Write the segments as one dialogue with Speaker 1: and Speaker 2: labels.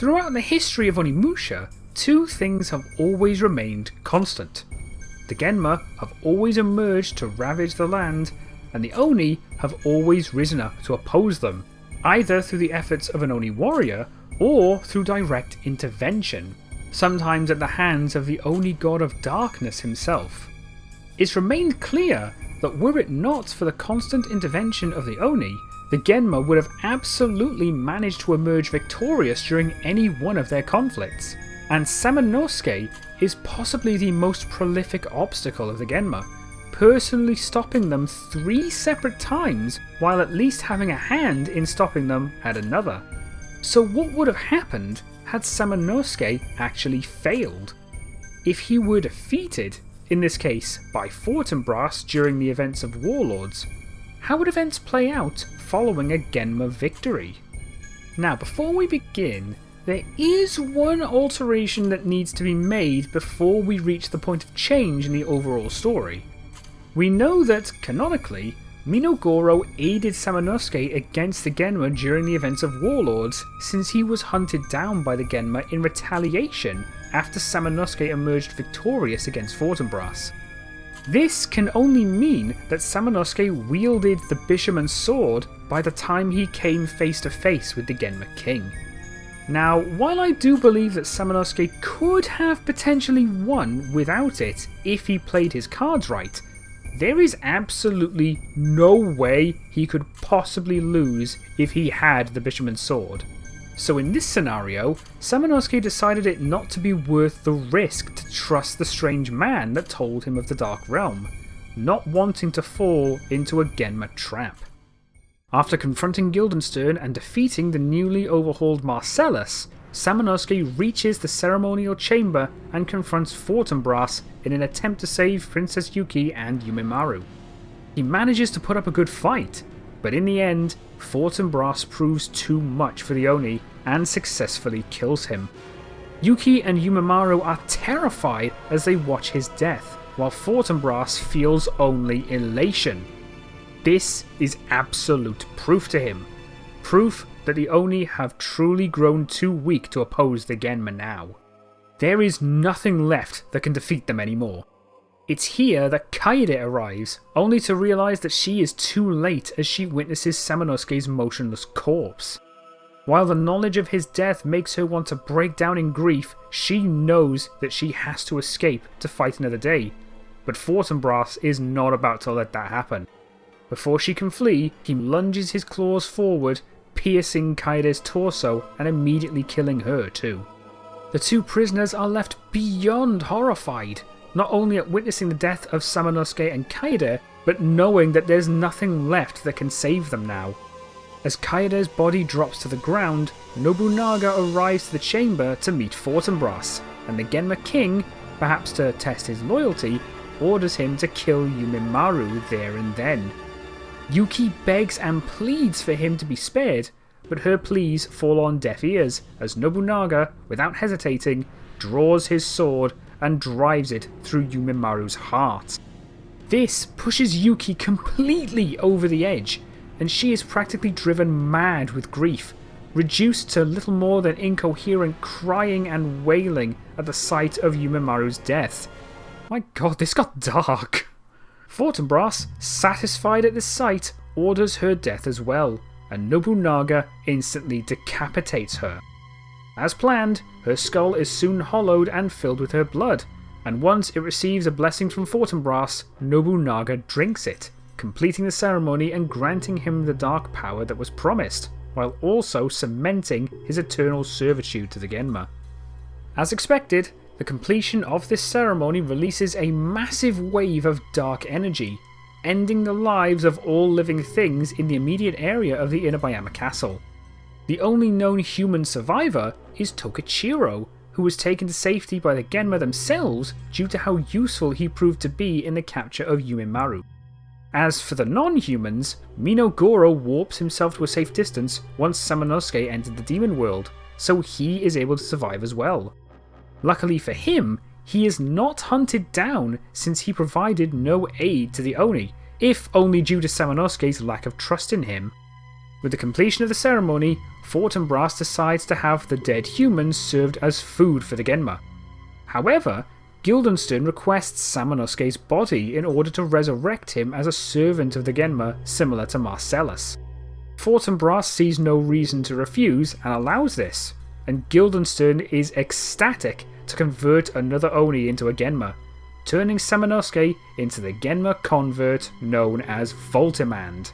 Speaker 1: Throughout the history of Onimusha, two things have always remained constant. The Genma have always emerged to ravage the land, and the Oni have always risen up to oppose them, either through the efforts of an Oni warrior or through direct intervention, sometimes at the hands of the Oni god of darkness himself. It's remained clear that were it not for the constant intervention of the Oni, the Genma would have absolutely managed to emerge victorious during any one of their conflicts, and Samanosuke is possibly the most prolific obstacle of the Genma, personally stopping them 3 separate times while at least having a hand in stopping them at another. So what would have happened had Samanosuke actually failed? If he were defeated, in this case by Fortinbras during the events of Warlords, how would events play out following a Genma victory? Now before we begin, there is one alteration that needs to be made before we reach the point of change in the overall story. We know that, canonically, Minogoro aided Samanosuke against the Genma during the events of Warlords, since he was hunted down by the Genma in retaliation after Samanosuke emerged victorious against Fortinbras. This can only mean that Samanosuke wielded the Bishaman's sword by the time he came face to face with the Genma King. Now, while I do believe that Samanosuke could have potentially won without it if he played his cards right, there is absolutely no way he could possibly lose if he had the Bishaman's sword. So in this scenario, Samanosuke decided it not to be worth the risk to trust the strange man that told him of the Dark Realm, not wanting to fall into a Genma trap. After confronting Guildenstern and defeating the newly overhauled Marcellus, Samanosuke reaches the ceremonial chamber and confronts Fortinbras in an attempt to save Princess Yuki and Yumimaru. He manages to put up a good fight, but in the end, Fortinbras proves too much for the Oni and successfully kills him. Yuki and Yumimaru are terrified as they watch his death, while Fortinbras feels only elation. This is absolute proof to him. Proof that the Oni have truly grown too weak to oppose the Genma now. There is nothing left that can defeat them anymore. It's here that Kaede arrives, only to realise that she is too late as she witnesses Samanosuke's motionless corpse. While the knowledge of his death makes her want to break down in grief, she knows that she has to escape to fight another day, but Fortinbras is not about to let that happen. Before she can flee, he lunges his claws forward, piercing Kaede's torso and immediately killing her too. The two prisoners are left beyond horrified, not only at witnessing the death of Samanosuke and Kaede, but knowing that there's nothing left that can save them now. As Kaede's body drops to the ground, Nobunaga arrives to the chamber to meet Fortinbras, and the Genma King, perhaps to test his loyalty, orders him to kill Yumimaru there and then. Yuki begs and pleads for him to be spared, but her pleas fall on deaf ears as Nobunaga, without hesitating, draws his sword and drives it through Yumimaru's heart. This pushes Yuki completely over the edge, and she is practically driven mad with grief, reduced to little more than incoherent crying and wailing at the sight of Yumimaru's death. My god, this got dark. Fortinbras, satisfied at this sight, orders her death as well, and Nobunaga instantly decapitates her. As planned, her skull is soon hollowed and filled with her blood, and once it receives a blessing from Fortinbras, Nobunaga drinks it, completing the ceremony and granting him the dark power that was promised, while also cementing his eternal servitude to the Genma. As expected, the completion of this ceremony releases a massive wave of dark energy, ending the lives of all living things in the immediate area of the Inabayama Castle. The only known human survivor is Tokichiro, who was taken to safety by the Genma themselves due to how useful he proved to be in the capture of Yumimaru. As for the non-humans, Minogoro warps himself to a safe distance once Samanosuke entered the demon world, so he is able to survive as well. Luckily for him, he is not hunted down since he provided no aid to the Oni, if only due to Samanosuke's lack of trust in him. With the completion of the ceremony, Fortinbras decides to have the dead humans served as food for the Genma. However, Guildenstern requests Samanosuke's body in order to resurrect him as a servant of the Genma, similar to Marcellus. Fortinbras sees no reason to refuse and allows this, and Guildenstern is ecstatic to convert another Oni into a Genma, turning Samanosuke into the Genma convert known as Voltimand.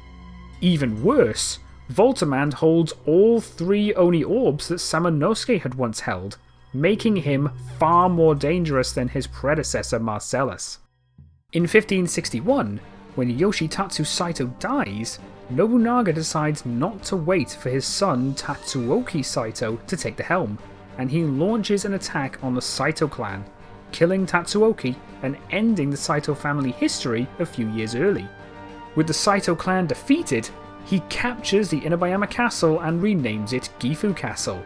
Speaker 1: Even worse, Voltimand holds all 3 Oni orbs that Samanosuke had once held, making him far more dangerous than his predecessor Marcellus. In 1561, when Yoshitatsu Saito dies, Nobunaga decides not to wait for his son Tatsuoki Saito to take the helm, and he launches an attack on the Saito clan, killing Tatsuoki and ending the Saito family history a few years early. With the Saito clan defeated, he captures the Inabayama castle and renames it Gifu Castle.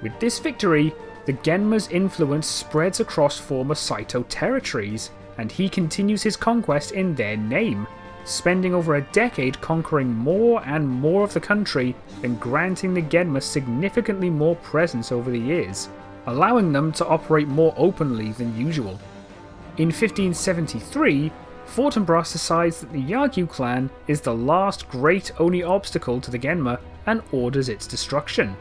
Speaker 1: With this victory, the Genma's influence spreads across former Saito territories, and he continues his conquest in their name, spending over a decade conquering more and more of the country and granting the Genma significantly more presence over the years, allowing them to operate more openly than usual. In 1573, Fortinbras decides that the Yagyu clan is the last great Oni obstacle to the Genma and orders its destruction.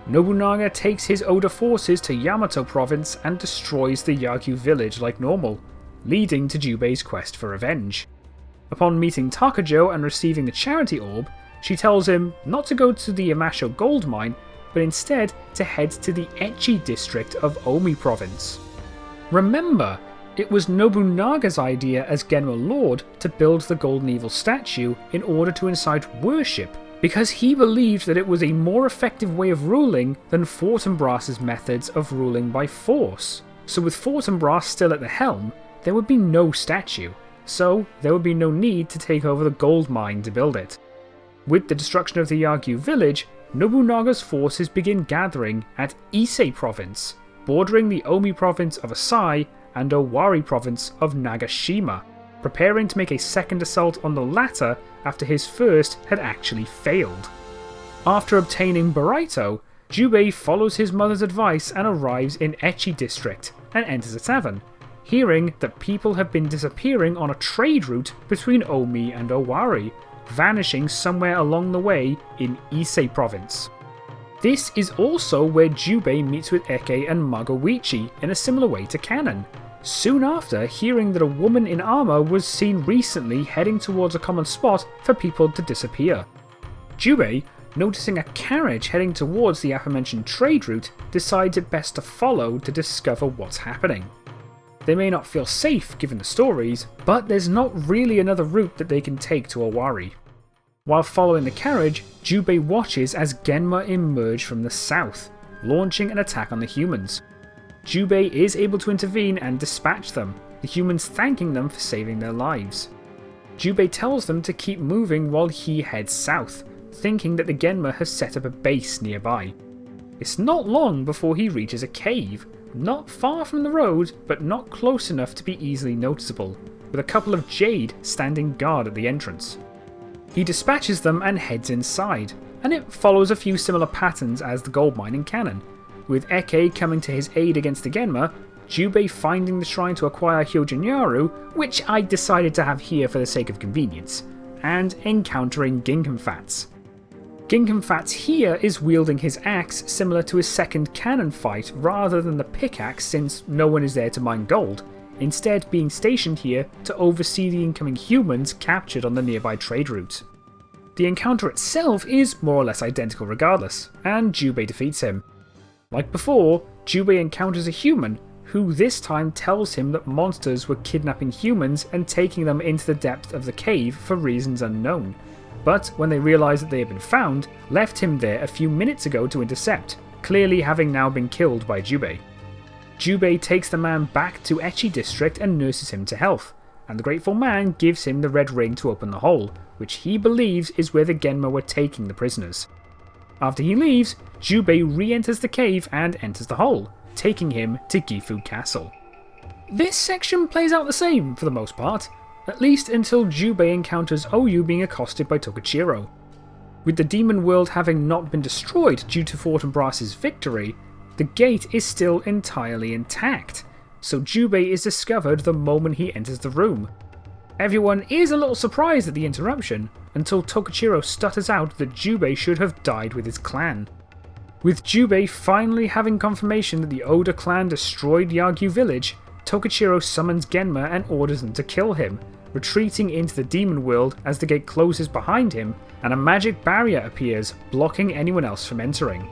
Speaker 1: Nobunaga takes his Oda forces to Yamato province and destroys the Yagyu village like normal, leading to Jubei's quest for revenge. Upon meeting Takajo and receiving the charity orb, she tells him not to go to the Yamasho gold mine, but instead to head to the Echi district of Omi province. Remember, it was Nobunaga's idea as Genma Lord to build the Golden Evil statue in order to incite worship, because he believed that it was a more effective way of ruling than Fortinbras's methods of ruling by force. So with Fortinbras still at the helm, there would be no statue, so there would be no need to take over the gold mine to build it. With the destruction of the Yagyu village, Nobunaga's forces begin gathering at Ise province, bordering the Omi province of Asai and Owari province of Nagashima, preparing to make a second assault on the latter after his first had actually failed. After obtaining Baraito, Jubei follows his mother's advice and arrives in Echi district and enters a tavern, hearing that people have been disappearing on a trade route between Omi and Owari, vanishing somewhere along the way in Ise province. This is also where Jubei meets with Eke and Magoichi in a similar way to canon, soon after hearing that a woman in armour was seen recently heading towards a common spot for people to disappear. Jubei, noticing a carriage heading towards the aforementioned trade route, decides it best to follow to discover what's happening. They may not feel safe given the stories, but there's not really another route that they can take to Owari. While following the carriage, Jubei watches as Genma emerge from the south, launching an attack on the humans. Jubei is able to intervene and dispatch them, the humans thanking them for saving their lives. Jubei tells them to keep moving while he heads south, thinking that the Genma has set up a base nearby. It's not long before he reaches a cave, not far from the road, but not close enough to be easily noticeable, with a couple of Jade standing guard at the entrance. He dispatches them and heads inside, and it follows a few similar patterns as the gold mining canon, with Eke coming to his aid against the Genma, Jubei finding the shrine to acquire Hyojinyaru, which I decided to have here for the sake of convenience, and encountering Ginkenfatz. Ginkenfatz here is wielding his axe similar to his second canon fight rather than the pickaxe, since no one is there to mine gold, instead being stationed here to oversee the incoming humans captured on the nearby trade route. The encounter itself is more or less identical regardless, and Jubei defeats him. Like before, Jubei encounters a human, who this time tells him that monsters were kidnapping humans and taking them into the depth of the cave for reasons unknown, but when they realise that they have been found, left him there a few minutes ago to intercept, clearly having now been killed by Jubei. Jubei takes the man back to Echi district and nurses him to health, and the grateful man gives him the red ring to open the hole, which he believes is where the Genma were taking the prisoners. After he leaves, Jubei re-enters the cave and enters the hole, taking him to Gifu Castle. This section plays out the same for the most part, at least until Jubei encounters Oyu being accosted by Tokichiro. With the demon world having not been destroyed due to Fortinbras' victory, the gate is still entirely intact, so Jubei is discovered the moment he enters the room. Everyone is a little surprised at the interruption, until Tokichiro stutters out that Jubei should have died with his clan. With Jubei finally having confirmation that the Oda clan destroyed Yagyu village, Tokichiro summons Genma and orders them to kill him, retreating into the demon world as the gate closes behind him and a magic barrier appears, blocking anyone else from entering.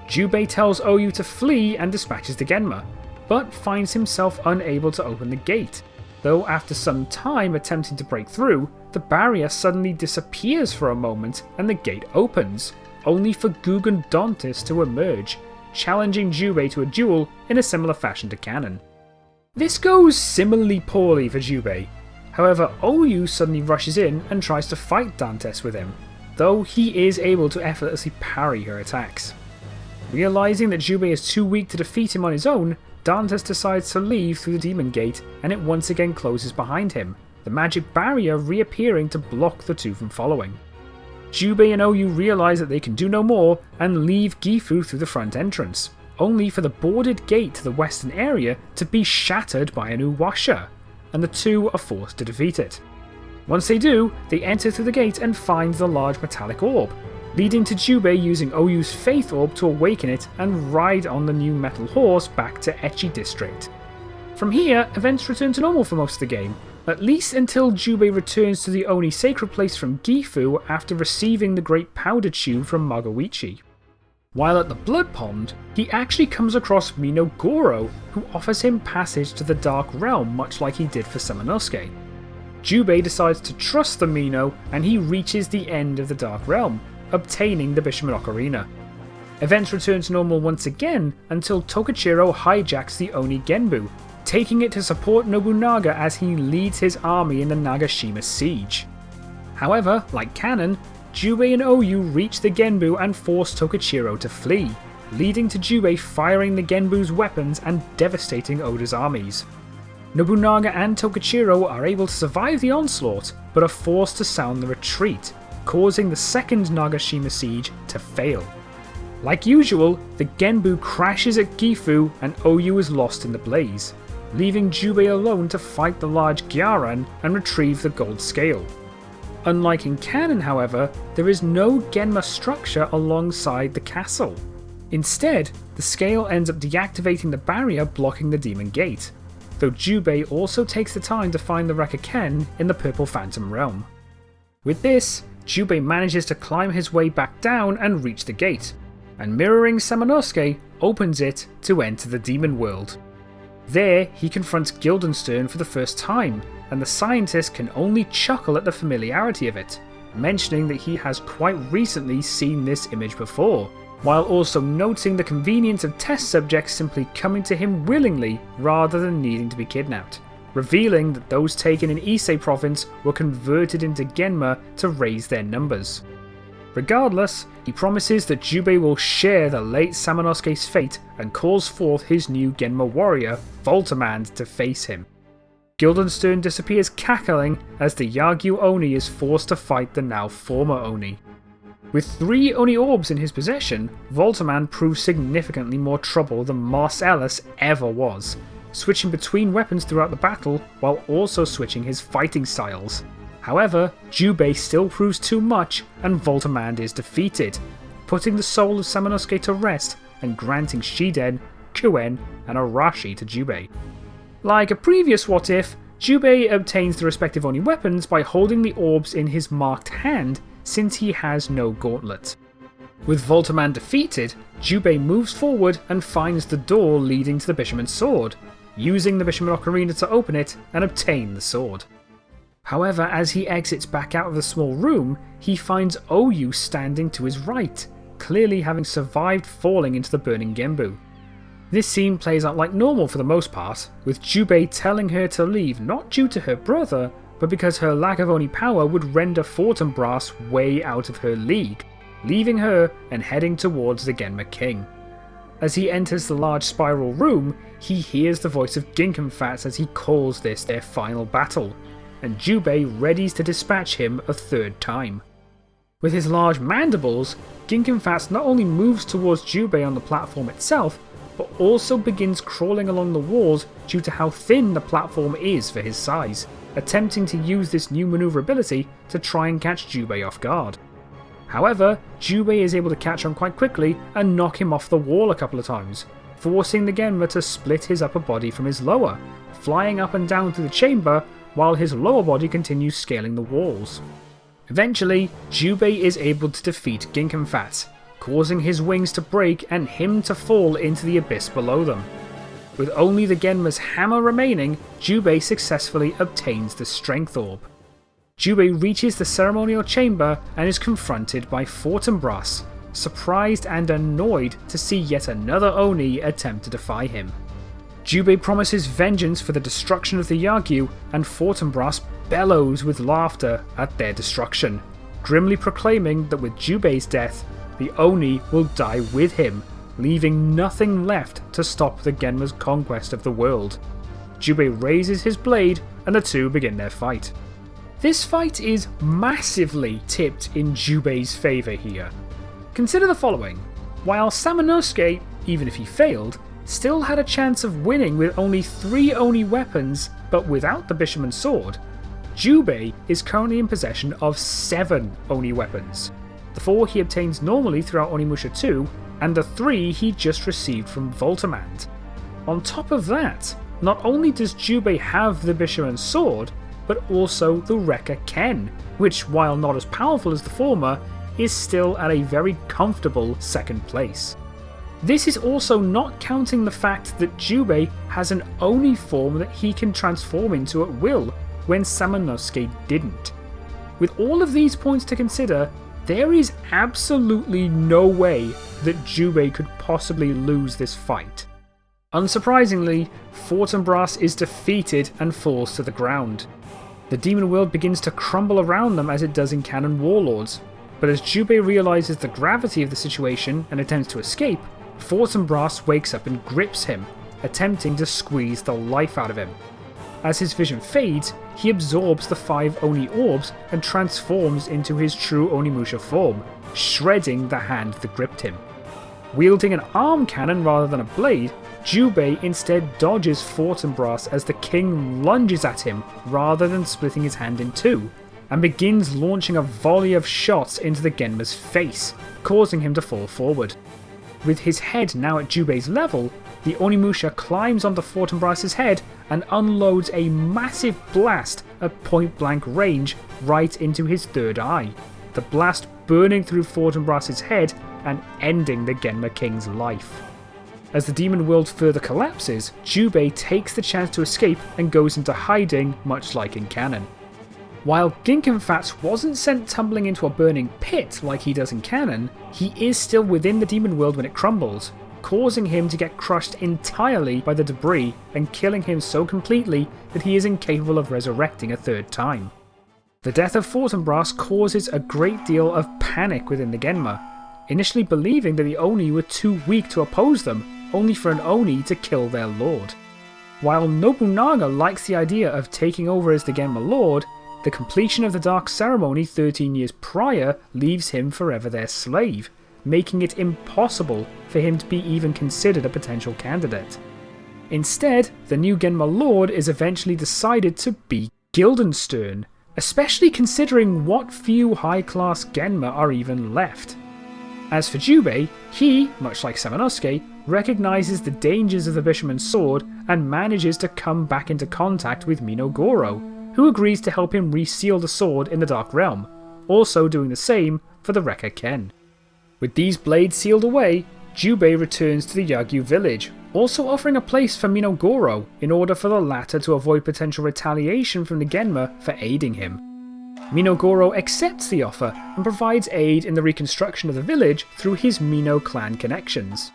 Speaker 1: Jubei tells Oyu to flee and dispatches the Genma, but finds himself unable to open the gate, though after some time attempting to break through, the barrier suddenly disappears for a moment and the gate opens, only for Gugun Dantis to emerge, challenging Jubei to a duel in a similar fashion to Kanon. This goes similarly poorly for Jubei. However, Oyu suddenly rushes in and tries to fight Dantes with him, though he is able to effortlessly parry her attacks. Realizing that Jubei is too weak to defeat him on his own, Dantes decides to leave through the demon gate and it once again closes behind him, the magic barrier reappearing to block the two from following. Jubei and Oyu realize that they can do no more and leave Gifu through the front entrance, only for the boarded gate to the western area to be shattered by an Uwasha, and the two are forced to defeat it. Once they do, they enter through the gate and find the large metallic orb, leading to Jubei using Oyu's Faith Orb to awaken it and ride on the new metal horse back to Echi District. From here, events return to normal for most of the game, at least until Jubei returns to the Oni sacred place from Gifu after receiving the Great Powder Tube from Magoichi. While at the Blood Pond, he actually comes across Mino Goro, who offers him passage to the Dark Realm much like he did for Samanosuke. Jubei decides to trust the Mino and he reaches the end of the Dark Realm, obtaining the Bishamon Ocarina. Events return to normal once again until Tokichiro hijacks the Oni Genbu, taking it to support Nobunaga as he leads his army in the Nagashima siege. However, like Kanon, Jubei and Oyu reach the Genbu and force Tokichiro to flee, leading to Jubei firing the Genbu's weapons and devastating Oda's armies. Nobunaga and Tokichiro are able to survive the onslaught, but are forced to sound the retreat, causing the second Nagashima siege to fail. Like usual, the Genbu crashes at Gifu and Oyu is lost in the blaze, leaving Jubei alone to fight the large Gyaran and retrieve the gold scale. Unlike in Kanon, however, there is no Genma structure alongside the castle. Instead, the scale ends up deactivating the barrier blocking the demon gate, though Jubei also takes the time to find the Rekaken in the Purple Phantom Realm. With this, Jubei manages to climb his way back down and reach the gate, and mirroring Samanosuke, opens it to enter the demon world. There, he confronts Guildenstern for the first time, and the scientist can only chuckle at the familiarity of it, mentioning that he has quite recently seen this image before, while also noting the convenience of test subjects simply coming to him willingly rather than needing to be kidnapped, revealing that those taken in Issei province were converted into Genma to raise their numbers. Regardless, he promises that Jubei will share the late Samanosuke's fate and calls forth his new Genma warrior, Voltamand, to face him. Guildenstern disappears cackling as the Yagyu Oni is forced to fight the now former Oni. With 3 Oni orbs in his possession, Voltamand proves significantly more trouble than Mos Ellis ever was, switching between weapons throughout the battle while also switching his fighting styles. However, Jubei still proves too much and Voltamand is defeated, putting the soul of Samanosuke to rest and granting Shiden, Kuen and Arashi to Jubei. Like a previous What If, Jubei obtains the respective Oni weapons by holding the orbs in his marked hand since he has no gauntlet. With Voltamand defeated, Jubei moves forward and finds the door leading to the Bishamon sword, using the Bishamon Ocarina to open it and obtain the sword. However, as he exits back out of the small room, he finds Oyu standing to his right, clearly having survived falling into the burning Genbu. This scene plays out like normal for the most part, with Jubei telling her to leave not due to her brother, but because her lack of Oni power would render Fortinbras way out of her league, leaving her and heading towards the Genma King. As he enters the large spiral room, he hears the voice of Ginkenfatz as he calls this their final battle, and Jubei readies to dispatch him a third time. With his large mandibles, Ginkenfatz not only moves towards Jubei on the platform itself, but also begins crawling along the walls due to how thin the platform is for his size, attempting to use this new maneuverability to try and catch Jubei off guard. However, Jubei is able to catch on quite quickly and knock him off the wall a couple of times, forcing the Genma to split his upper body from his lower, flying up and down through the chamber while his lower body continues scaling the walls. Eventually, Jubei is able to defeat Ginkenfatz, causing his wings to break and him to fall into the abyss below them. With only the Genma's hammer remaining, Jubei successfully obtains the Strength Orb. Jubei reaches the ceremonial chamber and is confronted by Fortinbras, surprised and annoyed to see yet another Oni attempt to defy him. Jubei promises vengeance for the destruction of the Yagyu, and Fortinbras bellows with laughter at their destruction, grimly proclaiming that with Jubei's death, the Oni will die with him, leaving nothing left to stop the Genma's conquest of the world. Jubei raises his blade and the two begin their fight. This fight is massively tipped in Jubei's favour here. Consider the following: while Samanosuke, even if he failed, still had a chance of winning with only 3 Oni weapons but without the Bishaman sword, Jubei is currently in possession of 7 Oni weapons. The 4 he obtains normally throughout Onimusha 2, and the 3 he just received from Voltamand. On top of that, not only does Jubei have the Bishaman sword, but also the Rekka Ken, which, while not as powerful as the former, is still at a very comfortable second place. This is also not counting the fact that Jubei has an Oni form that he can transform into at will, when Samanosuke didn't. With all of these points to consider, there is absolutely no way that Jubei could possibly lose this fight. Unsurprisingly, Fortinbras is defeated and falls to the ground. The demon world begins to crumble around them as it does in canon Warlords, but as Jubei realises the gravity of the situation and attempts to escape, Fortinbras wakes up and grips him, attempting to squeeze the life out of him. As his vision fades, he absorbs the 5 Oni orbs and transforms into his true Onimusha form, shredding the hand that gripped him. Wielding an arm cannon rather than a blade, Jubei instead dodges Fortinbras as the king lunges at him rather than splitting his hand in 2, and begins launching a volley of shots into the Genma's face, causing him to fall forward. With his head now at Jubei's level, the Onimusha climbs onto Fortinbras' head and unloads a massive blast at point blank range right into his third eye, the blast burning through Fortinbras' head and ending the Genma King's life. As the demon world further collapses, Jubei takes the chance to escape and goes into hiding, much like in canon. While Ginkenfatz wasn't sent tumbling into a burning pit like he does in canon, he is still within the demon world when it crumbles, causing him to get crushed entirely by the debris and killing him so completely that he is incapable of resurrecting a third time. The death of Fortinbras causes a great deal of panic within the Genma, initially believing that the Oni were too weak to oppose them, only for an Oni to kill their lord. While Nobunaga likes the idea of taking over as the Genma Lord, the completion of the Dark Ceremony 13 years prior leaves him forever their slave, making it impossible for him to be even considered a potential candidate. Instead, the new Genma Lord is eventually decided to be Guildenstern, especially considering what few high-class Genma are even left. As for Jubei, he, much like Samanosuke, recognises the dangers of the Bishaman's sword and manages to come back into contact with Minogoro, who agrees to help him reseal the sword in the Dark Realm, also doing the same for the Rekka Ken. With these blades sealed away, Jubei returns to the Yagyu village, also offering a place for Minogoro in order for the latter to avoid potential retaliation from the Genma for aiding him. Minogoro accepts the offer and provides aid in the reconstruction of the village through his Mino clan connections.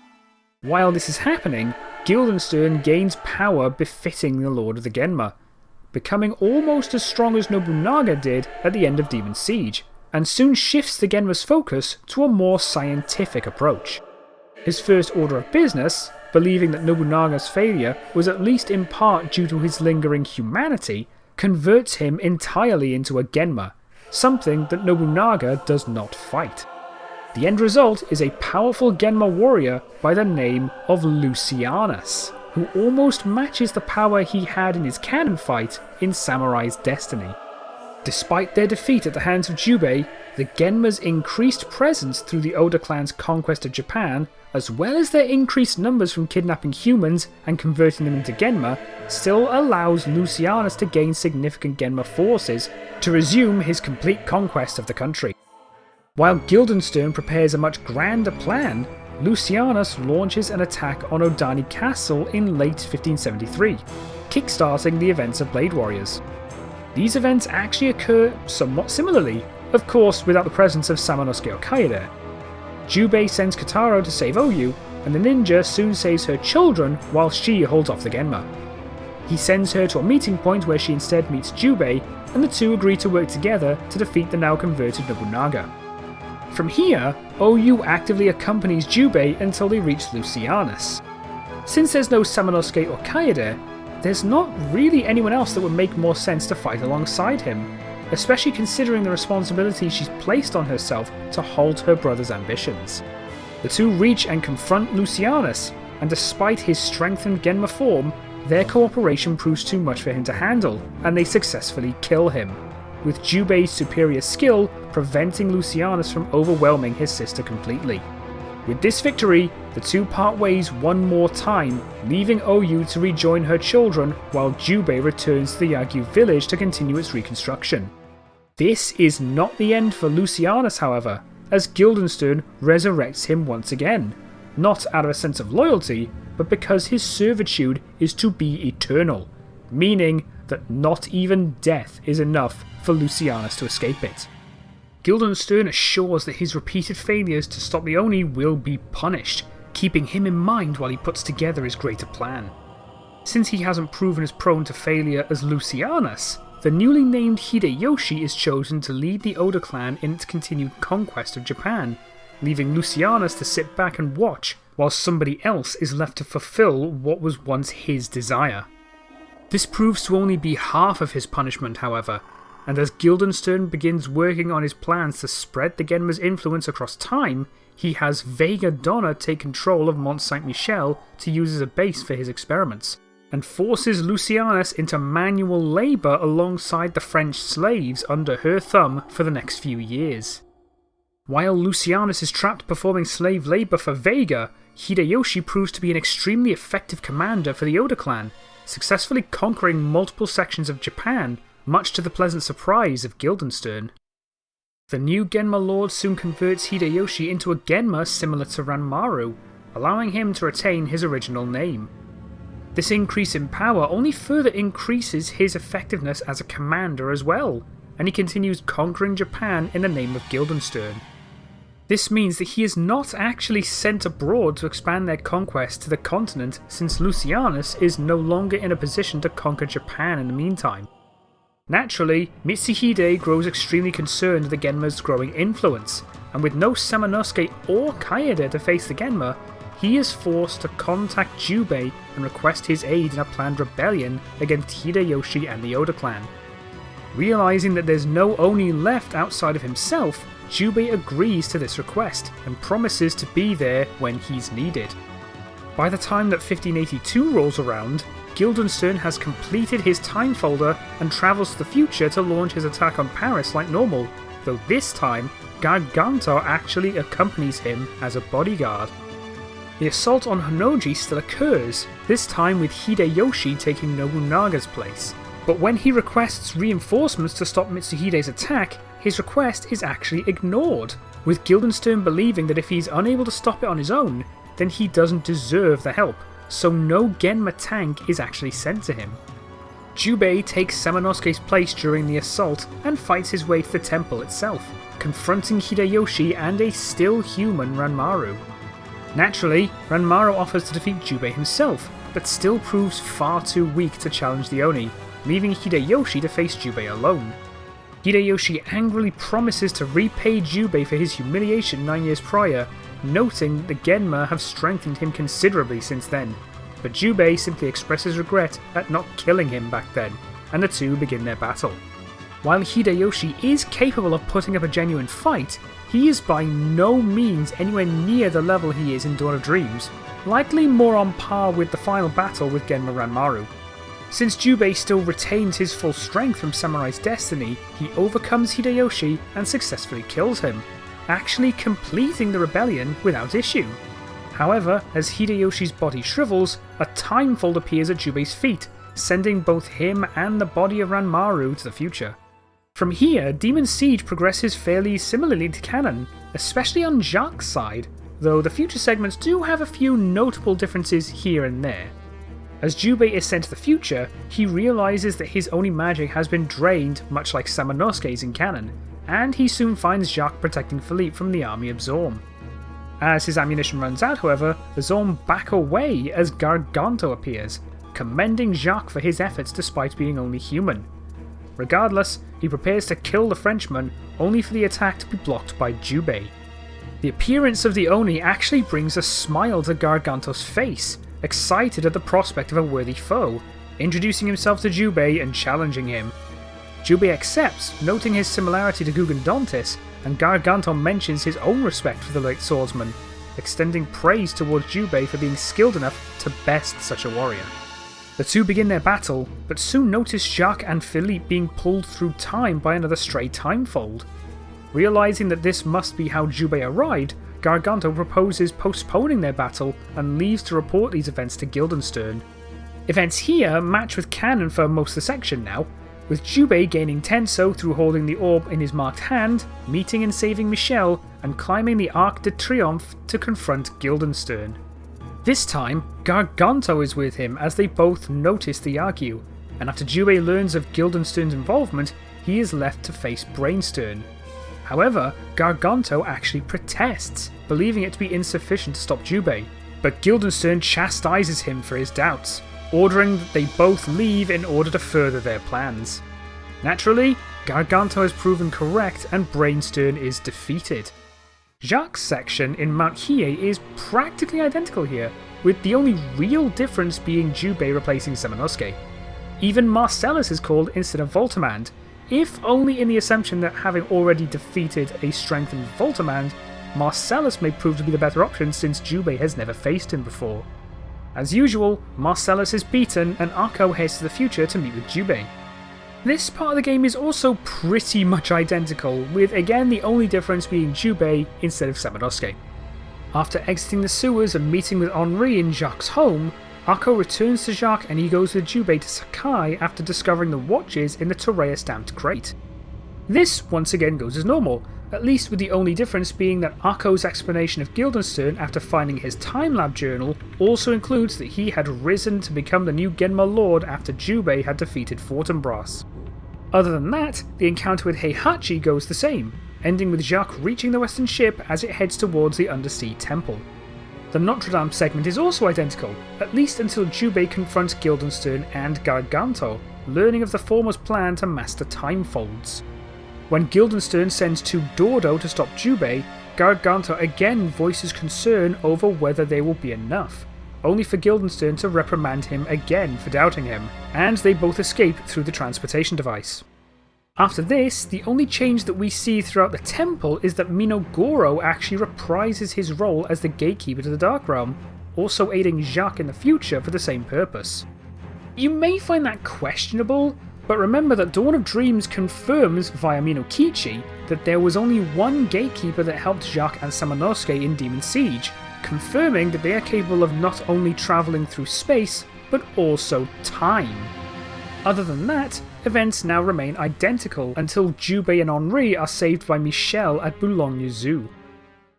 Speaker 1: While this is happening, Guildenstern gains power befitting the Lord of the Genma, becoming almost as strong as Nobunaga did at the end of Demon Siege, and soon shifts the Genma's focus to a more scientific approach. His first order of business, believing that Nobunaga's failure was at least in part due to his lingering humanity, converts him entirely into a Genma, something that Nobunaga does not fight. The end result is a powerful Genma warrior by the name of Lucianus, who almost matches the power he had in his canon fight in Samurai's Destiny. Despite their defeat at the hands of Jubei, the Genma's increased presence through the Oda clan's conquest of Japan, as well as their increased numbers from kidnapping humans and converting them into Genma, still allows Lucianus to gain significant Genma forces to resume his complete conquest of the country. While Guildenstern prepares a much grander plan, Lucianus launches an attack on Odani Castle in late 1573, kickstarting the events of Blade Warriors. These events actually occur somewhat similarly, of course without the presence of Samanosuke or Kaede. Jubei sends Kotaro to save Oyu, and the ninja soon saves her children while she holds off the Genma. He sends her to a meeting point where she instead meets Jubei, and the two agree to work together to defeat the now converted Nobunaga. From here, Oyu actively accompanies Jubei until they reach Lucianus. Since there's no Samanosuke or Kaede, there's not really anyone else that would make more sense to fight alongside him, especially considering the responsibility she's placed on herself to halt her brother's ambitions. The two reach and confront Lucianus, and despite his strengthened Genma form, their cooperation proves too much for him to handle, and they successfully kill him, with Jubei's superior skill preventing Lucianus from overwhelming his sister completely. With this victory, the two part ways one more time, leaving Oyu to rejoin her children while Jubei returns to the Yagyu village to continue its reconstruction. This is not the end for Lucianus, however, as Guildenstern resurrects him once again, not out of a sense of loyalty, but because his servitude is to be eternal, meaning that not even death is enough for Lucianus to escape it. Guildenstern assures that his repeated failures to stop the Oni will be punished, keeping him in mind while he puts together his greater plan. Since he hasn't proven as prone to failure as Lucianus, the newly named Hideyoshi is chosen to lead the Oda clan in its continued conquest of Japan, leaving Lucianus to sit back and watch while somebody else is left to fulfill what was once his desire. This proves to only be half of his punishment, however, and as Guildenstern begins working on his plans to spread the Genma's influence across time, he has Vega Donna take control of Mont Saint-Michel to use as a base for his experiments, and forces Lucianus into manual labour alongside the French slaves under her thumb for the next few years. While Lucianus is trapped performing slave labour for Vega, Hideyoshi proves to be an extremely effective commander for the Oda clan, successfully conquering multiple sections of Japan, much to the pleasant surprise of Guildenstern. The new Genma Lord soon converts Hideyoshi into a Genma similar to Ranmaru, allowing him to retain his original name. This increase in power only further increases his effectiveness as a commander as well, and he continues conquering Japan in the name of Guildenstern. This means that he is not actually sent abroad to expand their conquest to the continent, since Lucianus is no longer in a position to conquer Japan in the meantime. Naturally, Mitsuhide grows extremely concerned with the Genma's growing influence, and with no Samanosuke or Kaede to face the Genma, he is forced to contact Jubei and request his aid in a planned rebellion against Hideyoshi and the Oda clan. Realizing that there's no Oni left outside of himself, Jubei agrees to this request and promises to be there when he's needed. By the time that 1582 rolls around, Guildenstern has completed his time folder and travels to the future to launch his attack on Paris like normal, though this time, Gargantor actually accompanies him as a bodyguard. The assault on Honnoji still occurs, this time with Hideyoshi taking Nobunaga's place. But when he requests reinforcements to stop Mitsuhide's attack, his request is actually ignored, with Guildenstern believing that if he's unable to stop it on his own, then he doesn't deserve the help, so no Genma tank is actually sent to him. Jubei takes Samanosuke's place during the assault and fights his way to the temple itself, confronting Hideyoshi and a still human Ranmaru. Naturally, Ranmaru offers to defeat Jubei himself, but still proves far too weak to challenge the Oni, leaving Hideyoshi to face Jubei alone. Hideyoshi angrily promises to repay Jubei for his humiliation 9 years prior, noting that the Genma have strengthened him considerably since then, but Jubei simply expresses regret at not killing him back then, and the two begin their battle. While Hideyoshi is capable of putting up a genuine fight, he is by no means anywhere near the level he is in Dawn of Dreams, likely more on par with the final battle with Genma Ranmaru. Since Jubei still retains his full strength from Samurai's destiny, he overcomes Hideyoshi and successfully kills him, actually completing the rebellion without issue. However, as Hideyoshi's body shrivels, a time fold appears at Jubei's feet, sending both him and the body of Ranmaru to the future. From here, Demon Siege progresses fairly similarly to canon, especially on Jacques' side, though the future segments do have a few notable differences here and there. As Jubei is sent to the future, he realises that his Oni magic has been drained, much like Samanosuke's in canon, and he soon finds Jacques protecting Philippe from the army of Zorm. As his ammunition runs out, however, the Zorm back away as Garganto appears, commending Jacques for his efforts despite being only human. Regardless, he prepares to kill the Frenchman, only for the attack to be blocked by Jubei. The appearance of the Oni actually brings a smile to Garganto's face, excited at the prospect of a worthy foe, introducing himself to Jubei and challenging him. Jubei accepts, noting his similarity to Guggendontis, and Garganto mentions his own respect for the late swordsman, extending praise towards Jubei for being skilled enough to best such a warrior. The two begin their battle, but soon notice Jacques and Philippe being pulled through time by another stray timefold. Realising that this must be how Jubei arrived, Garganto proposes postponing their battle and leaves to report these events to Guildenstern. Events here match with canon for most of the section now, with Jubei gaining Tenso through holding the orb in his marked hand, meeting and saving Michel, and climbing the Arc de Triomphe to confront Guildenstern. This time, Garganto is with him as they both notice the argue, and after Jubei learns of Guildenstern's involvement, he is left to face Brainstern. However, Garganto actually protests, believing it to be insufficient to stop Jubei, but Guildenstern chastises him for his doubts, ordering that they both leave in order to further their plans. Naturally, Garganto is proven correct and Brainstern is defeated. Jacques' section in Mount Hiei is practically identical here, with the only real difference being Jubei replacing Samanosuke. Even Marcellus is called instead of Voltimand, if only in the assumption that having already defeated a strengthened Voltimand, Marcellus may prove to be the better option since Jubei has never faced him before. As usual, Marcellus is beaten and Akko heads to the future to meet with Jubei. This part of the game is also pretty much identical, with again the only difference being Jubei instead of Samanosuke. After exiting the sewers and meeting with Henri in Jacques' home, Akko returns to Jacques and he goes with Jubei to Sakai after discovering the watches in the Torea stamped crate. This once again goes as normal, at least with the only difference being that Akko's explanation of Guildenstern after finding his time lab journal also includes that he had risen to become the new Genma Lord after Jubei had defeated Fortinbras. Other than that, the encounter with Heihachi goes the same, ending with Jacques reaching the western ship as it heads towards the undersea temple. The Notre Dame segment is also identical, at least until Jubei confronts Guildenstern and Garganto, learning of the former's plan to master time folds. When Guildenstern sends to Dordo to stop Jubei, Garganto again voices concern over whether they will be enough, only for Guildenstern to reprimand him again for doubting him, and they both escape through the transportation device. After this, the only change that we see throughout the temple is that Minogoro actually reprises his role as the gatekeeper to the Dark Realm, also aiding Jacques in the future for the same purpose. You may find that questionable, but remember that Dawn of Dreams confirms via Minokichi that there was only one gatekeeper that helped Jacques and Samanosuke in Demon Siege, confirming that they are capable of not only travelling through space, but also time. Other than that, events now remain identical until Jubei and Henri are saved by Michel at Boulogne Zoo.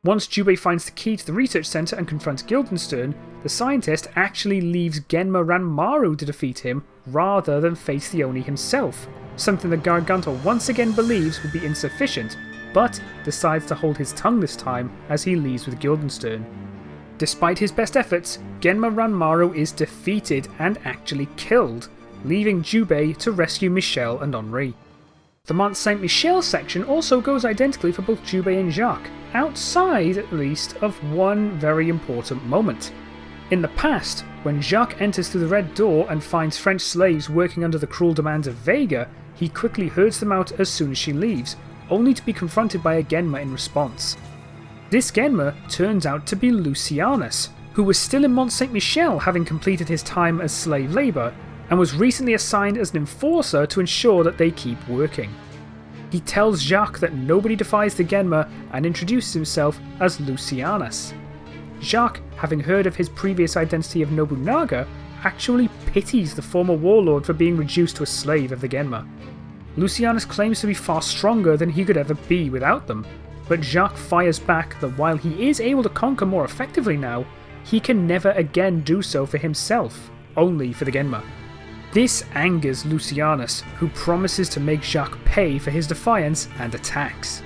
Speaker 1: Once Jubei finds the key to the research centre and confronts Guildenstern, the scientist actually leaves Genma Ranmaru to defeat him rather than face the Oni himself, something that Garganto once again believes would be insufficient, but decides to hold his tongue this time as he leaves with Guildenstern. Despite his best efforts, Genma Ranmaru is defeated and actually killed, leaving Jubei to rescue Michel and Henri. The Mont Saint-Michel section also goes identically for both Jubei and Jacques, outside at least of one very important moment. In the past, when Jacques enters through the Red Door and finds French slaves working under the cruel demands of Vega, he quickly herds them out as soon as she leaves, only to be confronted by a Genma in response. This Genma turns out to be Lucianus, who was still in Mont Saint Michel having completed his time as slave labour, and was recently assigned as an enforcer to ensure that they keep working. He tells Jacques that nobody defies the Genma and introduces himself as Lucianus. Jacques, having heard of his previous identity of Nobunaga, actually pities the former warlord for being reduced to a slave of the Genma. Lucianus claims to be far stronger than he could ever be without them, but Jacques fires back that while he is able to conquer more effectively now, he can never again do so for himself, only for the Genma. This angers Lucianus, who promises to make Jacques pay for his defiance and attacks.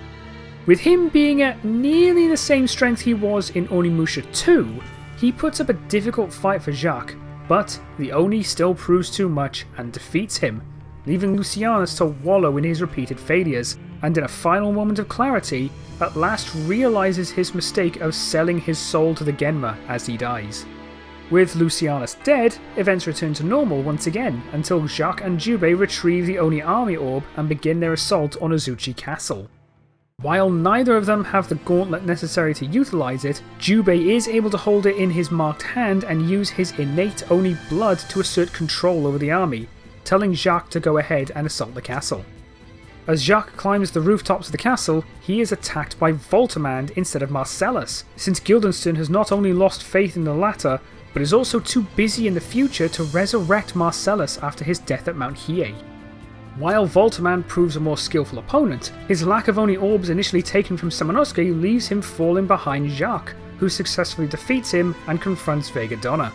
Speaker 1: With him being at nearly the same strength he was in Onimusha 2, he puts up a difficult fight for Jacques, but the Oni still proves too much and defeats him, leaving Lucianus to wallow in his repeated failures, and in a final moment of clarity, at last realises his mistake of selling his soul to the Genma as he dies. With Lucianus dead, events return to normal once again, until Jacques and Jubei retrieve the Oni army orb and begin their assault on Azuchi Castle. While neither of them have the gauntlet necessary to utilise it, Jubei is able to hold it in his marked hand and use his innate Oni blood to assert control over the army, telling Jacques to go ahead and assault the castle. As Jacques climbs the rooftops of the castle, he is attacked by Voltimand instead of Marcellus, since Guildenstern has not only lost faith in the latter, but is also too busy in the future to resurrect Marcellus after his death at Mount Hiei. While Voltimand proves a more skillful opponent, his lack of Oni orbs initially taken from Samanosuke leaves him falling behind Jacques, who successfully defeats him and confronts Vegadonna.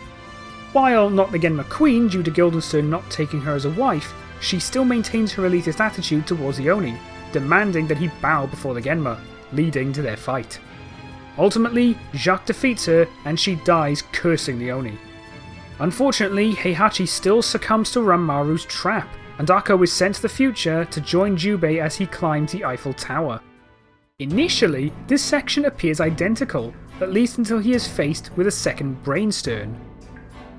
Speaker 1: While not the Genma Queen due to Guildenstern not taking her as a wife, she still maintains her elitist attitude towards the Oni, demanding that he bow before the Genma, leading to their fight. Ultimately, Jacques defeats her and she dies cursing the Oni. Unfortunately, Heihachi still succumbs to Ranmaru's trap, and Akko is sent to the future to join Jubei as he climbs the Eiffel Tower. Initially, this section appears identical, at least until he is faced with a second Brainstorm.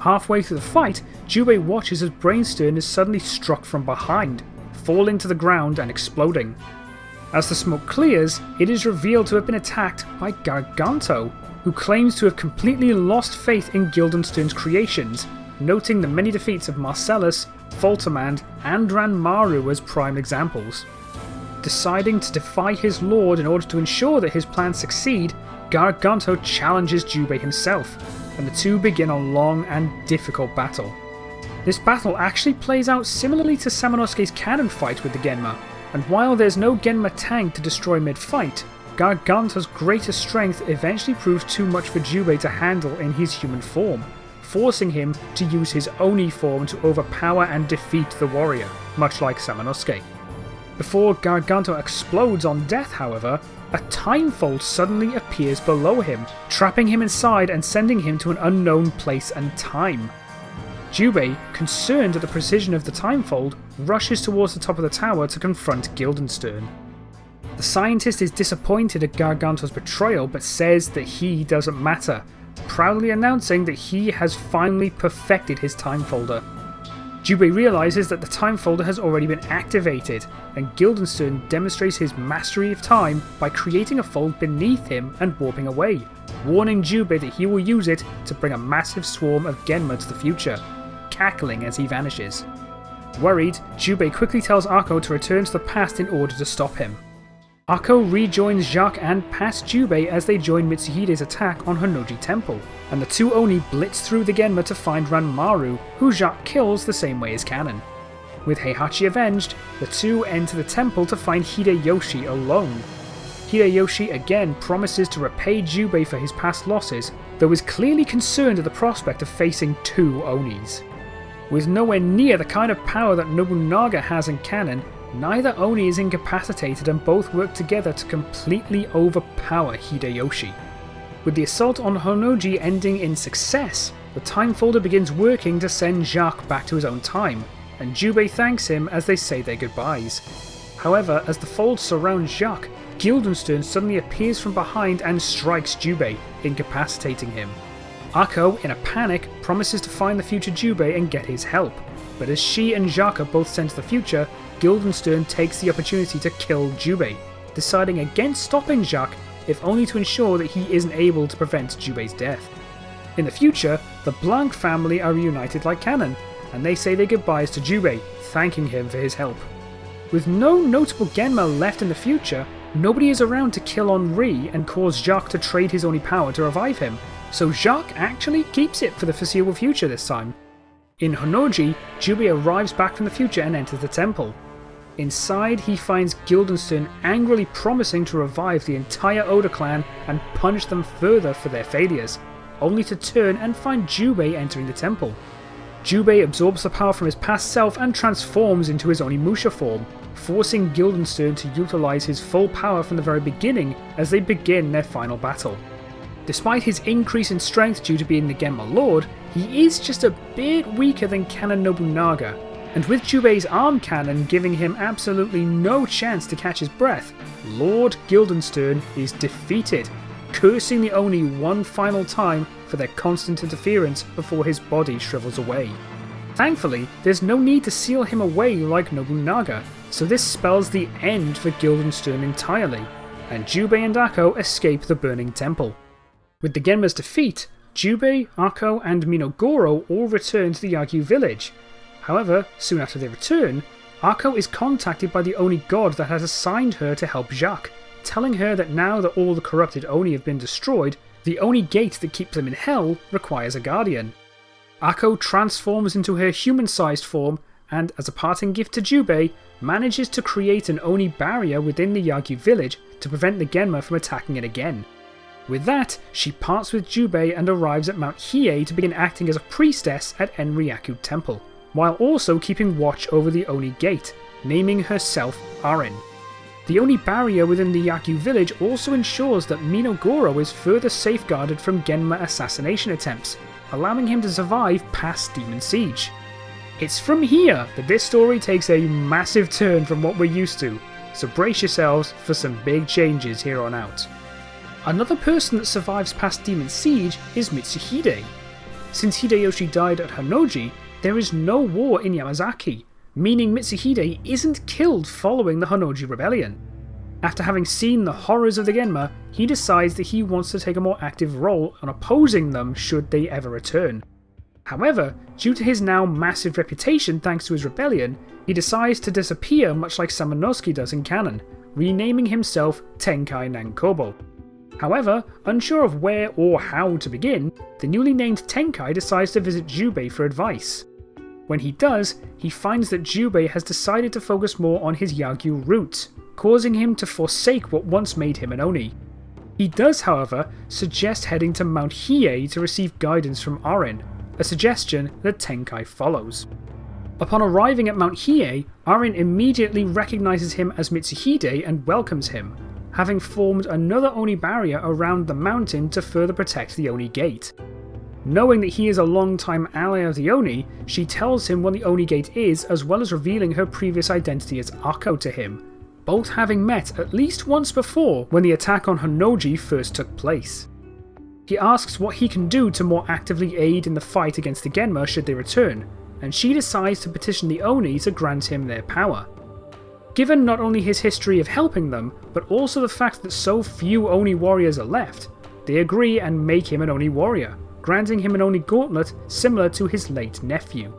Speaker 1: Halfway through the fight, Jubei watches as Brainstorm is suddenly struck from behind, falling to the ground and exploding. As the smoke clears, it is revealed to have been attacked by Garganto, who claims to have completely lost faith in Guildenstern's creations, noting the many defeats of Marcellus, Voltimand, and Ranmaru as prime examples. Deciding to defy his lord in order to ensure that his plans succeed, Garganto challenges Jubei himself, and the two begin a long and difficult battle. This battle actually plays out similarly to Samanosuke's cannon fight with the Genma, and while there's no Genma tank to destroy mid-fight, Garganto's greater strength eventually proves too much for Jubei to handle in his human form, forcing him to use his Oni form to overpower and defeat the warrior, much like Samanosuke. Before Garganto explodes on death, however, a timefold suddenly appears below him, trapping him inside and sending him to an unknown place and time. Jubei, concerned at the precision of the timefold, rushes towards the top of the tower to confront Guildenstern. The scientist is disappointed at Garganto's betrayal but says that he doesn't matter, proudly announcing that he has finally perfected his timefolder. Jubei realises that the timefolder has already been activated, and Guildenstern demonstrates his mastery of time by creating a fold beneath him and warping away, warning Jubei that he will use it to bring a massive swarm of Genma to the future, cackling as he vanishes. Worried, Jubei quickly tells Akko to return to the past in order to stop him. Akko rejoins Jacques and past Jubei as they join Mitsuhide's attack on Honnoji Temple, and the two Oni blitz through the Genma to find Ranmaru, who Jacques kills the same way as canon. With Heihachi avenged, the two enter the temple to find Hideyoshi alone. Hideyoshi again promises to repay Jubei for his past losses, though is clearly concerned at the prospect of facing two Onis. With nowhere near the kind of power that Nobunaga has in canon, neither Oni is incapacitated and both work together to completely overpower Hideyoshi. With the assault on Honnoji ending in success, the timefolder begins working to send Jacques back to his own time, and Jubei thanks him as they say their goodbyes. However, as the fold surrounds Jacques, Guildenstern suddenly appears from behind and strikes Jubei, incapacitating him. Ako, in a panic, promises to find the future Jubei and get his help, but as she and Jacques are both sent to the future, Guildenstern takes the opportunity to kill Jubei, deciding against stopping Jacques, if only to ensure that he isn't able to prevent Jubei's death. In the future, the Blanc family are reunited like canon, and they say their goodbyes to Jubei, thanking him for his help. With no notable Genma left in the future, nobody is around to kill Henri and cause Jacques to trade his only power to revive him, so Jacques actually keeps it for the foreseeable future this time. In Honnoji, Jubei arrives back from the future and enters the temple. Inside, he finds Guildenstern angrily promising to revive the entire Oda clan and punish them further for their failures, only to turn and find Jubei entering the temple. Jubei absorbs the power from his past self and transforms into his Onimusha form, forcing Guildenstern to utilise his full power from the very beginning as they begin their final battle. Despite his increase in strength due to being the Genma Lord, he is just a bit weaker than Canon Nobunaga, and with Jubei's arm cannon giving him absolutely no chance to catch his breath, Lord Guildenstern is defeated, cursing the Oni one final time for their constant interference before his body shrivels away. Thankfully, there's no need to seal him away like Nobunaga, so this spells the end for Guildenstern entirely, and Jubei and Ako escape the burning temple. With the Genma's defeat, Jubei, Ako and Minogoro all return to the Yagyu village. However, soon after they return, Ako is contacted by the Oni god that has assigned her to help Jacques, telling her that now that all the corrupted Oni have been destroyed, the Oni gate that keeps them in hell requires a guardian. Ako transforms into her human-sized form and, as a parting gift to Jubei, manages to create an Oni barrier within the Yagyu village to prevent the Genma from attacking it again. With that, she parts with Jubei and arrives at Mount Hiei to begin acting as a priestess at Enryaku Temple, while also keeping watch over the Oni gate, naming herself Arin. The Oni barrier within the Yagyu village also ensures that Minogoro is further safeguarded from Genma assassination attempts, allowing him to survive past Demon Siege. It's from here that this story takes a massive turn from what we're used to, so brace yourselves for some big changes here on out. Another person that survives past Demon Siege is Mitsuhide. Since Hideyoshi died at Honnoji, there is no war in Yamazaki, meaning Mitsuhide isn't killed following the Honnoji rebellion. After having seen the horrors of the Genma, he decides that he wants to take a more active role on opposing them should they ever return. However, due to his now massive reputation thanks to his rebellion, he decides to disappear much like Samanosuke does in canon, renaming himself Tenkai Nankobo. However, unsure of where or how to begin, the newly named Tenkai decides to visit Jubei for advice. When he does, he finds that Jubei has decided to focus more on his Yagyu roots, causing him to forsake what once made him an Oni. He does, however, suggest heading to Mount Hiei to receive guidance from Arin, a suggestion that Tenkai follows. Upon arriving at Mount Hiei, Arin immediately recognizes him as Mitsuhide and welcomes him, having formed another Oni barrier around the mountain to further protect the Oni gate. Knowing that he is a long-time ally of the Oni, she tells him what the Oni gate is, as well as revealing her previous identity as Ako to him, both having met at least once before when the attack on Honnoji first took place. He asks what he can do to more actively aid in the fight against the Genma should they return, and she decides to petition the Oni to grant him their power. Given not only his history of helping them, but also the fact that so few Oni warriors are left, they agree and make him an Oni warrior, granting him an Oni gauntlet similar to his late nephew.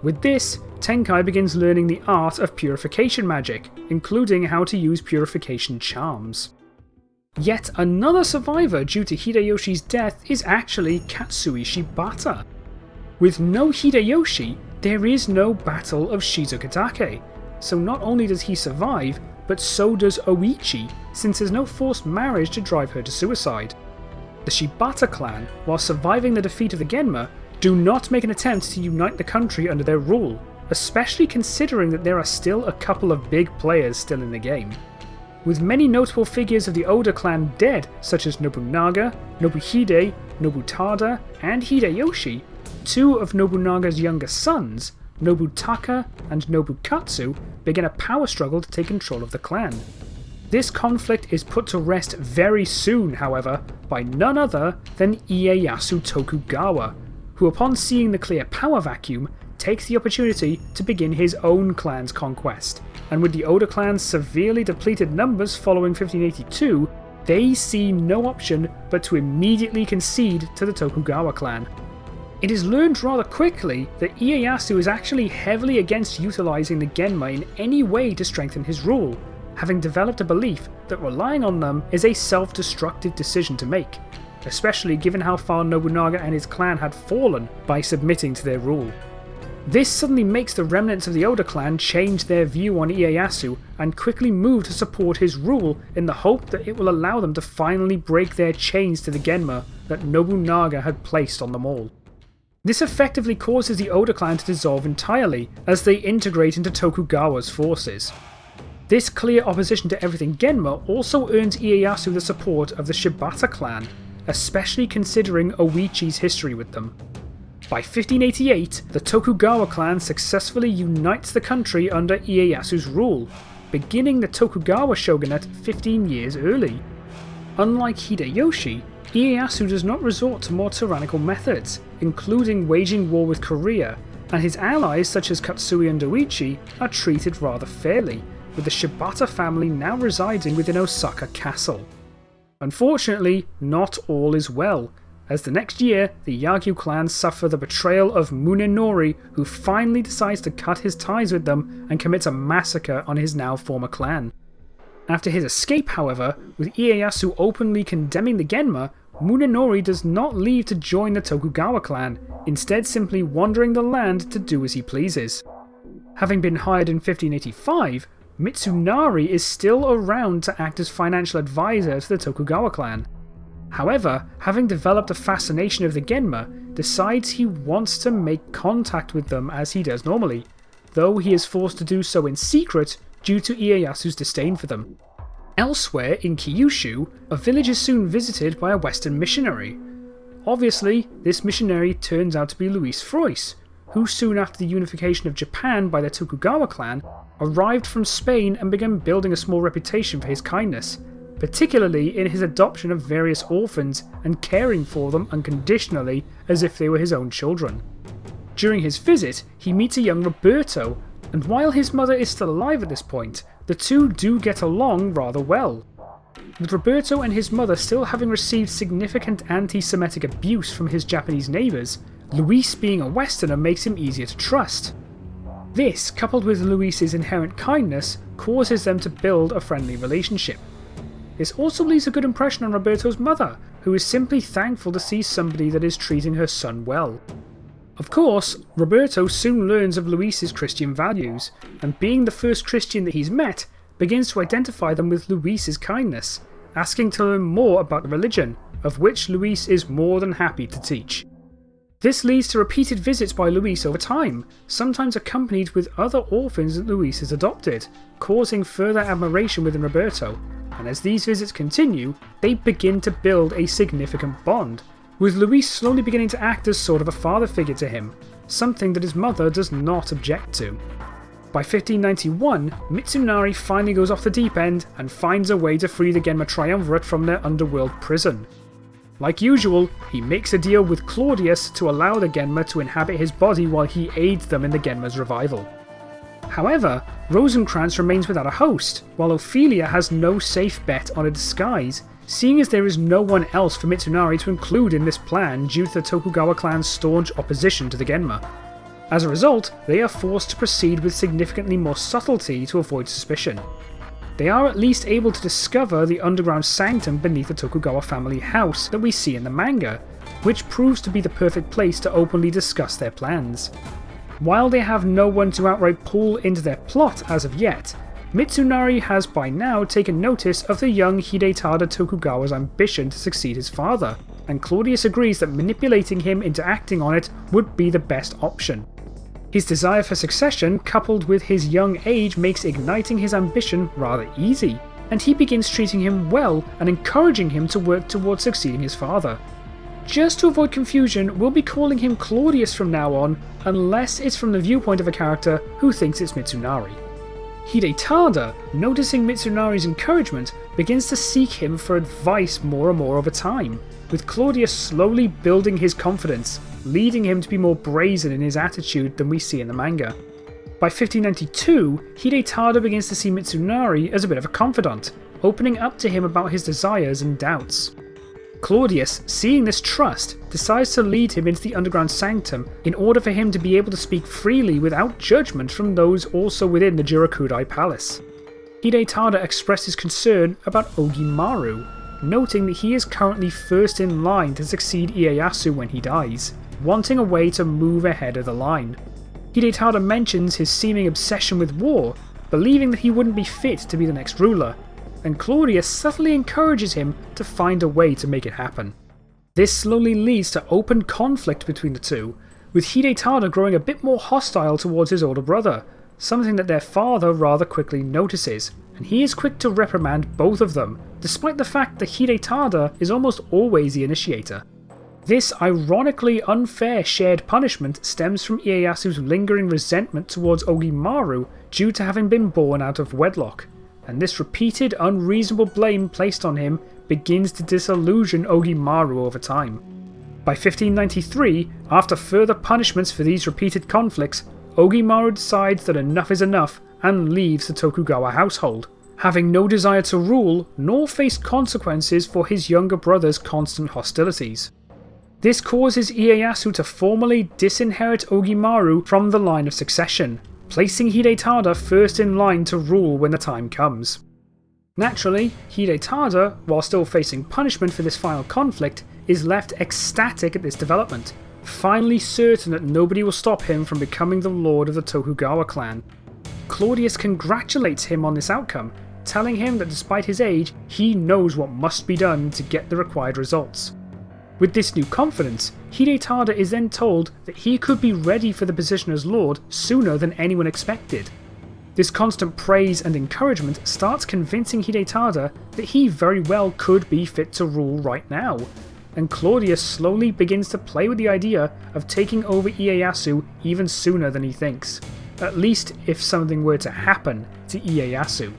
Speaker 1: With this, Tenkai begins learning the art of purification magic, including how to use purification charms. Yet another survivor due to Hideyoshi's death is actually Katsui Shibata. With no Hideyoshi, there is no Battle of Shizukatake, so not only does he survive, but so does Oichi, since there's no forced marriage to drive her to suicide. The Shibata clan, while surviving the defeat of the Genma, do not make an attempt to unite the country under their rule, especially considering that there are still a couple of big players still in the game. With many notable figures of the Oda clan dead, such as Nobunaga, Nobuhide, Nobutada, and Hideyoshi, two of Nobunaga's younger sons, Nobutaka and Nobukatsu, begin a power struggle to take control of the clan. This conflict is put to rest very soon, however, by none other than Ieyasu Tokugawa, who upon seeing the clear power vacuum, takes the opportunity to begin his own clan's conquest, and with the Oda clan's severely depleted numbers following 1582, they see no option but to immediately concede to the Tokugawa clan. It is learned rather quickly that Ieyasu is actually heavily against utilising the Genma in any way to strengthen his rule, having developed a belief that relying on them is a self-destructive decision to make, especially given how far Nobunaga and his clan had fallen by submitting to their rule. This suddenly makes the remnants of the Oda clan change their view on Ieyasu and quickly move to support his rule in the hope that it will allow them to finally break their chains to the Genma that Nobunaga had placed on them all. This effectively causes the Oda clan to dissolve entirely as they integrate into Tokugawa's forces. This clear opposition to everything Genma also earns Ieyasu the support of the Shibata clan, especially considering Oichi's history with them. By 1588, the Tokugawa clan successfully unites the country under Ieyasu's rule, beginning the Tokugawa shogunate 15 years early. Unlike Hideyoshi, Ieyasu does not resort to more tyrannical methods, including waging war with Korea, and his allies such as Katsui and Oichi are treated rather fairly, with the Shibata family now residing within Osaka Castle. Unfortunately, not all is well, as the next year the Yagyu clan suffer the betrayal of Munenori, who finally decides to cut his ties with them and commits a massacre on his now former clan. After his escape, however, with Ieyasu openly condemning the Genma, Munenori does not leave to join the Tokugawa clan, instead simply wandering the land to do as he pleases. Having been hired in 1585, Mitsunari is still around to act as financial advisor to the Tokugawa clan. However, having developed a fascination of the Genma, decides he wants to make contact with them as he does normally, though he is forced to do so in secret due to Ieyasu's disdain for them. Elsewhere in Kyushu, a village is soon visited by a Western missionary. Obviously, this missionary turns out to be Louis Frois, who soon after the unification of Japan by the Tokugawa clan, arrived from Spain and began building a small reputation for his kindness, particularly in his adoption of various orphans and caring for them unconditionally as if they were his own children. During his visit, he meets a young Roberto, and while his mother is still alive at this point, the two do get along rather well. With Roberto and his mother still having received significant anti-Semitic abuse from his Japanese neighbours, Luis being a Westerner makes him easier to trust. This, coupled with Luis's inherent kindness, causes them to build a friendly relationship. This also leaves a good impression on Roberto's mother, who is simply thankful to see somebody that is treating her son well. Of course, Roberto soon learns of Luis's Christian values, and being the first Christian that he's met, begins to identify them with Luis's kindness, asking to learn more about the religion, of which Luis is more than happy to teach. This leads to repeated visits by Luis over time, sometimes accompanied with other orphans that Luis has adopted, causing further admiration within Roberto, and as these visits continue, they begin to build a significant bond, with Luis slowly beginning to act as sort of a father figure to him, something that his mother does not object to. By 1591, Mitsunari finally goes off the deep end and finds a way to free the Genma Triumvirate from their underworld prison. Like usual, he makes a deal with Claudius to allow the Genma to inhabit his body while he aids them in the Genma's revival. However, Rosencrantz remains without a host, while Ophelia has no safe bet on a disguise, seeing as there is no one else for Mitsunari to include in this plan due to the Tokugawa clan's staunch opposition to the Genma. As a result, they are forced to proceed with significantly more subtlety to avoid suspicion. They are at least able to discover the underground sanctum beneath the Tokugawa family house that we see in the manga, which proves to be the perfect place to openly discuss their plans. While they have no one to outright pull into their plot as of yet, Mitsunari has by now taken notice of the young Hidetada Tokugawa's ambition to succeed his father, and Claudius agrees that manipulating him into acting on it would be the best option. His desire for succession, coupled with his young age, makes igniting his ambition rather easy, and he begins treating him well and encouraging him to work towards succeeding his father. Just to avoid confusion, we'll be calling him Claudius from now on, unless it's from the viewpoint of a character who thinks it's Mitsunari. Hidetada, noticing Mitsunari's encouragement, begins to seek him for advice more and more over time, with Claudius slowly building his confidence, leading him to be more brazen in his attitude than we see in the manga. By 1592, Hidetada begins to see Mitsunari as a bit of a confidant, opening up to him about his desires and doubts. Claudius, seeing this trust, decides to lead him into the underground sanctum in order for him to be able to speak freely without judgment from those also within the Jirakudai Palace. Hidetada expresses concern about Ogimaru, noting that he is currently first in line to succeed Ieyasu when he dies, wanting a way to move ahead of the line. Hidetada mentions his seeming obsession with war, believing that he wouldn't be fit to be the next ruler, and Claudius subtly encourages him to find a way to make it happen. This slowly leads to open conflict between the two, with Hidetada growing a bit more hostile towards his older brother, something that their father rather quickly notices, and he is quick to reprimand both of them, despite the fact that Hidetada is almost always the initiator. This ironically unfair shared punishment stems from Ieyasu's lingering resentment towards Ogimaru due to having been born out of wedlock, and this repeated unreasonable blame placed on him begins to disillusion Ogimaru over time. By 1593, after further punishments for these repeated conflicts, Ogimaru decides that enough is enough and leaves the Tokugawa household, having no desire to rule nor face consequences for his younger brother's constant hostilities. This causes Ieyasu to formally disinherit Ogimaru from the line of succession, placing Hidetada first in line to rule when the time comes. Naturally, Hidetada, while still facing punishment for this final conflict, is left ecstatic at this development, finally certain that nobody will stop him from becoming the lord of the Tokugawa clan. Claudius congratulates him on this outcome, telling him that despite his age, he knows what must be done to get the required results. With this new confidence, Hidetada is then told that he could be ready for the position as lord sooner than anyone expected. This constant praise and encouragement starts convincing Hidetada that he very well could be fit to rule right now, and Claudius slowly begins to play with the idea of taking over Ieyasu even sooner than he thinks, at least if something were to happen to Ieyasu.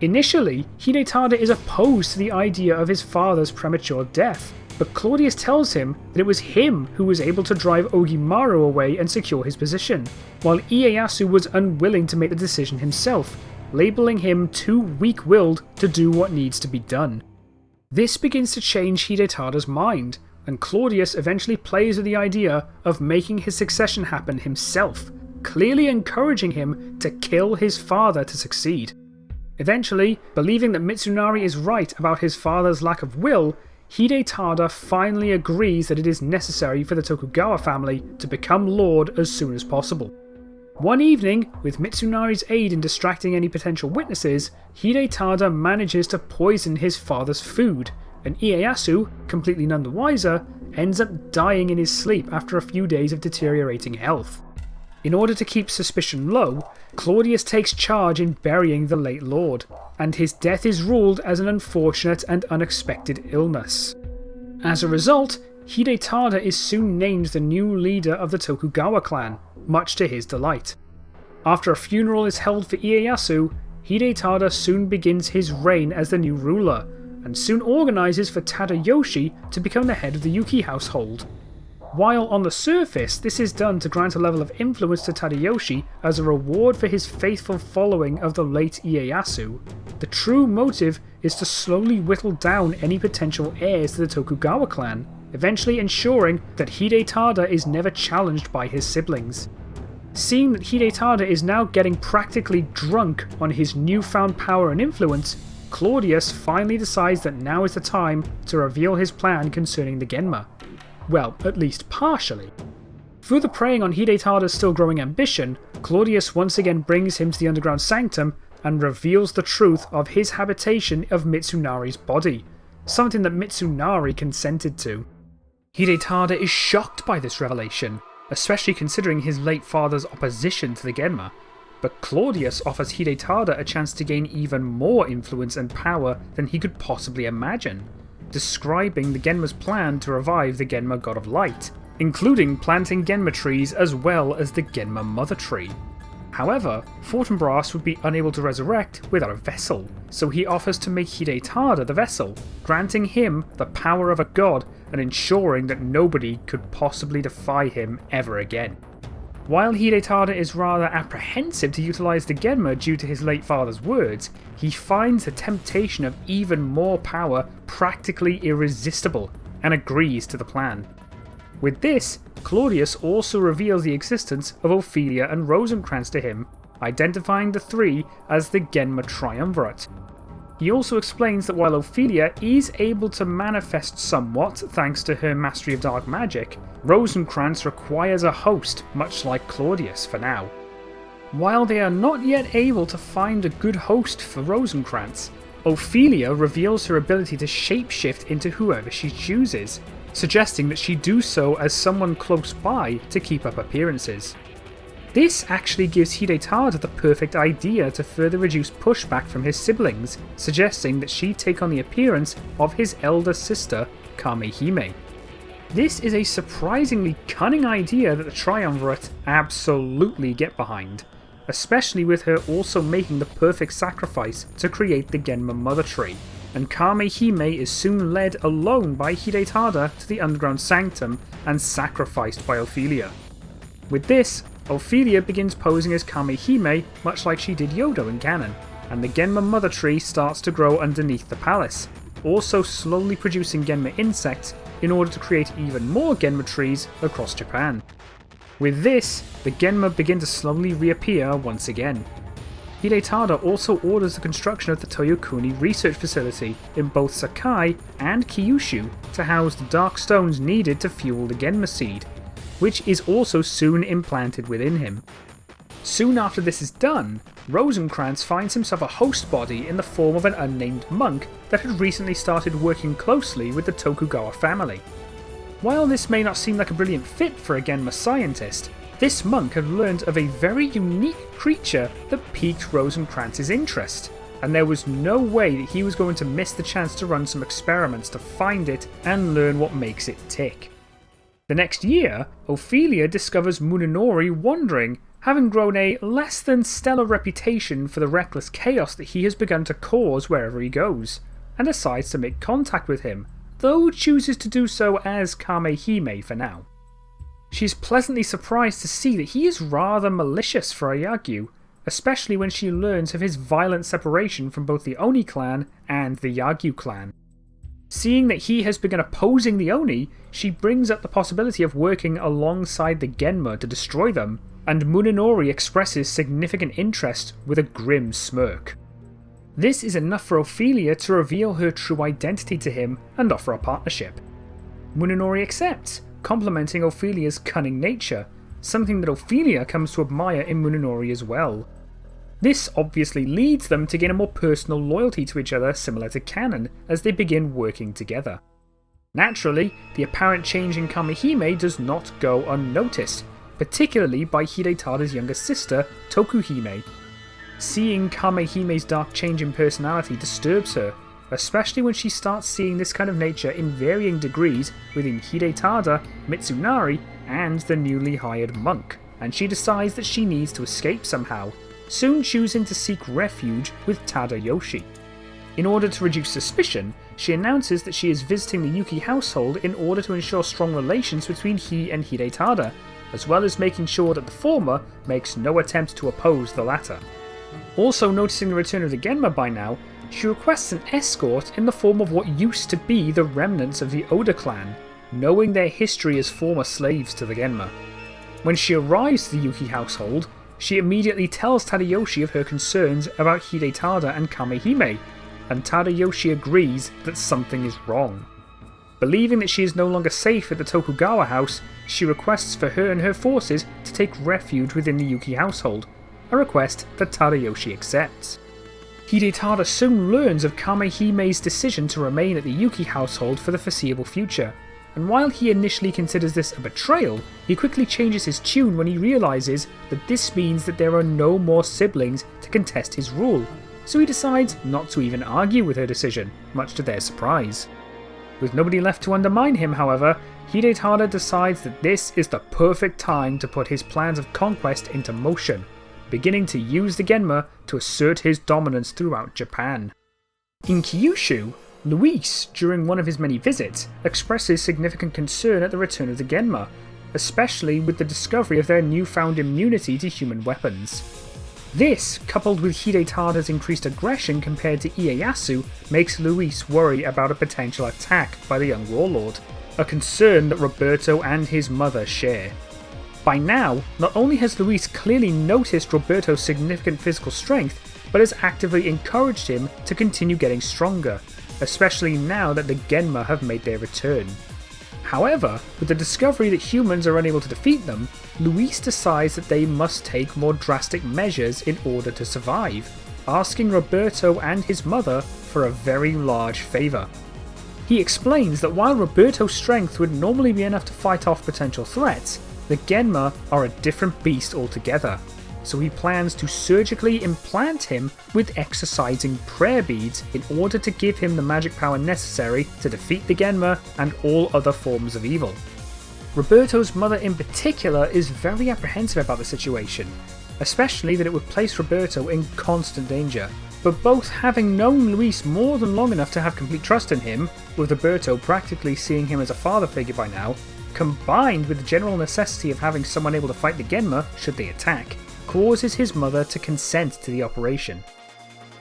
Speaker 1: Initially, Hidetada is opposed to the idea of his father's premature death, but Claudius tells him that it was him who was able to drive Ogimaru away and secure his position, while Ieyasu was unwilling to make the decision himself, labelling him too weak-willed to do what needs to be done. This begins to change Hidetada's mind, and Claudius eventually plays with the idea of making his succession happen himself, clearly encouraging him to kill his father to succeed. Eventually, believing that Mitsunari is right about his father's lack of will, Hidetada finally agrees that it is necessary for the Tokugawa family to become lord as soon as possible. One evening, with Mitsunari's aid in distracting any potential witnesses, Hidetada manages to poison his father's food, and Ieyasu, completely none the wiser, ends up dying in his sleep after a few days of deteriorating health. In order to keep suspicion low, Claudius takes charge in burying the late lord, and his death is ruled as an unfortunate and unexpected illness. As a result, Hidetada is soon named the new leader of the Tokugawa clan, much to his delight. After a funeral is held for Ieyasu, Hidetada soon begins his reign as the new ruler, and soon organises for Tadayoshi to become the head of the Yuki household. While on the surface this is done to grant a level of influence to Tadayoshi as a reward for his faithful following of the late Ieyasu, the true motive is to slowly whittle down any potential heirs to the Tokugawa clan, eventually ensuring that Hidetada is never challenged by his siblings. Seeing that Hidetada is now getting practically drunk on his newfound power and influence, Claudius finally decides that now is the time to reveal his plan concerning the Genma. Well, at least partially. Further preying on Hidetada's still growing ambition, Claudius once again brings him to the underground sanctum and reveals the truth of his habitation of Mitsunari's body, something that Mitsunari consented to. Hidetada is shocked by this revelation, especially considering his late father's opposition to the Genma, but Claudius offers Hidetada a chance to gain even more influence and power than he could possibly imagine, describing the Genma's plan to revive the Genma God of Light, including planting Genma trees as well as the Genma Mother Tree. However, Fortinbras would be unable to resurrect without a vessel, so he offers to make Hidetada the vessel, granting him the power of a god and ensuring that nobody could possibly defy him ever again. While Hidetada is rather apprehensive to utilise the Genma due to his late father's words, he finds the temptation of even more power practically irresistible and agrees to the plan. With this, Claudius also reveals the existence of Ophelia and Rosencrantz to him, identifying the three as the Genma Triumvirate. He also explains that while Ophelia is able to manifest somewhat thanks to her mastery of dark magic, Rosencrantz requires a host, much like Claudius for now. While they are not yet able to find a good host for Rosencrantz, Ophelia reveals her ability to shapeshift into whoever she chooses, suggesting that she do so as someone close by to keep up appearances. This actually gives Hidetada the perfect idea to further reduce pushback from his siblings, suggesting that she take on the appearance of his elder sister, Kamehime. This is a surprisingly cunning idea that the Triumvirate absolutely get behind, especially with her also making the perfect sacrifice to create the Genma Mother Tree, and Kamehime is soon led alone by Hidetada to the underground sanctum and sacrificed by Ophelia. With this, Ophelia begins posing as Kamehime much like she did Yodo in canon, and the Genma Mother Tree starts to grow underneath the palace, also slowly producing Genma insects in order to create even more Genma trees across Japan. With this, the Genma begin to slowly reappear once again. Hidetada also orders the construction of the Toyokuni research facility in both Sakai and Kyushu to house the dark stones needed to fuel the Genma seed, which is also soon implanted within him. Soon after this is done, Rosencrantz finds himself a host body in the form of an unnamed monk that had recently started working closely with the Tokugawa family. While this may not seem like a brilliant fit for a Genma scientist, this monk had learned of a very unique creature that piqued Rosencrantz's interest, and there was no way that he was going to miss the chance to run some experiments to find it and learn what makes it tick. The next year, Ophelia discovers Munenori wandering, having grown a less than stellar reputation for the reckless chaos that he has begun to cause wherever he goes, and decides to make contact with him, though chooses to do so as Kamehime for now. She is pleasantly surprised to see that he is rather malicious for a Yagyu, especially when she learns of his violent separation from both the Oni clan and the Yagyu clan. Seeing that he has begun opposing the Oni, she brings up the possibility of working alongside the Genma to destroy them, and Munenori expresses significant interest with a grim smirk. This is enough for Ophelia to reveal her true identity to him and offer a partnership. Munenori accepts, complimenting Ophelia's cunning nature, something that Ophelia comes to admire in Munenori as well. This obviously leads them to gain a more personal loyalty to each other similar to canon as they begin working together. Naturally, the apparent change in Kamehime does not go unnoticed, particularly by Hidetada's younger sister, Tokuhime. Seeing Kamehime's dark change in personality disturbs her, especially when she starts seeing this kind of nature in varying degrees within Hidetada, Mitsunari, and the newly hired monk, and she decides that she needs to escape somehow, soon choosing to seek refuge with Tadayoshi. In order to reduce suspicion, she announces that she is visiting the Yuki household in order to ensure strong relations between he and Hidetada, as well as making sure that the former makes no attempt to oppose the latter. Also noticing the return of the Genma by now, she requests an escort in the form of what used to be the remnants of the Oda clan, knowing their history as former slaves to the Genma. When she arrives to the Yuki household, she immediately tells Tadayoshi of her concerns about Hidetada and Kamehime, and Tadayoshi agrees that something is wrong. Believing that she is no longer safe at the Tokugawa house, she requests for her and her forces to take refuge within the Yuki household, a request that Tadayoshi accepts. Hidetada soon learns of Kamehime's decision to remain at the Yuki household for the foreseeable future, and while he initially considers this a betrayal, he quickly changes his tune when he realises that this means that there are no more siblings to contest his rule, so he decides not to even argue with her decision, much to their surprise. With nobody left to undermine him, however, Hidetada decides that this is the perfect time to put his plans of conquest into motion, beginning to use the Genma to assert his dominance throughout Japan. In Kyushu, Luis, during one of his many visits, expresses significant concern at the return of the Genma, especially with the discovery of their newfound immunity to human weapons. This, coupled with Hidetada's increased aggression compared to Ieyasu, makes Luis worry about a potential attack by the young warlord, a concern that Roberto and his mother share. By now, not only has Luis clearly noticed Roberto's significant physical strength, but has actively encouraged him to continue getting stronger, especially now that the Genma have made their return. However, with the discovery that humans are unable to defeat them, Luis decides that they must take more drastic measures in order to survive, asking Roberto and his mother for a very large favour. He explains that while Roberto's strength would normally be enough to fight off potential threats, the Genma are a different beast altogether, so he plans to surgically implant him with exercising prayer beads in order to give him the magic power necessary to defeat the Genma and all other forms of evil. Roberto's mother in particular is very apprehensive about the situation, especially that it would place Roberto in constant danger, but both having known Luis more than long enough to have complete trust in him, with Roberto practically seeing him as a father figure by now, combined with the general necessity of having someone able to fight the Genma should they attack, causes his mother to consent to the operation.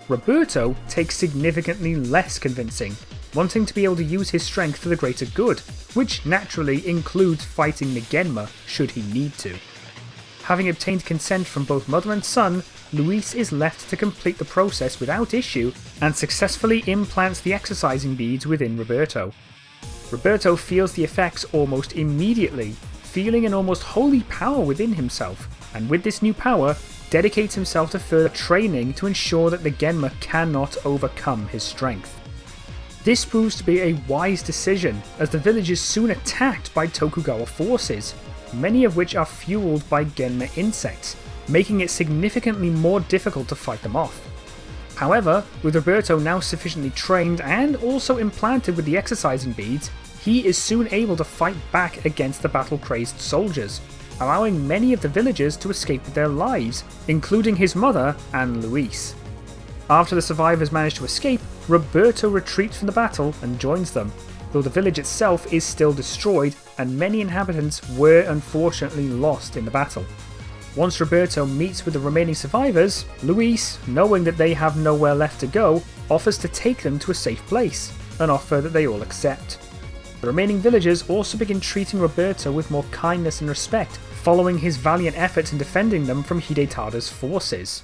Speaker 1: Roberto takes significantly less convincing, wanting to be able to use his strength for the greater good, which naturally includes fighting the Genma should he need to. Having obtained consent from both mother and son, Luis is left to complete the process without issue and successfully implants the exercising beads within Roberto. Roberto feels the effects almost immediately, feeling an almost holy power within himself, and with this new power, dedicates himself to further training to ensure that the Genma cannot overcome his strength. This proves to be a wise decision, as the village is soon attacked by Tokugawa forces, many of which are fueled by Genma insects, making it significantly more difficult to fight them off. However, with Roberto now sufficiently trained and also implanted with the exercising beads, he is soon able to fight back against the battle-crazed soldiers, allowing many of the villagers to escape with their lives, including his mother and Luis. After the survivors manage to escape, Roberto retreats from the battle and joins them, though the village itself is still destroyed and many inhabitants were unfortunately lost in the battle. Once Roberto meets with the remaining survivors, Luis, knowing that they have nowhere left to go, offers to take them to a safe place, an offer that they all accept. The remaining villagers also begin treating Roberto with more kindness and respect, following his valiant efforts in defending them from Hidetada's forces.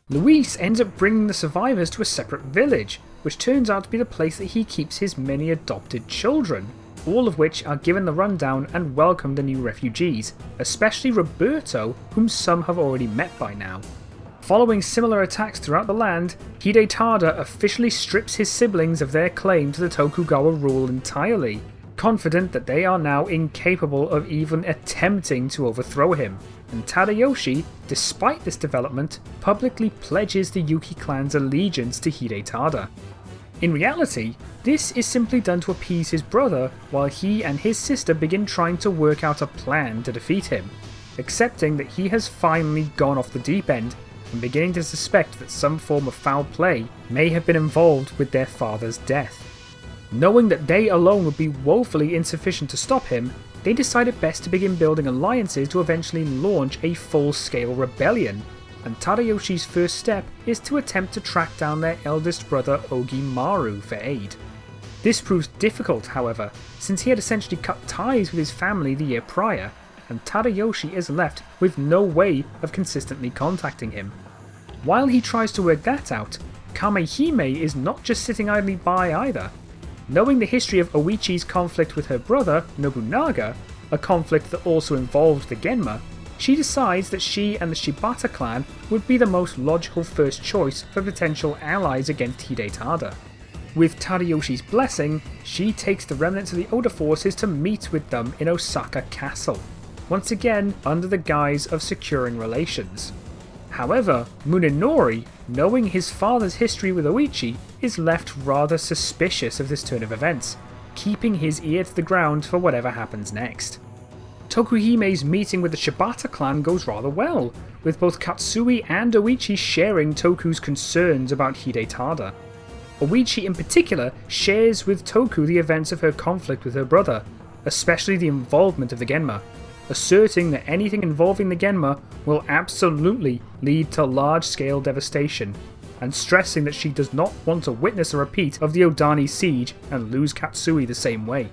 Speaker 1: Luis ends up bringing the survivors to a separate village, which turns out to be the place that he keeps his many adopted children, all of which are given the rundown and welcome the new refugees, especially Roberto, whom some have already met by now. Following similar attacks throughout the land, Hidetada officially strips his siblings of their claim to the Tokugawa rule entirely, confident that they are now incapable of even attempting to overthrow him, and Tadayoshi, despite this development, publicly pledges the Yuki clan's allegiance to Hidetada. In reality, this is simply done to appease his brother, while he and his sister begin trying to work out a plan to defeat him, accepting that he has finally gone off the deep end and beginning to suspect that some form of foul play may have been involved with their father's death. Knowing that they alone would be woefully insufficient to stop him, they decide it best to begin building alliances to eventually launch a full-scale rebellion, and Tadayoshi's first step is to attempt to track down their eldest brother Ogimaru for aid. This proves difficult, however, since he had essentially cut ties with his family the year prior, and Tadayoshi is left with no way of consistently contacting him. While he tries to work that out, Kamehime is not just sitting idly by either. Knowing the history of Oichi's conflict with her brother, Nobunaga, a conflict that also involved the Genma, she decides that she and the Shibata clan would be the most logical first choice for potential allies against Hidetada. With Tadayoshi's blessing, she takes the remnants of the Oda forces to meet with them in Osaka Castle, once again under the guise of securing relations. However, Munenori, knowing his father's history with Oichi, is left rather suspicious of this turn of events, keeping his ear to the ground for whatever happens next. Tokuhime's meeting with the Shibata clan goes rather well, with both Katsui and Oichi sharing Toku's concerns about Hidetada. Oichi in particular shares with Toku the events of her conflict with her brother, especially the involvement of the Genma, asserting that anything involving the Genma will absolutely lead to large-scale devastation, and stressing that she does not want to witness a repeat of the Odani siege and lose Katsui the same way.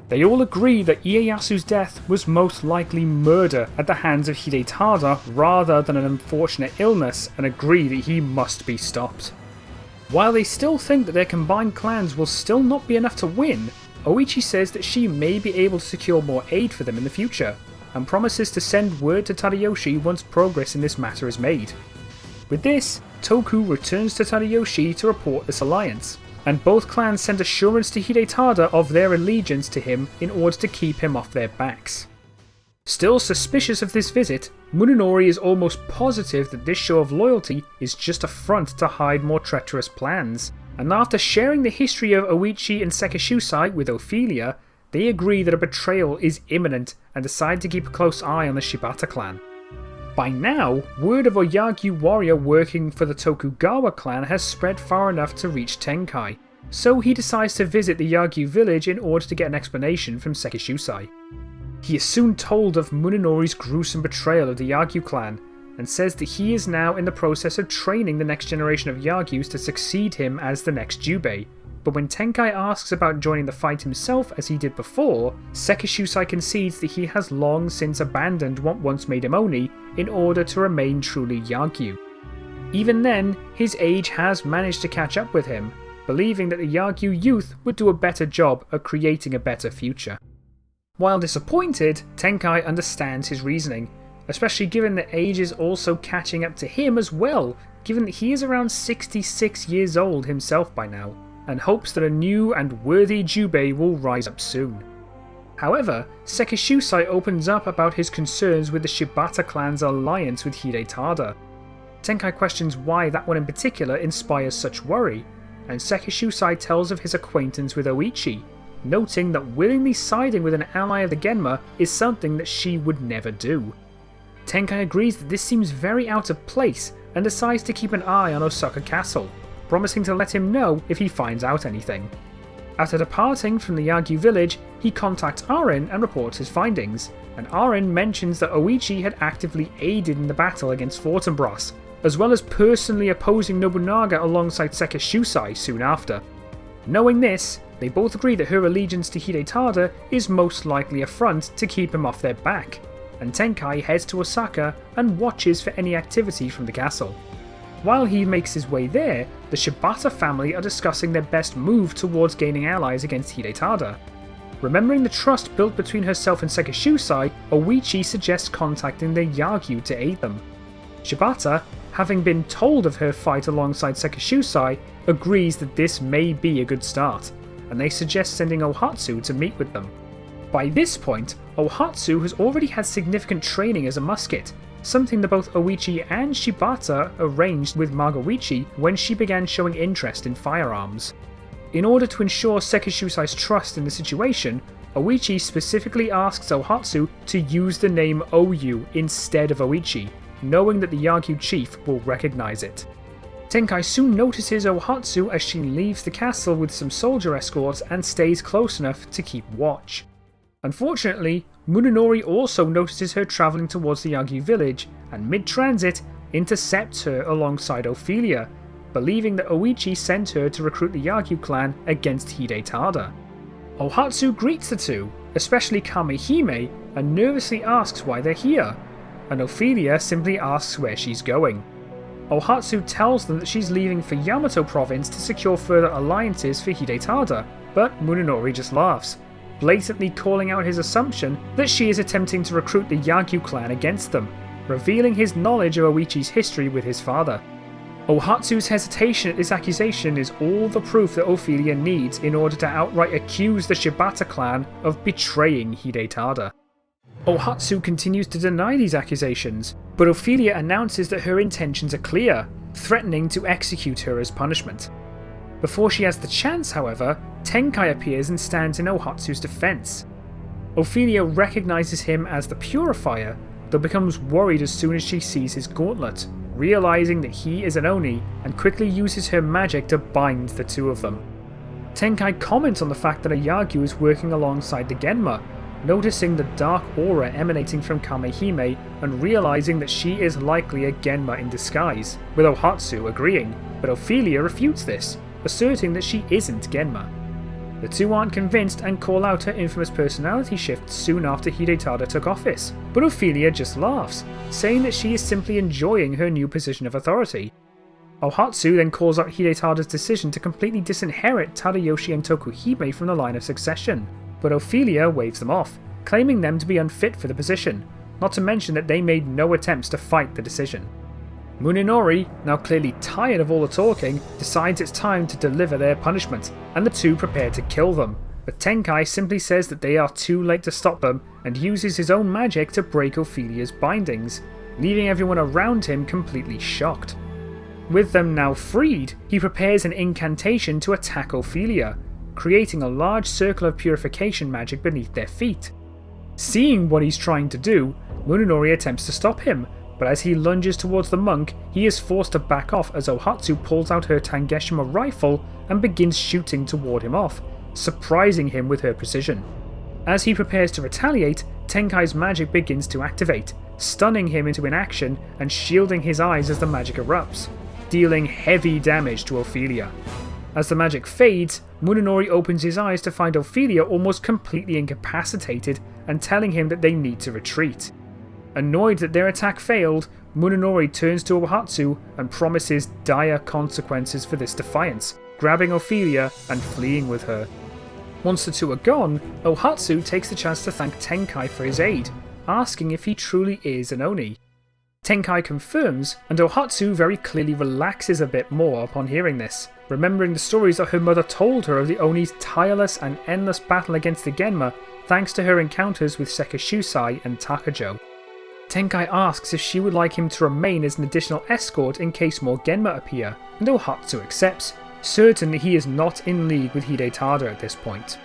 Speaker 1: They all agree that Ieyasu's death was most likely murder at the hands of Hidetada rather than an unfortunate illness, and agree that he must be stopped. While they still think that their combined clans will still not be enough to win, Oichi says that she may be able to secure more aid for them in the future, and promises to send word to Tadayoshi once progress in this matter is made. With this, Toku returns to Tadayoshi to report this alliance, and both clans send assurance to Hidetada of their allegiance to him in order to keep him off their backs. Still suspicious of this visit, Munenori is almost positive that this show of loyalty is just a front to hide more treacherous plans, and after sharing the history of Oichi and Sekishusai with Ophelia, they agree that a betrayal is imminent and decide to keep a close eye on the Shibata clan. By now, word of a Yagyu warrior working for the Tokugawa clan has spread far enough to reach Tenkai, so he decides to visit the Yagyu village in order to get an explanation from Sekishusai. He is soon told of Munenori's gruesome betrayal of the Yagyu clan, and says that he is now in the process of training the next generation of Yagyus to succeed him as the next Jubei. But when Tenkai asks about joining the fight himself as he did before, Sekishusai concedes that he has long since abandoned what once made him Oni in order to remain truly Yagyu. Even then, his age has managed to catch up with him, believing that the Yagyu youth would do a better job at creating a better future. While disappointed, Tenkai understands his reasoning, especially given that age is also catching up to him as well, given that he is around 66 years old himself by now, and hopes that a new and worthy Jubei will rise up soon. However, Sekishusai opens up about his concerns with the Shibata clan's alliance with Hidetada. Tenkai questions why that one in particular inspires such worry, and Sekishusai tells of his acquaintance with Oichi, noting that willingly siding with an ally of the Genma is something that she would never do. Tenkai agrees that this seems very out of place and decides to keep an eye on Osaka Castle, promising to let him know if he finds out anything. After departing from the Yagyu village, he contacts Arin and reports his findings, and Arin mentions that Oichi had actively aided in the battle against Fortinbras, as well as personally opposing Nobunaga alongside Sekishusai soon after. Knowing this, they both agree that her allegiance to Hidetada is most likely a front to keep him off their back, and Tenkai heads to Osaka and watches for any activity from the castle. While he makes his way there, the Shibata family are discussing their best move towards gaining allies against Hidetada. Remembering the trust built between herself and Sekishusai, Oichi suggests contacting the Yagyu to aid them. Shibata, having been told of her fight alongside Sekishusai, agrees that this may be a good start, and they suggest sending Ohatsu to meet with them. By this point, Ohatsu has already had significant training as a musket, something that both Oichi and Shibata arranged with Magoichi when she began showing interest in firearms. In order to ensure Sekishusai's trust in the situation, Oichi specifically asks Ohatsu to use the name Oyu instead of Oichi, knowing that the Yagyu chief will recognize it. Tenkai soon notices Ohatsu as she leaves the castle with some soldier escorts and stays close enough to keep watch. Unfortunately, Munenori also notices her travelling towards the Yagyu village, and mid-transit intercepts her alongside Ophelia, believing that Oichi sent her to recruit the Yagyu clan against Hidetada. Ohatsu greets the two, especially Kamehime, and nervously asks why they're here, and Ophelia simply asks where she's going. Ohatsu tells them that she's leaving for Yamato province to secure further alliances for Hidetada, but Munenori just laughs, blatantly calling out his assumption that she is attempting to recruit the Yagyu clan against them, revealing his knowledge of Oichi's history with his father. Ohatsu's hesitation at this accusation is all the proof that Ophelia needs in order to outright accuse the Shibata clan of betraying Hidetada. Ohatsu continues to deny these accusations, but Ophelia announces that her intentions are clear, threatening to execute her as punishment. Before she has the chance, however, Tenkai appears and stands in Ohatsu's defense. Ophelia recognizes him as the Purifier, though becomes worried as soon as she sees his gauntlet, realizing that he is an Oni, and quickly uses her magic to bind the two of them. Tenkai comments on the fact that a Yagyu is working alongside the Genma, noticing the dark aura emanating from Kamehime and realizing that she is likely a Genma in disguise, with Ohatsu agreeing, but Ophelia refutes this, asserting that she isn't Genma. The two aren't convinced and call out her infamous personality shift soon after Hidetada took office, but Ophelia just laughs, saying that she is simply enjoying her new position of authority. Ohatsu then calls out Hidetada's decision to completely disinherit Tadayoshi and Tokuhime from the line of succession, but Ophelia waves them off, claiming them to be unfit for the position, not to mention that they made no attempts to fight the decision. Munenori, now clearly tired of all the talking, decides it's time to deliver their punishment, and the two prepare to kill them, but Tenkai simply says that they are too late to stop them and uses his own magic to break Ophelia's bindings, leaving everyone around him completely shocked. With them now freed, he prepares an incantation to attack Ophelia, creating a large circle of purification magic beneath their feet. Seeing what he's trying to do, Munenori attempts to stop him, but as he lunges towards the monk, he is forced to back off as Ohatsu pulls out her Tangeshima rifle and begins shooting toward him off, surprising him with her precision. As he prepares to retaliate, Tenkai's magic begins to activate, stunning him into inaction and shielding his eyes as the magic erupts, dealing heavy damage to Ophelia. As the magic fades, Munenori opens his eyes to find Ophelia almost completely incapacitated and telling him that they need to retreat. Annoyed that their attack failed, Munenori turns to Ohatsu and promises dire consequences for this defiance, grabbing Ophelia and fleeing with her. Once the two are gone, Ohatsu takes the chance to thank Tenkai for his aid, asking if he truly is an Oni. Tenkai confirms, and Ohatsu very clearly relaxes a bit more upon hearing this, remembering the stories that her mother told her of the Oni's tireless and endless battle against the Genma thanks to her encounters with Sekishusai and Takajo. Tenkai asks if she would like him to remain as an additional escort in case more Genma appear, and Ohatsu accepts, certain that he is not in league with Hidetada at this point.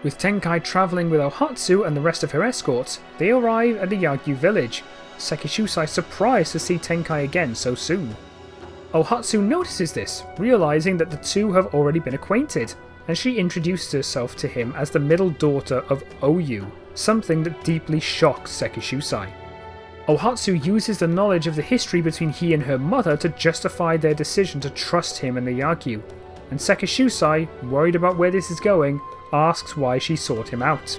Speaker 1: With Tenkai travelling with Ohatsu and the rest of her escorts, they arrive at the Yagyu village, Sekishusai surprised to see Tenkai again so soon. Ohatsu notices this, realising that the two have already been acquainted, and she introduces herself to him as the middle daughter of Oyu, something that deeply shocks Sekishusai. Ohatsu uses the knowledge of the history between he and her mother to justify their decision to trust him and the Yagyu, and Sekishusai, worried about where this is going, asks why she sought him out.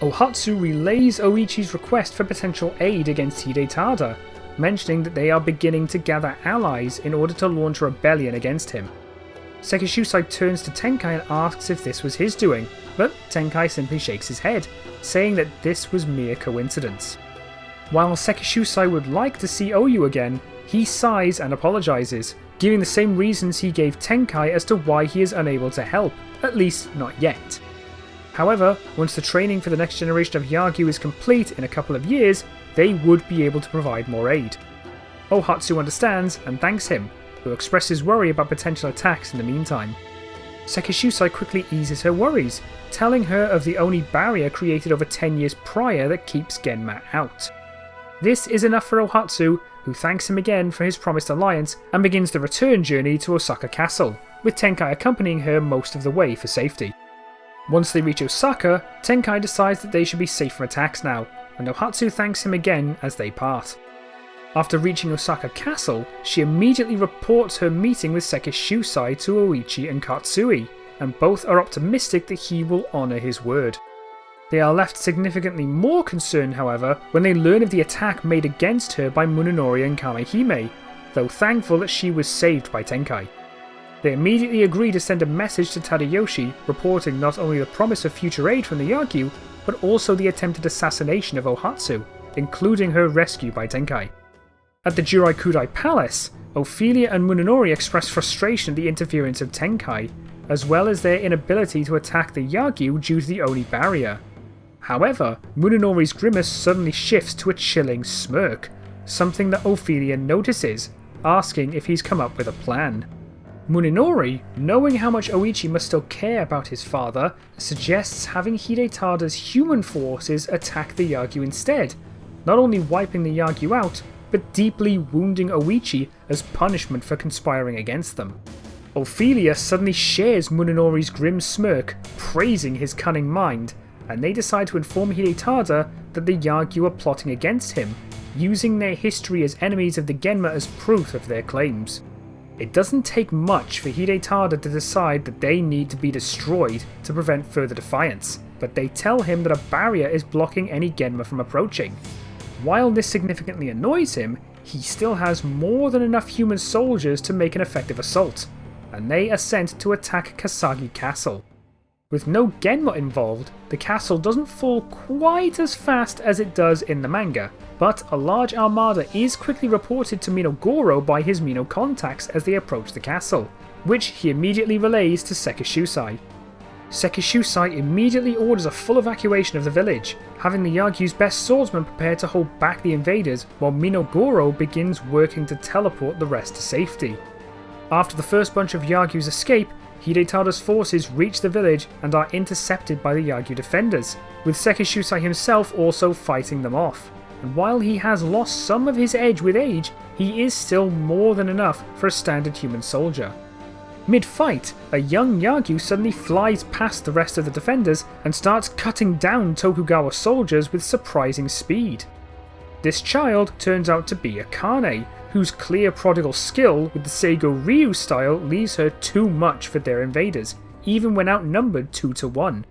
Speaker 1: Ohatsu relays Oichi's request for potential aid against Hidetada, mentioning that they are beginning to gather allies in order to launch a rebellion against him. Sekishusai turns to Tenkai and asks if this was his doing, but Tenkai simply shakes his head, saying that this was mere coincidence. While Sekishusai would like to see Oyu again, he sighs and apologises, giving the same reasons he gave Tenkai as to why he is unable to help, at least not yet. However, once the training for the next generation of Yagyu is complete in a couple of years, they would be able to provide more aid. Ohatsu understands and thanks him, who expresses worry about potential attacks in the meantime. Sekishusai quickly eases her worries, telling her of the Oni barrier created over 10 years prior that keeps Genma out. This is enough for Ohatsu, who thanks him again for his promised alliance and begins the return journey to Osaka Castle, with Tenkai accompanying her most of the way for safety. Once they reach Osaka, Tenkai decides that they should be safe from attacks now, and Ohatsu thanks him again as they part. After reaching Osaka Castle, she immediately reports her meeting with Sekishusai to Oichi and Katsui, and both are optimistic that he will honour his word. They are left significantly more concerned, however, when they learn of the attack made against her by Munenori and Kamehime, though thankful that she was saved by Tenkai. They immediately agree to send a message to Tadayoshi, reporting not only the promise of future aid from the Yagyu, but also the attempted assassination of Ohatsu, including her rescue by Tenkai. At the Juraikudai Palace, Ophelia and Munenori express frustration at the interference of Tenkai, as well as their inability to attack the Yagyu due to the Oni barrier. However, Munenori's grimace suddenly shifts to a chilling smirk, something that Ophelia notices, asking if he's come up with a plan. Munenori, knowing how much Oichi must still care about his father, suggests having Hidetada's human forces attack the Yagyu instead, not only wiping the Yagyu out, but deeply wounding Oichi as punishment for conspiring against them. Ophelia suddenly shares Munenori's grim smirk, praising his cunning mind, and they decide to inform Hidetada that the Yagyu are plotting against him, using their history as enemies of the Genma as proof of their claims. It doesn't take much for Hidetada to decide that they need to be destroyed to prevent further defiance, but they tell him that a barrier is blocking any Genma from approaching. While this significantly annoys him, he still has more than enough human soldiers to make an effective assault, and they are sent to attack Kasagi Castle. With no Genma involved, the castle doesn't fall quite as fast as it does in the manga, but a large armada is quickly reported to Minogoro by his Mino contacts as they approach the castle, which he immediately relays to Sekishusai. Sekishusai immediately orders a full evacuation of the village, having the Yagyu's best swordsman prepared to hold back the invaders while Minogoro begins working to teleport the rest to safety. After the first bunch of Yagyus escape, Hidetada's forces reach the village and are intercepted by the Yagyu defenders, with Sekishusai himself also fighting them off. And while he has lost some of his edge with age, he is still more than enough for a standard human soldier. Mid-fight, a young Yagyu suddenly flies past the rest of the defenders and starts cutting down Tokugawa soldiers with surprising speed. This child turns out to be Akane, whose clear prodigal skill with the Seigo Ryu style leaves her too much for their invaders, even when outnumbered 2-1.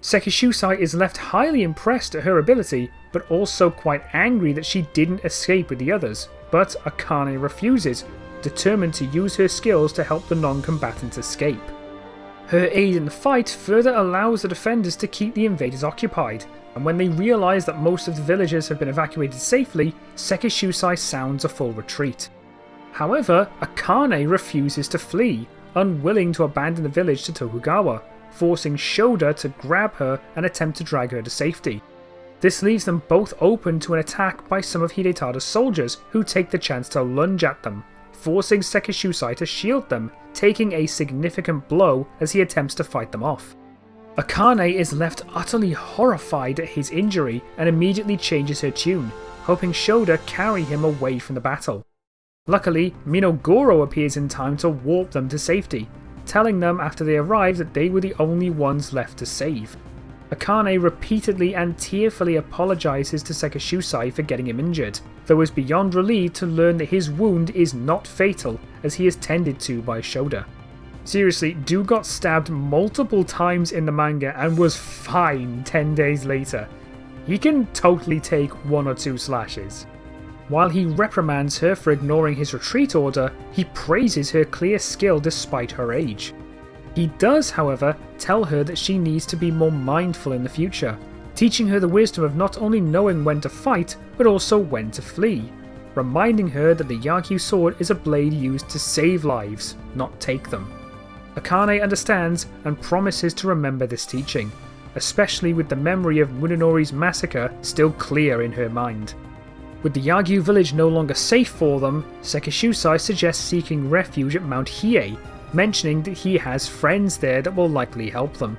Speaker 1: Sekishusai is left highly impressed at her ability, but also quite angry that she didn't escape with the others, but Akane refuses, determined to use her skills to help the non-combatants escape. Her aid in the fight further allows the defenders to keep the invaders occupied, and when they realise that most of the villagers have been evacuated safely, Sekishusai sounds a full retreat. However, Akane refuses to flee, unwilling to abandon the village to Tokugawa, forcing Shoda to grab her and attempt to drag her to safety. This leaves them both open to an attack by some of Hidetada's soldiers, who take the chance to lunge at them, forcing Sekishusai to shield them, taking a significant blow as he attempts to fight them off. Akane is left utterly horrified at his injury and immediately changes her tune, hoping Shoda carry him away from the battle. Luckily, Minogoro appears in time to warp them to safety, telling them after they arrive that they were the only ones left to save. Akane repeatedly and tearfully apologises to Sekishusai for getting him injured, though is beyond relieved to learn that his wound is not fatal as he is tended to by Shoda. Seriously, dude got stabbed multiple times in the manga and was fine 10 days later. He can totally take 1 or 2 slashes. While he reprimands her for ignoring his retreat order, he praises her clear skill despite her age. He does, however, tell her that she needs to be more mindful in the future, teaching her the wisdom of not only knowing when to fight, but also when to flee, reminding her that the Yagyu sword is a blade used to save lives, not take them. Akane understands and promises to remember this teaching, especially with the memory of Munenori's massacre still clear in her mind. With the Yagyu village no longer safe for them, Sekishusai suggests seeking refuge at Mount Hiei, mentioning that he has friends there that will likely help them.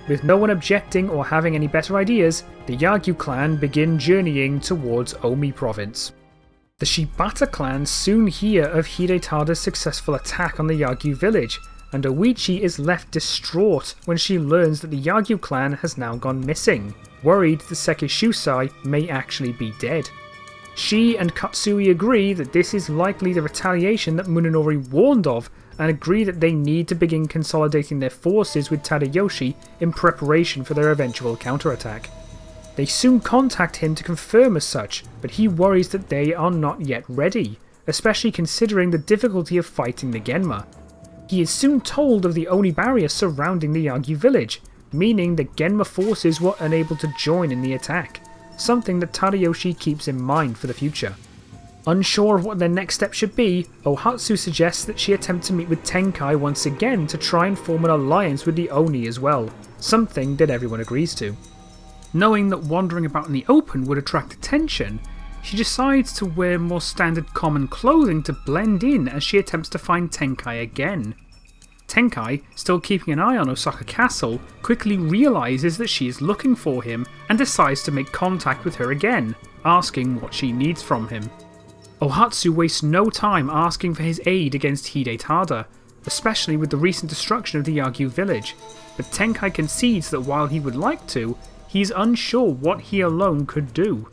Speaker 1: With no one objecting or having any better ideas, the Yagyu clan begin journeying towards Omi province. The Shibata clan soon hear of Hidetada's successful attack on the Yagyu village, and Oichi is left distraught when she learns that the Yagyu clan has now gone missing, worried that Sekishusai may actually be dead. She and Katsui agree that this is likely the retaliation that Munenori warned of, and agree that they need to begin consolidating their forces with Tadayoshi in preparation for their eventual counterattack. They soon contact him to confirm as such, but he worries that they are not yet ready, especially considering the difficulty of fighting the Genma. He is soon told of the Oni barrier surrounding the Yagyu village, meaning the Genma forces were unable to join in the attack, something that Tadayoshi keeps in mind for the future. Unsure of what their next step should be, Ohatsu suggests that she attempt to meet with Tenkai once again to try and form an alliance with the Oni as well, something that everyone agrees to. Knowing that wandering about in the open would attract attention, she decides to wear more standard common clothing to blend in as she attempts to find Tenkai again. Tenkai, still keeping an eye on Osaka Castle, quickly realises that she is looking for him and decides to make contact with her again, asking what she needs from him. Ohatsu wastes no time asking for his aid against Hidetada, especially with the recent destruction of the Yagyu village, but Tenkai concedes that while he would like to, he is unsure what he alone could do.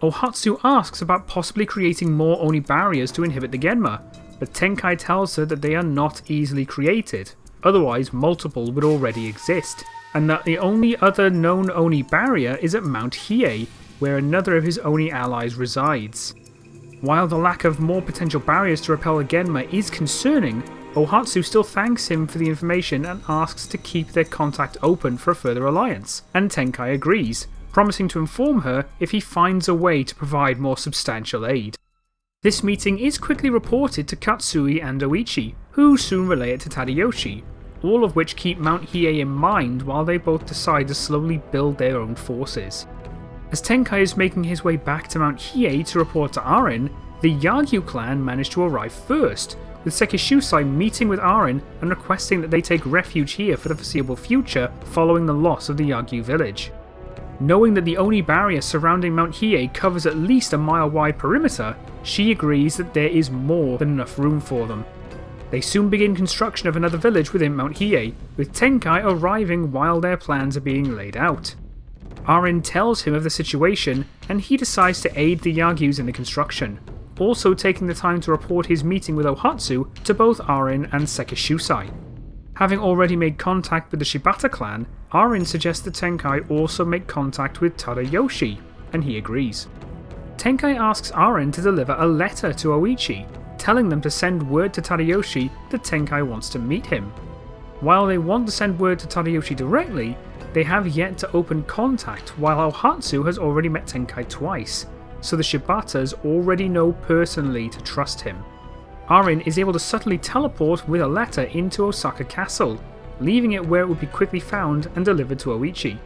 Speaker 1: Ohatsu asks about possibly creating more Oni barriers to inhibit the Genma, but Tenkai tells her that they are not easily created, otherwise multiple would already exist, and that the only other known Oni barrier is at Mount Hiei, where another of his Oni allies resides. While the lack of more potential barriers to repel the Genma is concerning, Ohatsu still thanks him for the information and asks to keep their contact open for a further alliance, and Tenkai agrees, promising to inform her if he finds a way to provide more substantial aid. This meeting is quickly reported to Katsui and Oichi, who soon relay it to Tadayoshi, all of which keep Mount Hiei in mind while they both decide to slowly build their own forces. As Tenkai is making his way back to Mount Hiei to report to Arin, the Yagyu clan manage to arrive first, with Sekishusai meeting with Arin and requesting that they take refuge here for the foreseeable future following the loss of the Yagyu village. Knowing that the Oni barrier surrounding Mount Hiei covers at least a mile-wide perimeter, she agrees that there is more than enough room for them. They soon begin construction of another village within Mount Hiei, with Tenkai arriving while their plans are being laid out. Arin tells him of the situation, and he decides to aid the Yagyus in the construction, also taking the time to report his meeting with Ohatsu to both Arin and Sekishusai. Having already made contact with the Shibata clan, Arin suggests that Tenkai also make contact with Tadayoshi, and he agrees. Tenkai asks Arin to deliver a letter to Oichi, telling them to send word to Tadayoshi that Tenkai wants to meet him. While they want to send word to Tadayoshi directly, they have yet to open contact while Ohatsu has already met Tenkai twice, so the Shibatas already know personally to trust him. Arin is able to subtly teleport with a letter into Osaka Castle, leaving it where it would be quickly found and delivered to Oichi.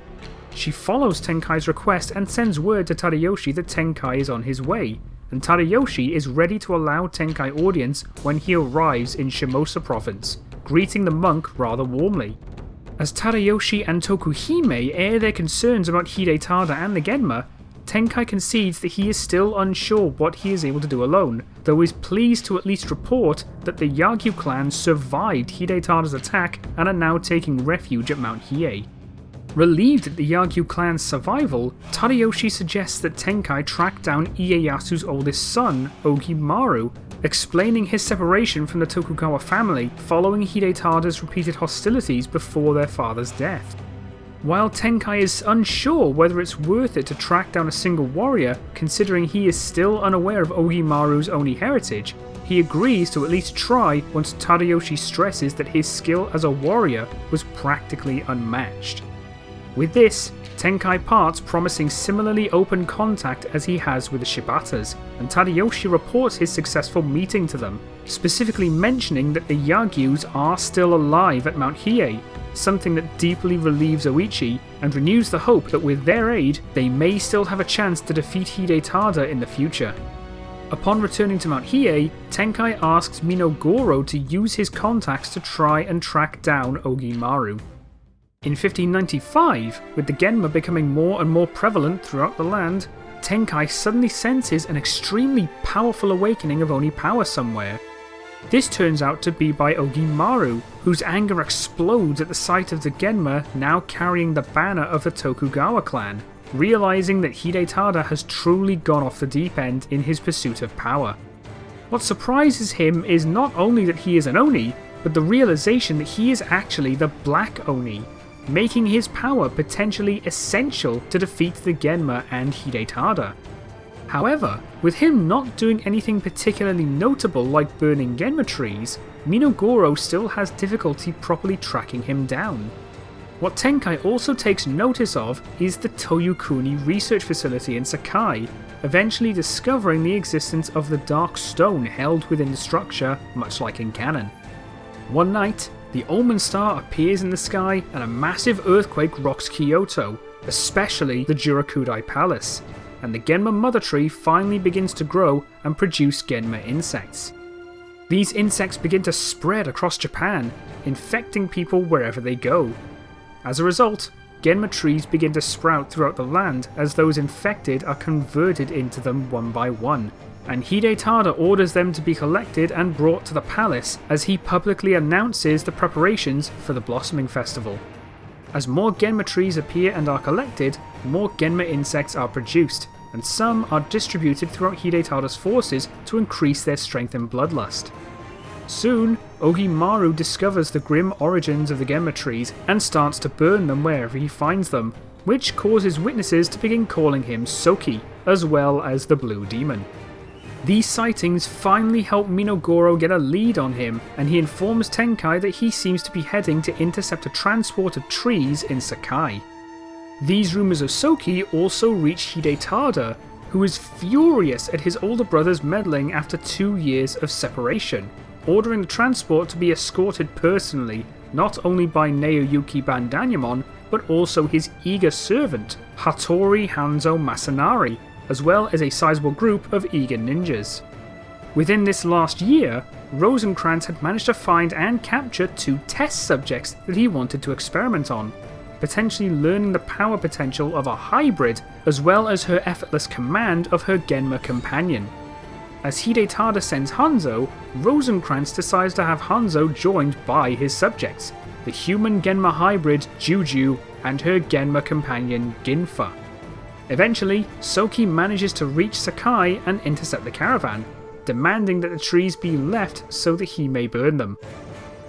Speaker 1: She follows Tenkai's request and sends word to Tadayoshi that Tenkai is on his way, and Tadayoshi is ready to allow Tenkai audience when he arrives in Shimosa province, greeting the monk rather warmly. As Tadayoshi and Tokuhime air their concerns about Hidetada and the Genma, Tenkai concedes that he is still unsure what he is able to do alone, though is pleased to at least report that the Yagyu clan survived Hidetada's attack and are now taking refuge at Mount Hiei. Relieved at the Yagyu clan's survival, Tadayoshi suggests that Tenkai track down Ieyasu's oldest son, Ogimaru, explaining his separation from the Tokugawa family following Hidetada's repeated hostilities before their father's death. While Tenkai is unsure whether it's worth it to track down a single warrior, considering he is still unaware of Ogimaru's Oni heritage, he agrees to at least try once Tadayoshi stresses that his skill as a warrior was practically unmatched. With this, Tenkai parts promising similarly open contact as he has with the Shibatas, and Tadayoshi reports his successful meeting to them, specifically mentioning that the Yagyus are still alive at Mount Hiei, something that deeply relieves Oichi and renews the hope that with their aid, they may still have a chance to defeat Hidetada in the future. Upon returning to Mount Hiei, Tenkai asks Minogoro to use his contacts to try and track down Ogimaru. In 1595, with the Genma becoming more and more prevalent throughout the land, Tenkai suddenly senses an extremely powerful awakening of Oni power somewhere. This turns out to be by Ogimaru, whose anger explodes at the sight of the Genma now carrying the banner of the Tokugawa clan, realizing that Hidetada has truly gone off the deep end in his pursuit of power. What surprises him is not only that he is an Oni, but the realization that he is actually the Black Oni, making his power potentially essential to defeat the Genma and Hidetada. However, with him not doing anything particularly notable like burning Genma trees, Minogoro still has difficulty properly tracking him down. What Tenkai also takes notice of is the Toyukuni research facility in Sakai, eventually discovering the existence of the Dark Stone held within the structure, much like in canon. One night, the Omen Star appears in the sky and a massive earthquake rocks Kyoto, especially the Jurakudai Palace. and the Genma mother tree finally begins to grow and produce Genma insects. These insects begin to spread across Japan, infecting people wherever they go. As a result, Genma trees begin to sprout throughout the land as those infected are converted into them one by one, and Hidetada orders them to be collected and brought to the palace as he publicly announces the preparations for the Blossoming Festival. As more Genma trees appear and are collected, more Genma insects are produced, and some are distributed throughout Hidetada's forces to increase their strength and bloodlust. Soon, Ogimaru discovers the grim origins of the Genma trees and starts to burn them wherever he finds them, which causes witnesses to begin calling him Soki, as well as the Blue Demon. These sightings finally help Minogoro get a lead on him, and he informs Tenkai that he seems to be heading to intercept a transport of trees in Sakai. These rumours of Soki also reach Hidetada, who is furious at his older brother's meddling after 2 years of separation, ordering the transport to be escorted personally, not only by Naoyuki Bandanyamon, but also his eager servant, Hattori Hanzo Masanari, as well as a sizable group of eager ninjas. Within this last year, Rosencrantz had managed to find and capture 2 test subjects that he wanted to experiment on, potentially learning the power potential of a hybrid as well as her effortless command of her Genma companion. As Hidetada sends Hanzo, Rosencrantz decides to have Hanzo joined by his subjects, the human Genma hybrid Juju and her Genma companion Ginfa. Eventually, Soki manages to reach Sakai and intercept the caravan, demanding that the trees be left so that he may burn them.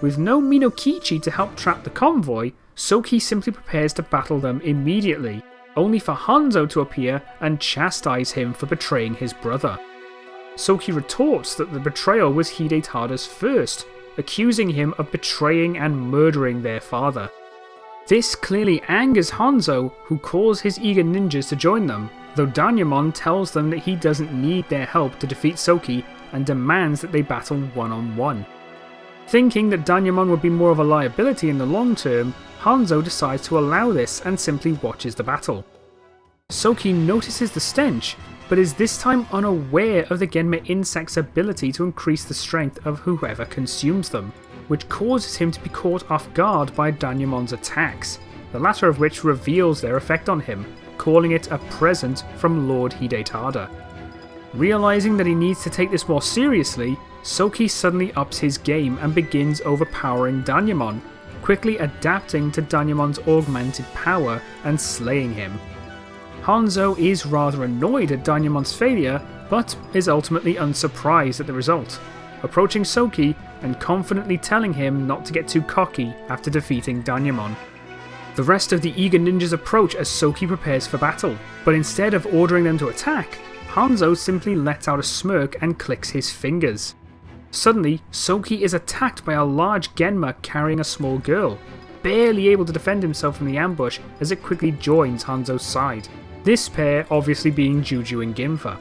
Speaker 1: With no Minokichi to help trap the convoy, Soki simply prepares to battle them immediately, only for Hanzo to appear and chastise him for betraying his brother. Soki retorts that the betrayal was Hidetada's first, accusing him of betraying and murdering their father. This clearly angers Hanzo, who calls his eager ninjas to join them, though Danyamon tells them that he doesn't need their help to defeat Soki and demands that they battle one-on-one. Thinking that Danyamon would be more of a liability in the long term, Hanzo decides to allow this and simply watches the battle. Soki notices the stench, but is this time unaware of the Genma insect's ability to increase the strength of whoever consumes them, which causes him to be caught off guard by Danyamon's attacks, the latter of which reveals their effect on him, calling it a present from Lord Hidetada. Realising that he needs to take this more seriously, Soki suddenly ups his game and begins overpowering Danyamon, quickly adapting to Danyamon's augmented power and slaying him. Hanzo is rather annoyed at Danyamon's failure, but is ultimately unsurprised at the result, approaching Soki and confidently telling him not to get too cocky after defeating Danyamon. The rest of the eager ninjas approach as Soki prepares for battle, but instead of ordering them to attack, Hanzo simply lets out a smirk and clicks his fingers. Suddenly, Soki is attacked by a large Genma carrying a small girl, barely able to defend himself from the ambush as it quickly joins Hanzo's side, this pair obviously being Juju and Ginfa.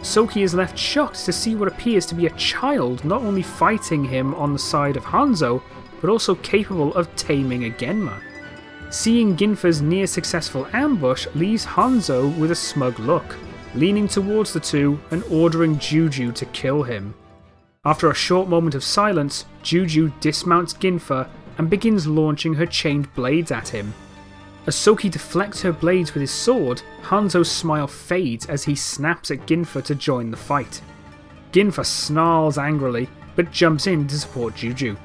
Speaker 1: Soki is left shocked to see what appears to be a child not only fighting him on the side of Hanzo, but also capable of taming a Genma. Seeing Ginfa's near successful ambush leaves Hanzo with a smug look, leaning towards the two and ordering Juju to kill him. After a short moment of silence, Juju dismounts Ginfa and begins launching her chained blades at him. As Soki deflects her blades with his sword, Hanzo's smile fades as he snaps at Ginfa to join the fight. Ginfa snarls angrily, but jumps in to support Juju.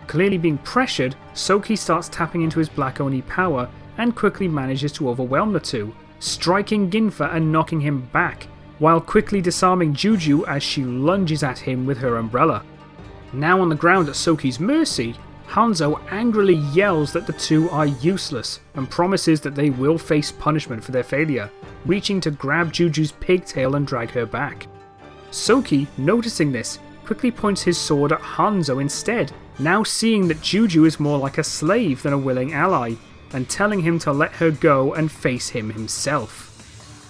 Speaker 1: Clearly being pressured, Soki starts tapping into his Black Oni power and quickly manages to overwhelm the two, striking Ginfa and knocking him back, while quickly disarming Juju as she lunges at him with her umbrella. Now on the ground at Soki's mercy, Hanzo angrily yells that the two are useless and promises that they will face punishment for their failure, reaching to grab Juju's pigtail and drag her back. Soki, noticing this, quickly points his sword at Hanzo instead, now seeing that Juju is more like a slave than a willing ally, and telling him to let her go and face him himself.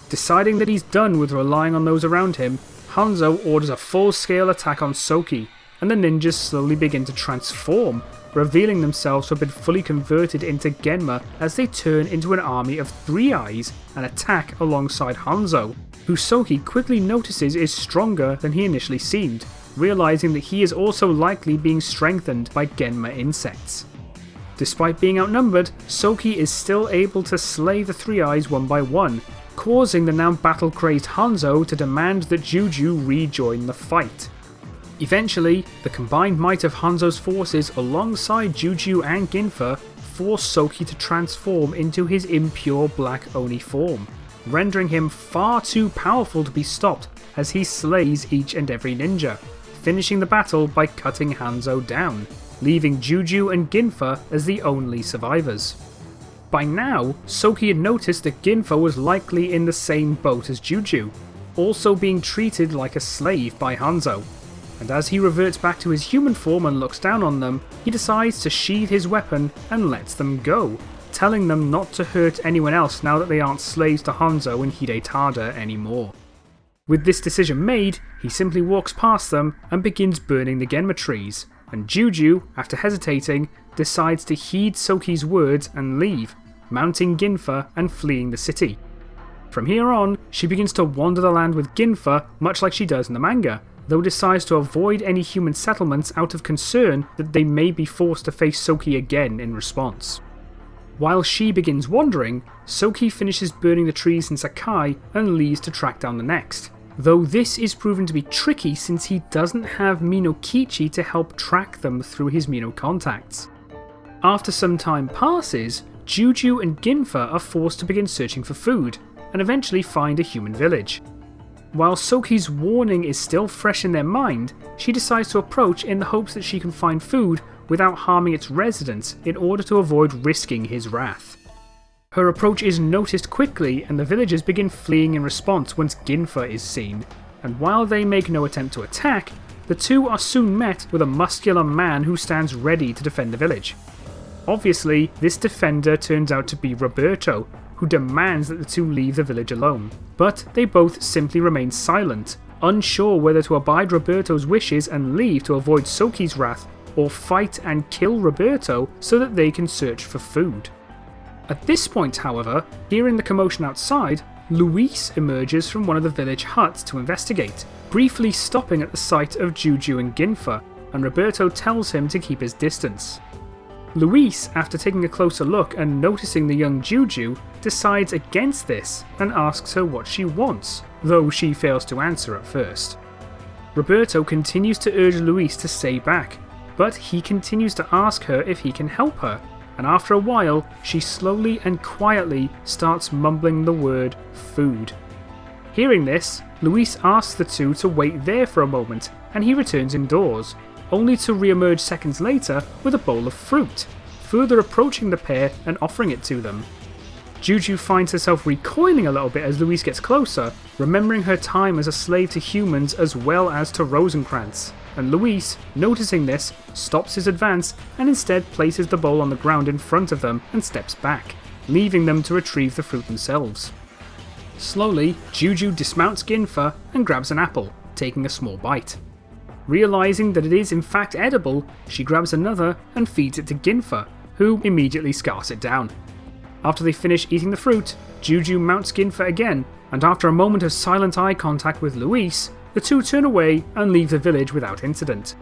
Speaker 1: Deciding that he's done with relying on those around him, Hanzo orders a full-scale attack on Soki, and the ninjas slowly begin to transform, revealing themselves to have been fully converted into Genma as they turn into an army of 3 Eyes and attack alongside Hanzo, who Soki quickly notices is stronger than he initially seemed, realizing that he is also likely being strengthened by Genma insects. Despite being outnumbered, Soki is still able to slay the 3 Eyes one by one, causing the now battle-crazed Hanzo to demand that Juju rejoin the fight. Eventually, the combined might of Hanzo's forces alongside Juju and Ginfa force Soki to transform into his impure black Oni form, rendering him far too powerful to be stopped as he slays each and every ninja, finishing the battle by cutting Hanzo down, leaving Juju and Ginfa as the only survivors. By now, Soki had noticed that Ginfa was likely in the same boat as Juju, also being treated like a slave by Hanzo, and as he reverts back to his human form and looks down on them, he decides to sheathe his weapon and lets them go, telling them not to hurt anyone else now that they aren't slaves to Hanzo and Hidetada anymore. With this decision made, he simply walks past them and begins burning the Genma trees, and Juju, after hesitating, decides to heed Soki's words and leave, mounting Ginfa and fleeing the city. From here on, she begins to wander the land with Ginfa much like she does in the manga, though decides to avoid any human settlements out of concern that they may be forced to face Soki again in response. While she begins wandering, Soki finishes burning the trees in Sakai and leaves to track down the next, though this is proven to be tricky since he doesn't have Minokichi to help track them through his Mino contacts. After some time passes, Juju and Ginfa are forced to begin searching for food, and eventually find a human village. While Soki's warning is still fresh in their mind, she decides to approach in the hopes that she can find food without harming its residents in order to avoid risking his wrath. Her approach is noticed quickly and the villagers begin fleeing in response once Ginfa is seen, and while they make no attempt to attack, the two are soon met with a muscular man who stands ready to defend the village. Obviously, this defender turns out to be Roberto, who demands that the two leave the village alone, but they both simply remain silent, unsure whether to abide Roberto's wishes and leave to avoid Soki's wrath, or fight and kill Roberto so that they can search for food. At this point, however, hearing the commotion outside, Luis emerges from one of the village huts to investigate, briefly stopping at the sight of Juju and Ginfa, and Roberto tells him to keep his distance. Luis, after taking a closer look and noticing the young Juju, decides against this and asks her what she wants, though she fails to answer at first. Roberto continues to urge Luis to stay back, but he continues to ask her if he can help her, and after a while, she slowly and quietly starts mumbling the word food. Hearing this, Luis asks the two to wait there for a moment, and he returns indoors, only to re-emerge seconds later with a bowl of fruit, further approaching the pair and offering it to them. Juju finds herself recoiling a little bit as Luis gets closer, remembering her time as a slave to humans as well as to Rosencrantz, and Luis, noticing this, stops his advance and instead places the bowl on the ground in front of them and steps back, leaving them to retrieve the fruit themselves. Slowly, Juju dismounts Ginfa and grabs an apple, taking a small bite. Realizing that it is in fact edible, she grabs another and feeds it to Ginfa, who immediately scarfs it down. After they finish eating the fruit, Juju mounts Ginfa again, and after a moment of silent eye contact with Luis, the two turn away and leave the village without incident.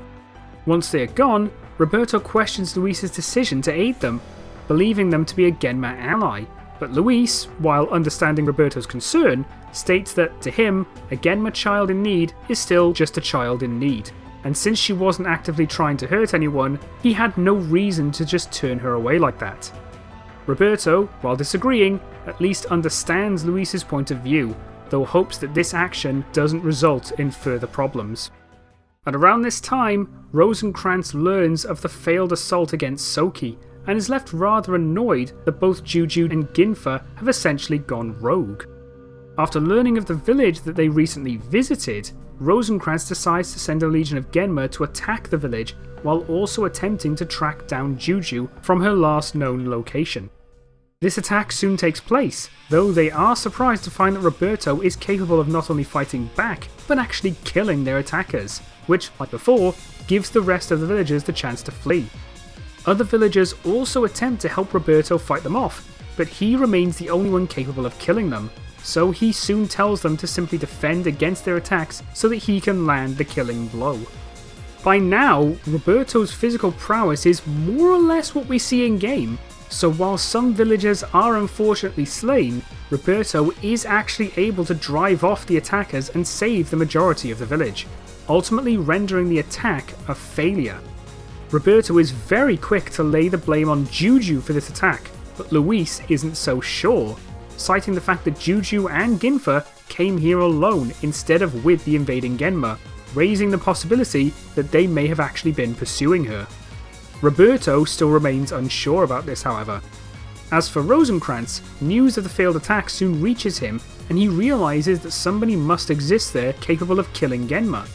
Speaker 1: Once they are gone, Roberto questions Luis's decision to aid them, believing them to be a Genma ally, but Luis, while understanding Roberto's concern, states that, to him, a Genma child in need is still just a child in need, and since she wasn't actively trying to hurt anyone, he had no reason to just turn her away like that. Roberto, while disagreeing, at least understands Luis's point of view, though hopes that this action doesn't result in further problems. And around this time, Rosencrantz learns of the failed assault against Soki, and is left rather annoyed that both Juju and Ginfa have essentially gone rogue. After learning of the village that they recently visited, Rosencrantz decides to send a legion of Genma to attack the village, while also attempting to track down Juju from her last known location. This attack soon takes place, though they are surprised to find that Roberto is capable of not only fighting back, but actually killing their attackers, which, like before, gives the rest of the villagers the chance to flee. Other villagers also attempt to help Roberto fight them off, but he remains the only one capable of killing them, so he soon tells them to simply defend against their attacks so that he can land the killing blow. By now, Roberto's physical prowess is more or less what we see in game, so while some villagers are unfortunately slain, Roberto is actually able to drive off the attackers and save the majority of the village, ultimately rendering the attack a failure. Roberto is very quick to lay the blame on Juju for this attack, but Luis isn't so sure, citing the fact that Juju and Ginfa came here alone instead of with the invading Genma, raising the possibility that they may have actually been pursuing her. Roberto still remains unsure about this, however. As for Rosenkrantz, news of the failed attack soon reaches him, and he realises that somebody must exist there capable of killing Genma.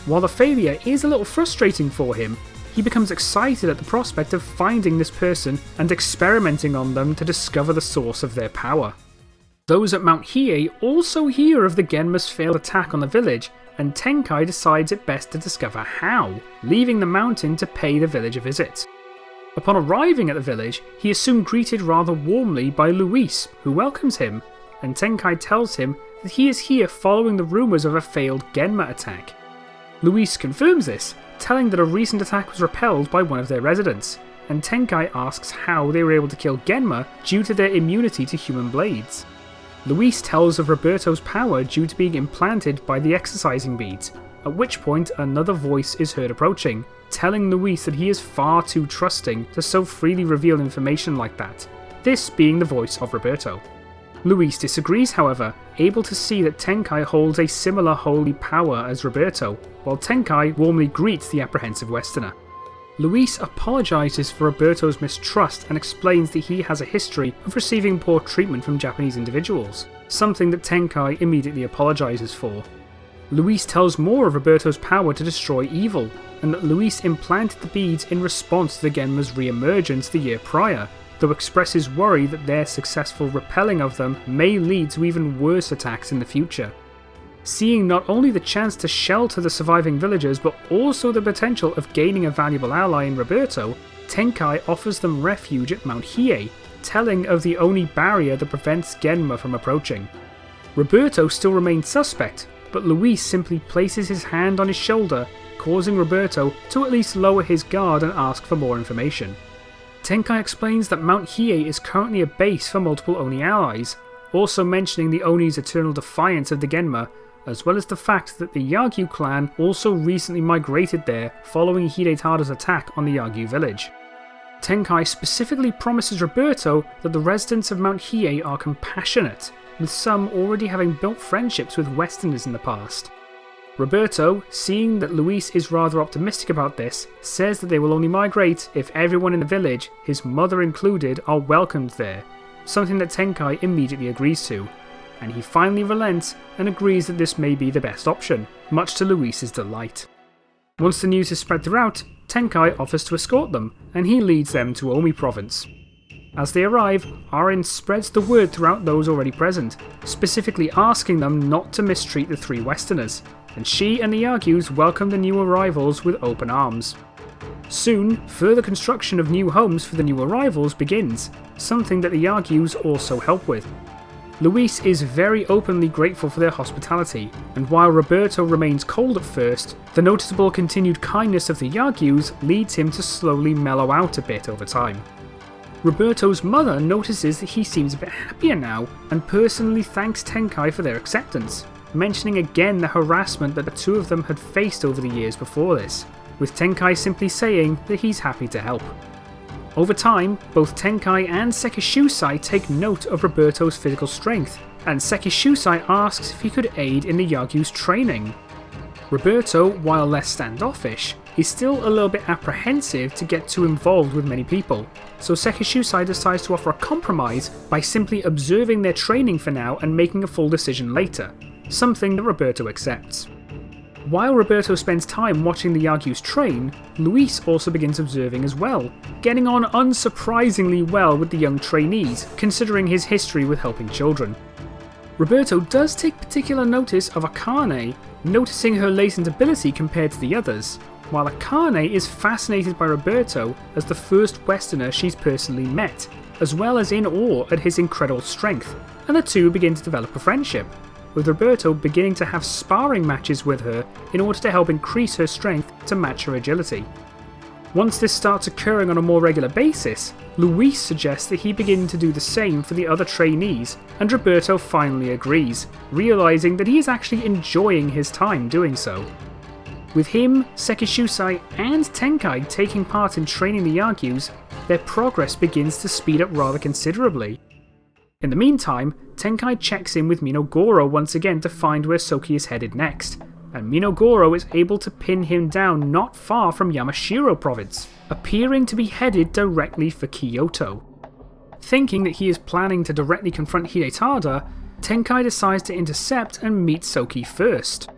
Speaker 1: While the failure is a little frustrating for him, he becomes excited at the prospect of finding this person and experimenting on them to discover the source of their power. Those at Mount Hiei also hear of the Genma's failed attack on the village, and Tenkai decides it best to discover how, leaving the mountain to pay the village a visit. Upon arriving at the village, he is soon greeted rather warmly by Luis, who welcomes him, and Tenkai tells him that he is here following the rumours of a failed Genma attack. Luis confirms this, telling that a recent attack was repelled by one of their residents, and Tenkai asks how they were able to kill Genma due to their immunity to human blades. Luis tells of Roberto's power due to being implanted by the exercising beads, at which point another voice is heard approaching, telling Luis that he is far too trusting to so freely reveal information like that, this being the voice of Roberto. Luis disagrees, however, able to see that Tenkai holds a similar holy power as Roberto, while Tenkai warmly greets the apprehensive Westerner. Luis apologises for Roberto's mistrust and explains that he has a history of receiving poor treatment from Japanese individuals, something that Tenkai immediately apologises for. Luis tells more of Roberto's power to destroy evil, and that Luis implanted the beads in response to the Genma's re-emergence the year prior, though expresses worry that their successful repelling of them may lead to even worse attacks in the future. Seeing not only the chance to shelter the surviving villagers but also the potential of gaining a valuable ally in Roberto, Tenkai offers them refuge at Mount Hiei, telling of the Oni barrier that prevents Genma from approaching. Roberto still remains suspect, but Luis simply places his hand on his shoulder, causing Roberto to at least lower his guard and ask for more information. Tenkai explains that Mount Hiei is currently a base for multiple Oni allies, also mentioning the Oni's eternal defiance of the Genma, as well as the fact that the Yagyu clan also recently migrated there following Hidetada's attack on the Yagyu village. Tenkai specifically promises Roberto that the residents of Mount Hiei are compassionate, with some already having built friendships with Westerners in the past. Roberto, seeing that Luis is rather optimistic about this, says that they will only migrate if everyone in the village, his mother included, are welcomed there, something that Tenkai immediately agrees to, and he finally relents and agrees that this may be the best option, much to Luis's delight. Once the news is spread throughout, Tenkai offers to escort them, and he leads them to Omi province. As they arrive, Arin spreads the word throughout those already present, specifically asking them not to mistreat the three Westerners, and she and the Yagyus welcome the new arrivals with open arms. Soon, further construction of new homes for the new arrivals begins, something that the Yagyus also help with. Luis is very openly grateful for their hospitality, and while Roberto remains cold at first, the noticeable continued kindness of the Yagyus leads him to slowly mellow out a bit over time. Roberto's mother notices that he seems a bit happier now, and personally thanks Tenkai for their acceptance, mentioning again the harassment that the two of them had faced over the years before this, with Tenkai simply saying that he's happy to help. Over time, both Tenkai and Sekishusai take note of Roberto's physical strength, and Sekishusai asks if he could aid in the Yagyu's training. Roberto, while less standoffish, is still a little bit apprehensive to get too involved with many people, so Sekishusai decides to offer a compromise by simply observing their training for now and making a full decision later, something that Roberto accepts. While Roberto spends time watching the Yagyus train, Luis also begins observing as well, getting on unsurprisingly well with the young trainees, considering his history with helping children. Roberto does take particular notice of Akane, noticing her latent ability compared to the others, while Akane is fascinated by Roberto as the first Westerner she's personally met, as well as in awe at his incredible strength, and the two begin to develop a friendship, with Roberto beginning to have sparring matches with her in order to help increase her strength to match her agility. Once this starts occurring on a more regular basis, Luis suggests that he begin to do the same for the other trainees, and Roberto finally agrees, realising that he is actually enjoying his time doing so. With him, Sekishusai and Tenkai taking part in training the Yagyus, their progress begins to speed up rather considerably. In the meantime, Tenkai checks in with Minogoro once again to find where Soki is headed next, and Minogoro is able to pin him down not far from Yamashiro province, appearing to be headed directly for Kyoto. Thinking that he is planning to directly confront Hidetada, Tenkai decides to intercept and meet Soki first.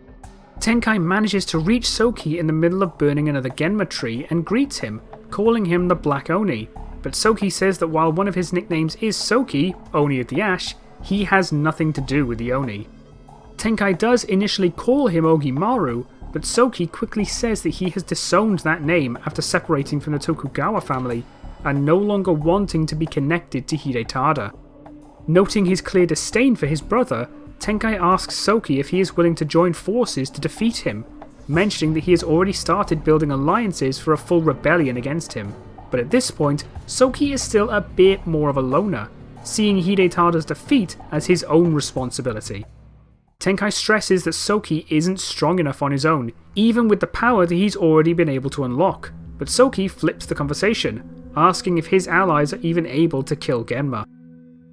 Speaker 1: Tenkai manages to reach Soki in the middle of burning another Genma tree and greets him, calling him the Black Oni, but Soki says that while one of his nicknames is Soki, Oni of the Ash, he has nothing to do with the Oni. Tenkai does initially call him Ogimaru, but Soki quickly says that he has disowned that name after separating from the Tokugawa family, and no longer wanting to be connected to Hidetada. Noting his clear disdain for his brother, Tenkai asks Soki if he is willing to join forces to defeat him, mentioning that he has already started building alliances for a full rebellion against him. But at this point, Soki is still a bit more of a loner, seeing Hidetada's defeat as his own responsibility. Tenkai stresses that Soki isn't strong enough on his own, even with the power that he's already been able to unlock, but Soki flips the conversation, asking if his allies are even able to kill Genma.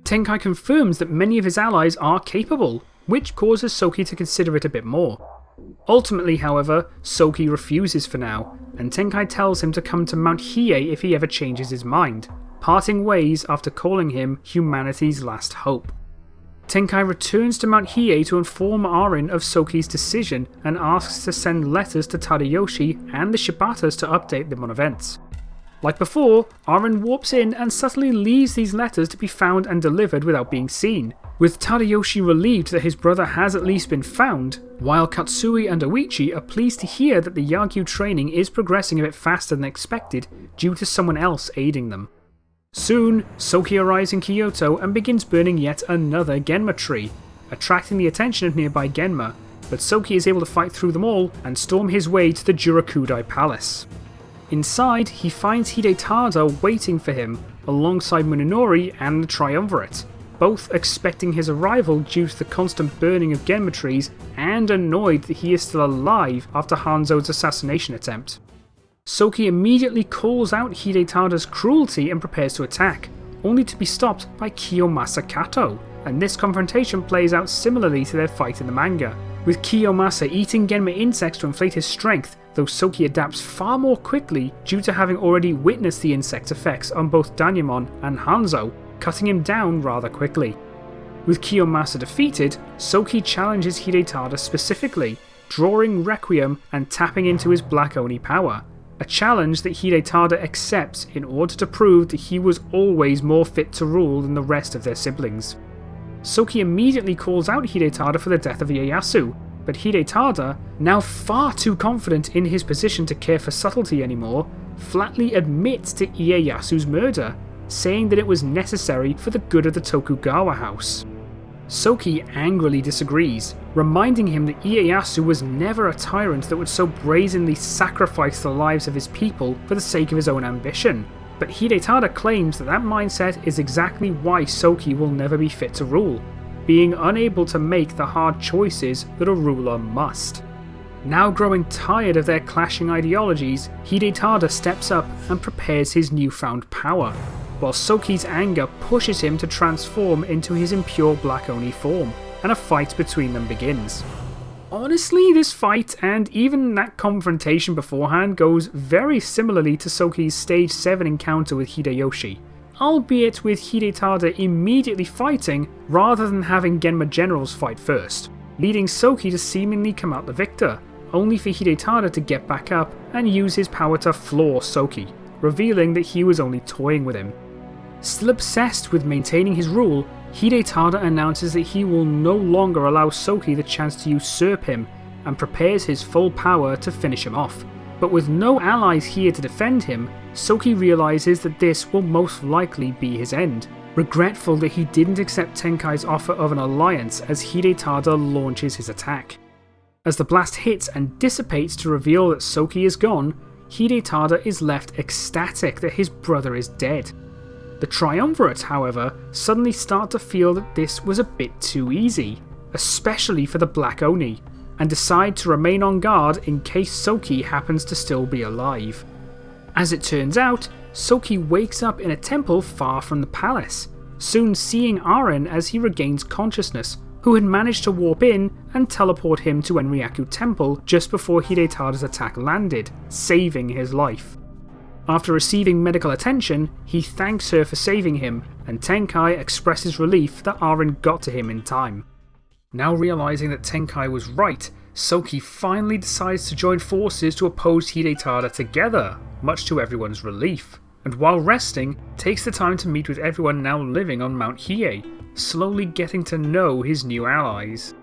Speaker 1: Tenkai confirms that many of his allies are capable, which causes Soki to consider it a bit more. Ultimately, however, Soki refuses for now, and Tenkai tells him to come to Mount Hiei if he ever changes his mind, parting ways after calling him humanity's last hope. Tenkai returns to Mount Hiei to inform Arin of Soki's decision and asks to send letters to Tadayoshi and the Shibatas to update them on events. Like before, Arin warps in and subtly leaves these letters to be found and delivered without being seen, with Tadayoshi relieved that his brother has at least been found, while Katsui and Oichi are pleased to hear that the Yagyu training is progressing a bit faster than expected due to someone else aiding them. Soon, Soki arrives in Kyoto and begins burning yet another Genma tree, attracting the attention of nearby Genma, but Soki is able to fight through them all and storm his way to the Jurakudai Palace. Inside, he finds Hidetada waiting for him, alongside Munenori and the Triumvirate, both expecting his arrival due to the constant burning of Genma trees and annoyed that he is still alive after Hanzo's assassination attempt. Soki immediately calls out Hidetada's cruelty and prepares to attack, only to be stopped by Kiyomasa Kato, and this confrontation plays out similarly to their fight in the manga, with Kiyomasa eating Genma insects to inflate his strength, though Soki adapts far more quickly due to having already witnessed the insect's effects on both Danyamon and Hanzo, cutting him down rather quickly. With Kiyomasa defeated, Soki challenges Hidetada specifically, drawing Requiem and tapping into his Black Oni power, a challenge that Hidetada accepts in order to prove that he was always more fit to rule than the rest of their siblings. Soki immediately calls out Hidetada for the death of Ieyasu, but Hidetada, now far too confident in his position to care for subtlety anymore, flatly admits to Ieyasu's murder, saying that it was necessary for the good of the Tokugawa house. Soki angrily disagrees, reminding him that Ieyasu was never a tyrant that would so brazenly sacrifice the lives of his people for the sake of his own ambition, but Hidetada claims that that mindset is exactly why Soki will never be fit to rule, being unable to make the hard choices that a ruler must. Now growing tired of their clashing ideologies, Hidetada steps up and prepares his newfound power, while Soki's anger pushes him to transform into his impure Black Oni form, and a fight between them begins. Honestly, this fight, and even that confrontation beforehand, goes very similarly to Soki's Stage 7 encounter with Hideyoshi, albeit with Hidetada immediately fighting rather than having Genma generals fight first, leading Soki to seemingly come out the victor, only for Hidetada to get back up and use his power to floor Soki, revealing that he was only toying with him. Still obsessed with maintaining his rule, Hidetada announces that he will no longer allow Soki the chance to usurp him and prepares his full power to finish him off, But with no allies here to defend him, Soki realises that this will most likely be his end, regretful that he didn't accept Tenkai's offer of an alliance as Hidetada launches his attack. As the blast hits and dissipates to reveal that Soki is gone, Hidetada is left ecstatic that his brother is dead. The triumvirate, however, suddenly start to feel that this was a bit too easy, especially for the Black Oni, and decide to remain on guard in case Soki happens to still be alive. As it turns out, Soki wakes up in a temple far from the palace, soon seeing Aren as he regains consciousness, who had managed to warp in and teleport him to Enryaku Temple just before Hidetada's attack landed, saving his life. After receiving medical attention, he thanks her for saving him, and Tenkai expresses relief that Aren got to him in time. Now realising that Tenkai was right, Soki finally decides to join forces to oppose Hidetada together, much to everyone's relief, and while resting, takes the time to meet with everyone now living on Mount Hiei, slowly getting to know his new allies.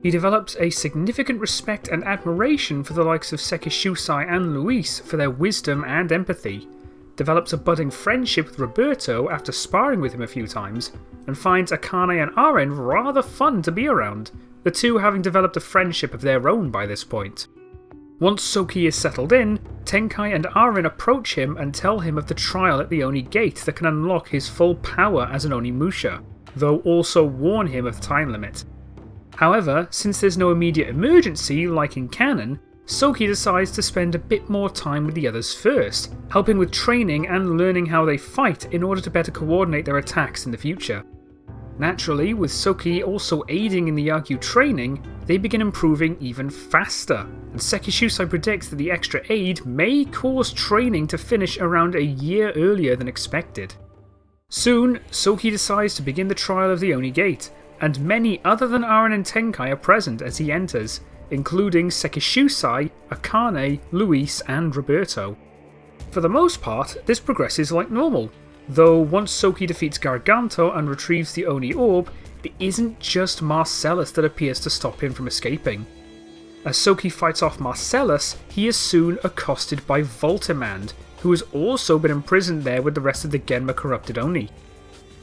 Speaker 1: He develops a significant respect and admiration for the likes of Sekishusai and Luis for their wisdom and empathy, develops a budding friendship with Roberto after sparring with him a few times, and finds Akane and Aren rather fun to be around, the two having developed a friendship of their own by this point. Once Soki is settled in, Tenkai and Aren approach him and tell him of the trial at the Oni Gate that can unlock his full power as an Onimusha, though also warn him of the time limit. However, since there's no immediate emergency like in canon, Soki decides to spend a bit more time with the others first, helping with training and learning how they fight in order to better coordinate their attacks in the future. Naturally, with Soki also aiding in the Yagyu training, they begin improving even faster, and Sekishusai predicts that the extra aid may cause training to finish around a year earlier than expected. Soon, Soki decides to begin the trial of the Oni Gate, and many other than Aren and Tenkai are present as he enters, including Sekishusai, Akane, Luis and Roberto. For the most part, this progresses like normal, though once Soki defeats Garganto and retrieves the Oni Orb, it isn't just Marcellus that appears to stop him from escaping. As Soki fights off Marcellus, he is soon accosted by Voltimand, who has also been imprisoned there with the rest of the Genma corrupted Oni.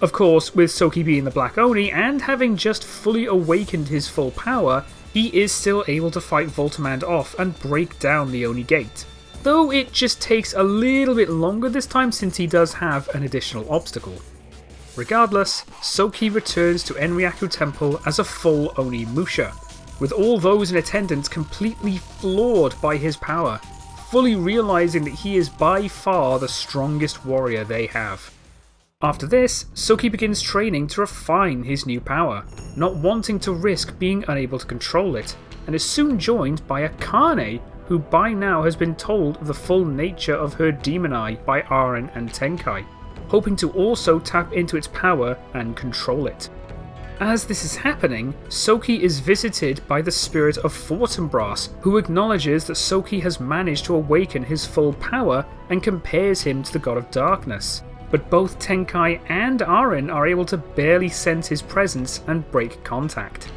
Speaker 1: Of course, with Soki being the Black Oni and having just fully awakened his full power, he is still able to fight Voltimand off and break down the Oni Gate, though it just takes a little bit longer this time since he does have an additional obstacle. Regardless, Soki returns to Enryaku Temple as a full Onimusha, with all those in attendance completely floored by his power, fully realising that he is by far the strongest warrior they have. After this, Soki begins training to refine his new power, not wanting to risk being unable to control it, and is soon joined by Akane, who by now has been told of the full nature of her demon eye by Aren and Tenkai, hoping to also tap into its power and control it. As this is happening, Soki is visited by the spirit of Fortinbras, who acknowledges that Soki has managed to awaken his full power and compares him to the God of Darkness. But both Tenkai and Aren are able to barely sense his presence and break contact.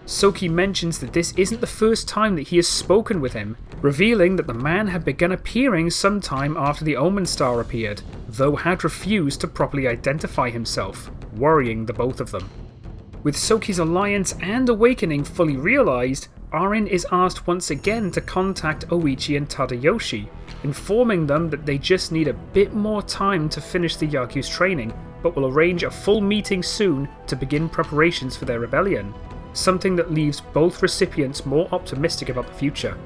Speaker 1: Soki mentions that this isn't the first time that he has spoken with him, revealing that the man had begun appearing sometime after the Omen Star appeared, though had refused to properly identify himself, worrying the both of them. With Soki's alliance and awakening fully realised, Aren is asked once again to contact Oichi and Tadayoshi, informing them that they just need a bit more time to finish the Yagyu's training, but will arrange a full meeting soon to begin preparations for their rebellion, something that leaves both recipients more optimistic about the future.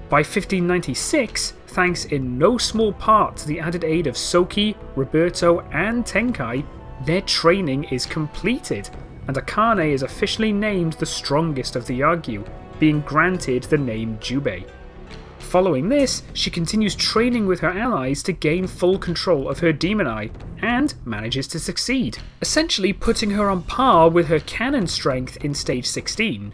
Speaker 1: By 1596, thanks in no small part to the added aid of Soki, Roberto and Tenkai, their training is completed, and Akane is officially named the strongest of the Yagyu, being granted the name Jubei. Following this, she continues training with her allies to gain full control of her demon eye, and manages to succeed, essentially putting her on par with her canon strength in stage 16.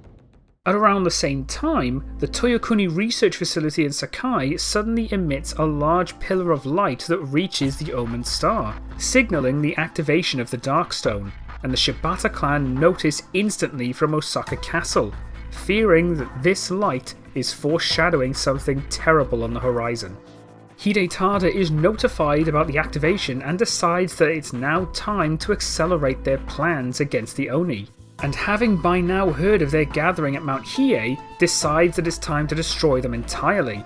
Speaker 1: At around the same time, the Toyokuni research facility in Sakai suddenly emits a large pillar of light that reaches the Omen Star, signalling the activation of the Darkstone, and the Shibata clan notice instantly from Osaka Castle, fearing that this light is foreshadowing something terrible on the horizon. Hidetada is notified about the activation and decides that it's now time to accelerate their plans against the Oni. And having by now heard of their gathering at Mount Hiei, decides that it's time to destroy them entirely.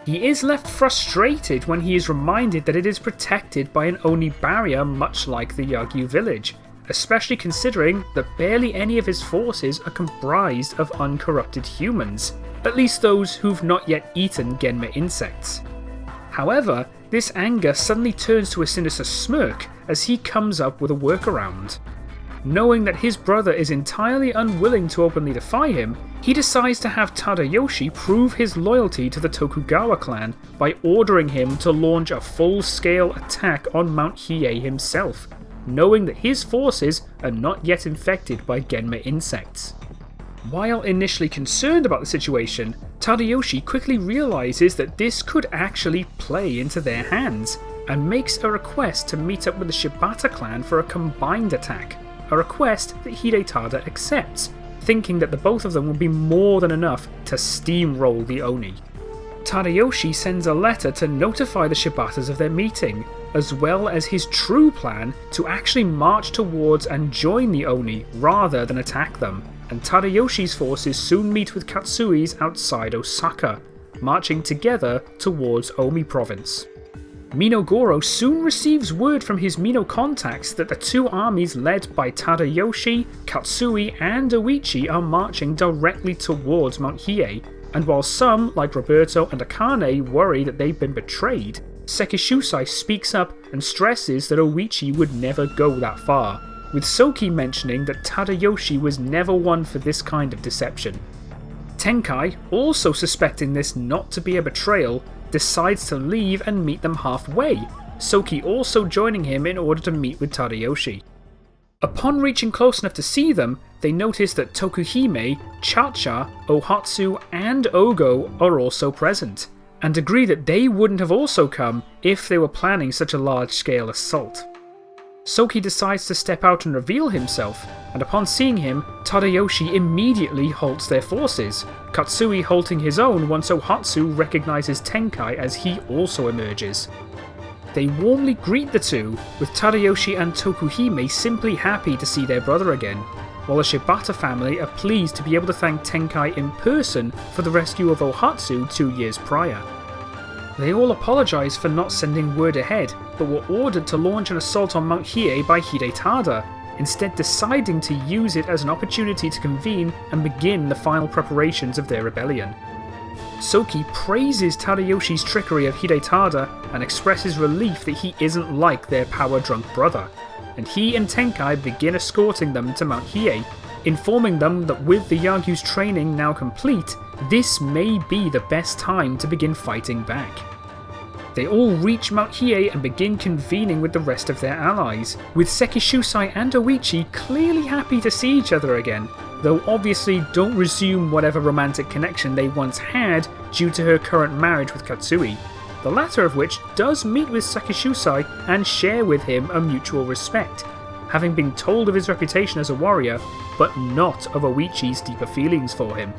Speaker 1: He is left frustrated when he is reminded that it is protected by an Oni barrier much like the Yagyu village, especially considering that barely any of his forces are comprised of uncorrupted humans, at least those who've not yet eaten Genma insects. However, this anger suddenly turns to a sinister smirk as he comes up with a workaround. Knowing that his brother is entirely unwilling to openly defy him, he decides to have Tadayoshi prove his loyalty to the Tokugawa clan by ordering him to launch a full-scale attack on Mount Hiei himself, knowing that his forces are not yet infected by Genma insects. While initially concerned about the situation, Tadayoshi quickly realises that this could actually play into their hands, and makes a request to meet up with the Shibata clan for a combined attack, a request that Hidetada accepts, thinking that the both of them will be more than enough to steamroll the Oni. Tadayoshi sends a letter to notify the Shibatas of their meeting, as well as his true plan to actually march towards and join the Oni rather than attack them, and Tadayoshi's forces soon meet with Katsui's outside Osaka, marching together towards Omi province. Minogoro soon receives word from his Mino contacts that the two armies led by Tadayoshi, Katsui and Oichi are marching directly towards Mount Hiei, and while some, like Roberto and Akane, worry that they've been betrayed, Sekishusai speaks up and stresses that Oichi would never go that far, with Soki mentioning that Tadayoshi was never one for this kind of deception. Tenkai, also suspecting this not to be a betrayal, decides to leave and meet them halfway, Soki also joining him in order to meet with Tadayoshi. Upon reaching close enough to see them, they notice that Tokuhime, Chacha, Ohatsu and Ogo are also present, and agree that they wouldn't have also come if they were planning such a large-scale assault. Soki decides to step out and reveal himself, and upon seeing him, Tadayoshi immediately halts their forces, Katsui halting his own once Ohatsu recognises Tenkai as he also emerges. They warmly greet the two, with Tadayoshi and Tokuhime simply happy to see their brother again, while the Shibata family are pleased to be able to thank Tenkai in person for the rescue of Ohatsu 2 years prior. They all apologise for not sending word ahead, but were ordered to launch an assault on Mount Hiei by Hidetada, instead deciding to use it as an opportunity to convene and begin the final preparations of their rebellion. Soki praises Tadayoshi's trickery of Hidetada and expresses relief that he isn't like their power-drunk brother, and he and Tenkai begin escorting them to Mount Hiei, informing them that with the Yagyu's training now complete, this may be the best time to begin fighting back. They all reach Mount Hiei and begin convening with the rest of their allies, with Sekishusai and Oichi clearly happy to see each other again, though obviously don't resume whatever romantic connection they once had due to her current marriage with Katsui, the latter of which does meet with Sekishusai and share with him a mutual respect, having been told of his reputation as a warrior, but not of Oichi's deeper feelings for him.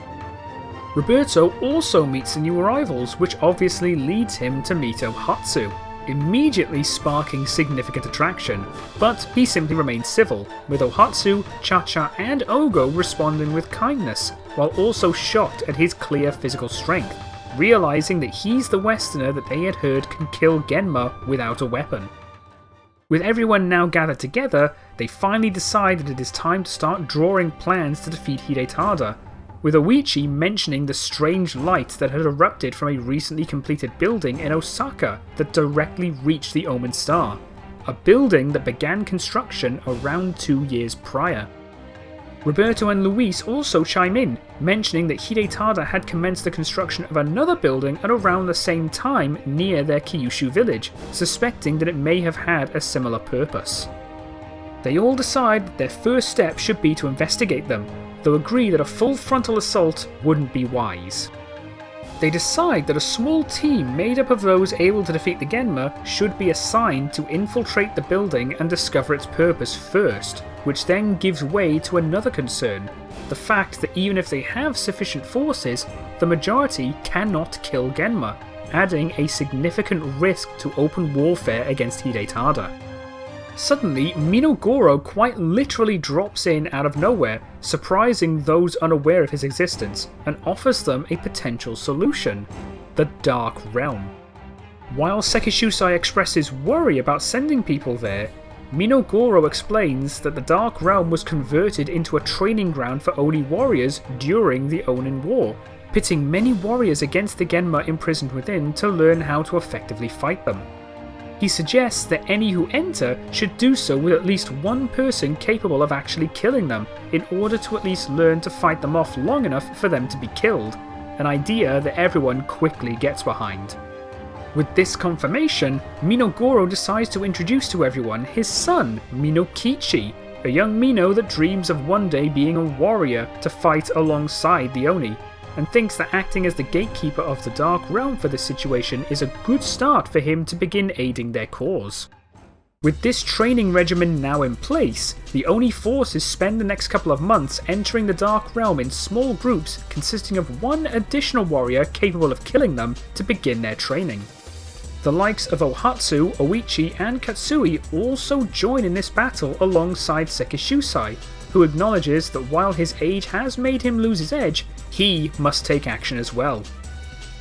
Speaker 1: Roberto also meets the new arrivals, which obviously leads him to meet Ohatsu, immediately sparking significant attraction, but he simply remains civil, with Ohatsu, Chacha and Ogo responding with kindness, while also shocked at his clear physical strength, realising that he's the Westerner that they had heard can kill Genma without a weapon. With everyone now gathered together, they finally decide that it is time to start drawing plans to defeat Hidetada, with Oichi mentioning the strange light that had erupted from a recently completed building in Osaka that directly reached the Omen Star, a building that began construction around 2 years prior. Roberto and Luis also chime in, mentioning that Hidetada had commenced the construction of another building at around the same time near their Kyushu village, suspecting that it may have had a similar purpose. They all decide that their first step should be to investigate them, though agree that a full frontal assault wouldn't be wise. They decide that a small team made up of those able to defeat the Genma should be assigned to infiltrate the building and discover its purpose first, which then gives way to another concern, the fact that even if they have sufficient forces, the majority cannot kill Genma, adding a significant risk to open warfare against Hidetada. Suddenly, Minogoro quite literally drops in out of nowhere, surprising those unaware of his existence, and offers them a potential solution: the Dark Realm. While Sekishusai expresses worry about sending people there, Minogoro explains that the Dark Realm was converted into a training ground for Oni warriors during the Onin War, pitting many warriors against the Genma imprisoned within to learn how to effectively fight them. He suggests that any who enter should do so with at least one person capable of actually killing them, in order to at least learn to fight them off long enough for them to be killed, an idea that everyone quickly gets behind. With this confirmation, Minogoro decides to introduce to everyone his son, Minokichi, a young Mino that dreams of one day being a warrior to fight alongside the Oni, and thinks that acting as the gatekeeper of the Dark Realm for this situation is a good start for him to begin aiding their cause. With this training regimen now in place, the Oni forces spend the next couple of months entering the Dark Realm in small groups consisting of one additional warrior capable of killing them to begin their training. The likes of Ohatsu, Oichi and Katsui also join in this battle alongside Sekishusai, who acknowledges that while his age has made him lose his edge, he must take action as well.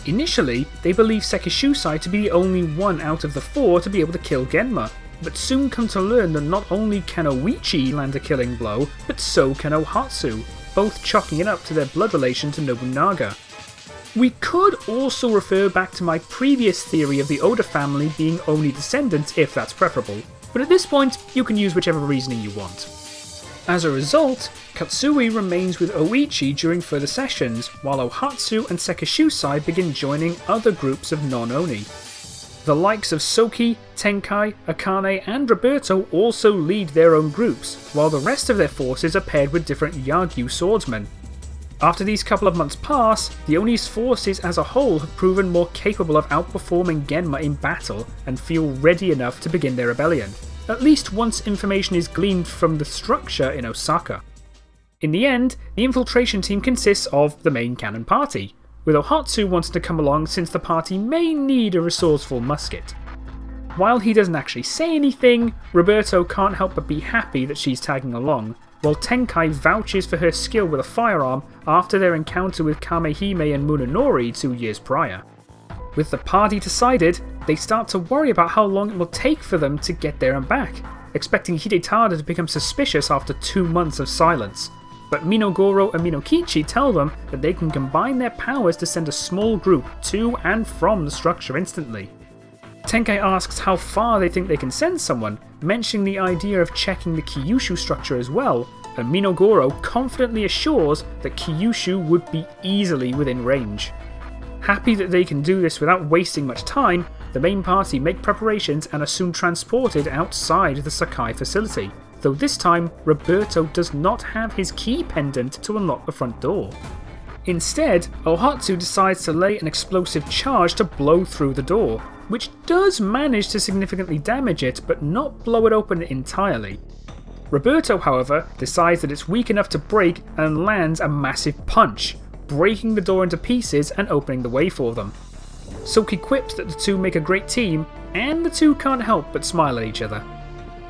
Speaker 1: Initially, they believe Sekishusai to be the only one out of the four to be able to kill Genma, but soon come to learn that not only can Oichi land a killing blow, but so can Ohatsu, both chalking it up to their blood relation to Nobunaga. We could also refer back to my previous theory of the Oda family being Oni descendants if that's preferable, but at this point you can use whichever reasoning you want. As a result, Katsui remains with Oichi during further sessions, while Ohatsu and Sekishusai begin joining other groups of non-Oni. The likes of Soki, Tenkai, Akane and Roberto also lead their own groups, while the rest of their forces are paired with different Yagyu swordsmen. After these couple of months pass, the Oni's forces as a whole have proven more capable of outperforming Genma in battle and feel ready enough to begin their rebellion, at least once information is gleaned from the structure in Osaka. In the end, the infiltration team consists of the main cannon party, with Ohatsu wanting to come along since the party may need a resourceful musket. While he doesn't actually say anything, Roberto can't help but be happy that she's tagging along, while Tenkai vouches for her skill with a firearm after their encounter with Kamehime and Munenori 2 years prior. With the party decided, they start to worry about how long it will take for them to get there and back, expecting Hidetada to become suspicious after 2 months of silence. But Minogoro and Minokichi tell them that they can combine their powers to send a small group to and from the structure instantly. Tenkai asks how far they think they can send someone, mentioning the idea of checking the Kyushu structure as well, and Minogoro confidently assures that Kyushu would be easily within range. Happy that they can do this without wasting much time, the main party make preparations and are soon transported outside the Sakai facility, though this time Roberto does not have his key pendant to unlock the front door. Instead, Ohatsu decides to lay an explosive charge to blow through the door, which does manage to significantly damage it but not blow it open entirely. Roberto, however, decides that it's weak enough to break and lands a massive punch, breaking the door into pieces and opening the way for them. Soki quips that the two make a great team, and the two can't help but smile at each other.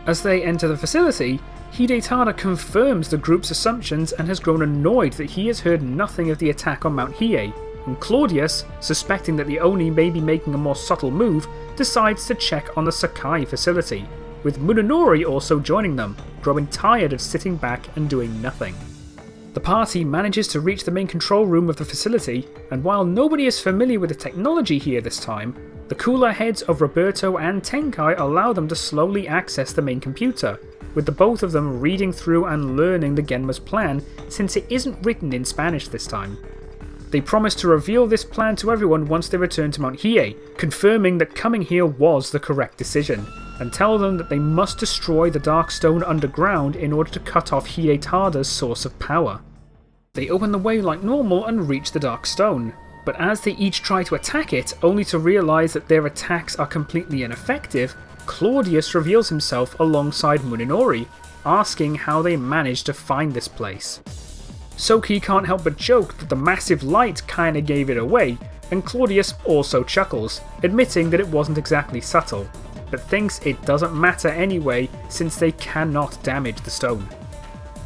Speaker 1: As they enter the facility, Hidetada confirms the group's assumptions and has grown annoyed that he has heard nothing of the attack on Mount Hiei, and Claudius, suspecting that the Oni may be making a more subtle move, decides to check on the Sakai facility, with Munenori also joining them, growing tired of sitting back and doing nothing. The party manages to reach the main control room of the facility, and while nobody is familiar with the technology here this time, the cooler heads of Roberto and Tenkai allow them to slowly access the main computer, with the both of them reading through and learning the Genma's plan since it isn't written in Spanish this time. They promise to reveal this plan to everyone once they return to Mount Hiei, confirming that coming here was the correct decision, and tell them that they must destroy the Dark Stone underground in order to cut off Hidetada's source of power. They open the way like normal and reach the Dark Stone, but as they each try to attack it, only to realise that their attacks are completely ineffective, Claudius reveals himself alongside Munenori, asking how they managed to find this place. Soki can't help but joke that the massive light kinda gave it away, and Claudius also chuckles, admitting that it wasn't exactly subtle, but thinks it doesn't matter anyway since they cannot damage the stone.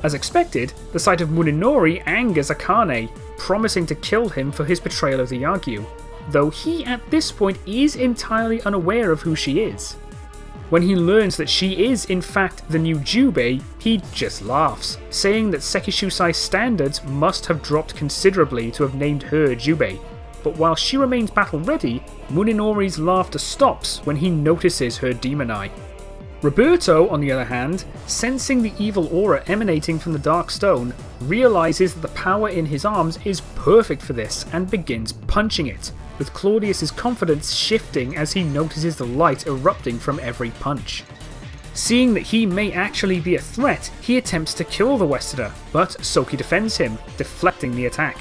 Speaker 1: As expected, the sight of Munenori angers Akane, promising to kill him for his betrayal of the Yagyu, though he at this point is entirely unaware of who she is. When he learns that she is in fact the new Jubei, he just laughs, saying that Sekishusai's standards must have dropped considerably to have named her Jubei. But while she remains battle ready, Munenori's laughter stops when he notices her demon eye. Roberto, on the other hand, sensing the evil aura emanating from the Dark Stone, realizes that the power in his arms is perfect for this and begins punching it, with Claudius's confidence shifting as he notices the light erupting from every punch. Seeing that he may actually be a threat, he attempts to kill the Westerner, but Soki defends him, deflecting the attack.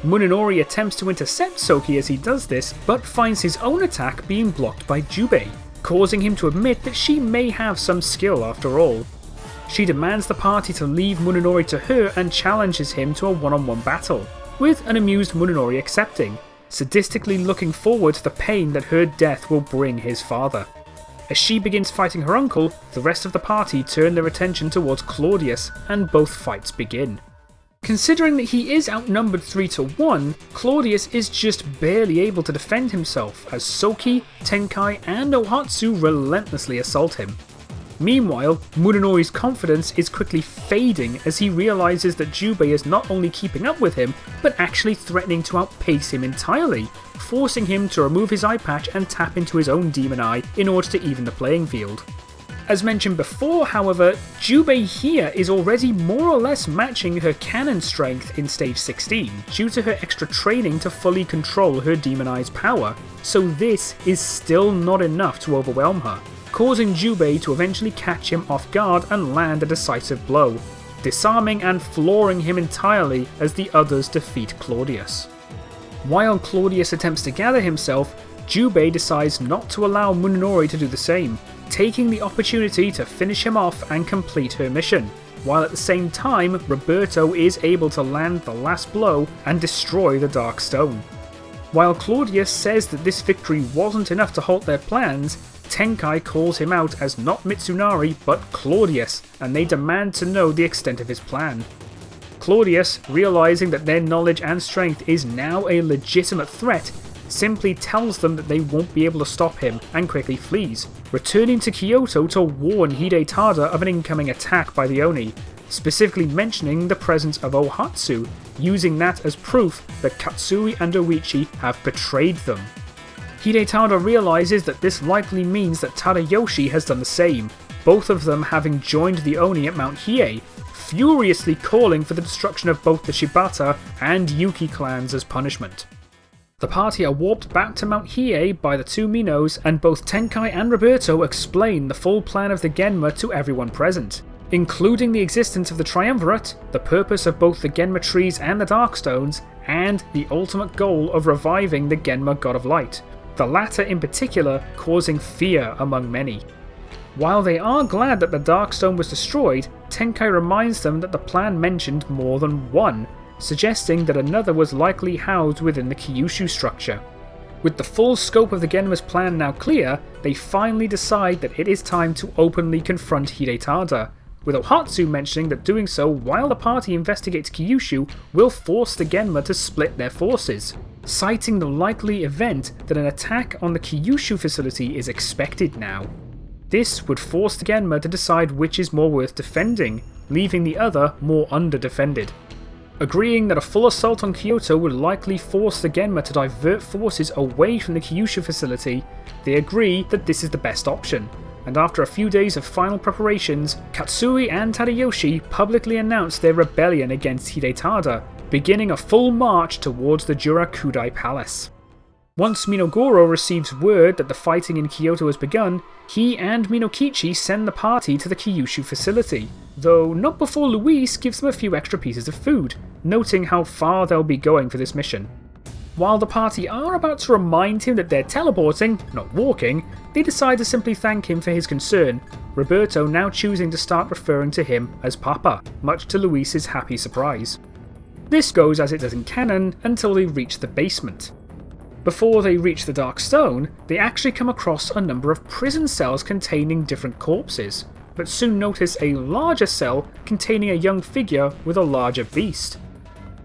Speaker 1: Munenori attempts to intercept Soki as he does this, but finds his own attack being blocked by Jubei, causing him to admit that she may have some skill after all. She demands the party to leave Munenori to her and challenges him to a one-on-one battle, with an amused Munenori accepting, sadistically looking forward to the pain that her death will bring his father. As she begins fighting her uncle, the rest of the party turn their attention towards Claudius, and both fights begin. Considering that he is outnumbered 3-1, Claudius is just barely able to defend himself as Soki, Tenkai and Ohatsu relentlessly assault him. Meanwhile, Munenori's confidence is quickly fading as he realizes that Jubei is not only keeping up with him, but actually threatening to outpace him entirely, forcing him to remove his eye patch and tap into his own demon eye in order to even the playing field. As mentioned before, however, Jubei here is already more or less matching her canon strength in stage 16 due to her extra training to fully control her demon eye's power, so this is still not enough to overwhelm her, causing Jubei to eventually catch him off guard and land a decisive blow, disarming and flooring him entirely as the others defeat Claudius. While Claudius attempts to gather himself, Jubei decides not to allow Munenori to do the same, taking the opportunity to finish him off and complete her mission, while at the same time Roberto is able to land the last blow and destroy the Dark Stone. While Claudius says that this victory wasn't enough to halt their plans, Tenkai calls him out as not Mitsunari but Claudius, and they demand to know the extent of his plan. Claudius, realizing that their knowledge and strength is now a legitimate threat, simply tells them that they won't be able to stop him and quickly flees, returning to Kyoto to warn Hidetada of an incoming attack by the Oni, specifically mentioning the presence of Ohatsu, using that as proof that Katsui and Oichi have betrayed them. Hidetada realizes that this likely means that Tadayoshi has done the same, both of them having joined the Oni at Mount Hiei, furiously calling for the destruction of both the Shibata and Yuki clans as punishment. The party are warped back to Mount Hiei by the two Minos, and both Tenkai and Roberto explain the full plan of the Genma to everyone present, including the existence of the Triumvirate, the purpose of both the Genma trees and the Darkstones, and the ultimate goal of reviving the Genma God of Light, the latter in particular causing fear among many. While they are glad that the Darkstone was destroyed, Tenkai reminds them that the plan mentioned more than one, suggesting that another was likely housed within the Kyushu structure. With the full scope of the Genma's plan now clear, they finally decide that it is time to openly confront Hidetada, with Ohatsu mentioning that doing so while the party investigates Kyushu will force the Genma to split their forces, citing the likely event that an attack on the Kyushu facility is expected now. This would force the Genma to decide which is more worth defending, leaving the other more under-defended. Agreeing that a full assault on Kyoto would likely force the Genma to divert forces away from the Kyushu facility, they agree that this is the best option, and after a few days of final preparations, Katsui and Tadayoshi publicly announce their rebellion against Hidetada, beginning a full march towards the Jurakudai Palace. Once Minogoro receives word that the fighting in Kyoto has begun, he and Minokichi send the party to the Kyushu facility, though not before Luis gives them a few extra pieces of food, noting how far they'll be going for this mission. While the party are about to remind him that they're teleporting, not walking, they decide to simply thank him for his concern, Roberto now choosing to start referring to him as Papa, much to Luis's happy surprise. This goes as it does in canon until they reach the basement. Before they reach the Dark Stone, they actually come across a number of prison cells containing different corpses, but soon notice a larger cell containing a young figure with a larger beast.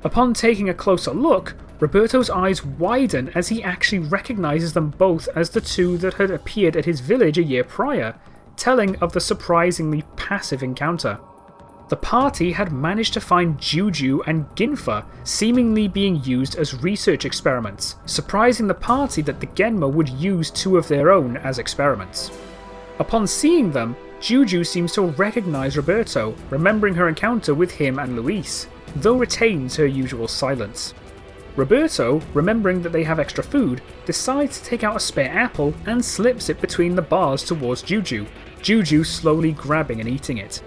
Speaker 1: Upon taking a closer look, Roberto's eyes widen as he actually recognises them both as the two that had appeared at his village a year prior, telling of the surprisingly passive encounter. The party had managed to find Juju and Ginfa seemingly being used as research experiments, surprising the party that the Genma would use two of their own as experiments. Upon seeing them, Juju seems to recognise Roberto, remembering her encounter with him and Luis, though retains her usual silence. Roberto, remembering that they have extra food, decides to take out a spare apple and slips it between the bars towards Juju, Juju slowly grabbing and eating it.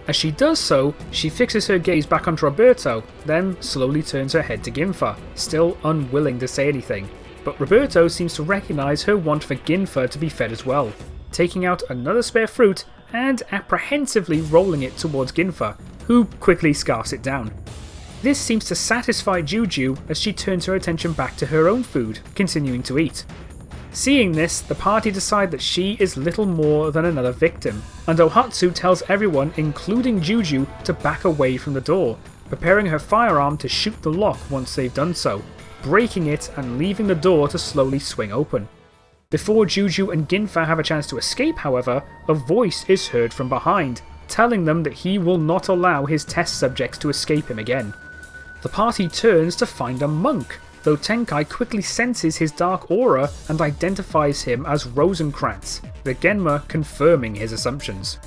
Speaker 1: As she does so, she fixes her gaze back onto Roberto, then slowly turns her head to Ginfa, still unwilling to say anything. But Roberto seems to recognise her want for Ginfa to be fed as well, taking out another spare fruit and apprehensively rolling it towards Ginfa, who quickly scarfs it down. This seems to satisfy Juju as she turns her attention back to her own food, continuing to eat. Seeing this, the party decide that she is little more than another victim, and Ohatsu tells everyone, including Juju, to back away from the door, preparing her firearm to shoot the lock once they've done so, breaking it and leaving the door to slowly swing open. Before Juju and Ginfa have a chance to escape, however, a voice is heard from behind, telling them that he will not allow his test subjects to escape him again. The party turns to find a monk, though Tenkai quickly senses his dark aura and identifies him as Rosencrantz, the Genma confirming his assumptions.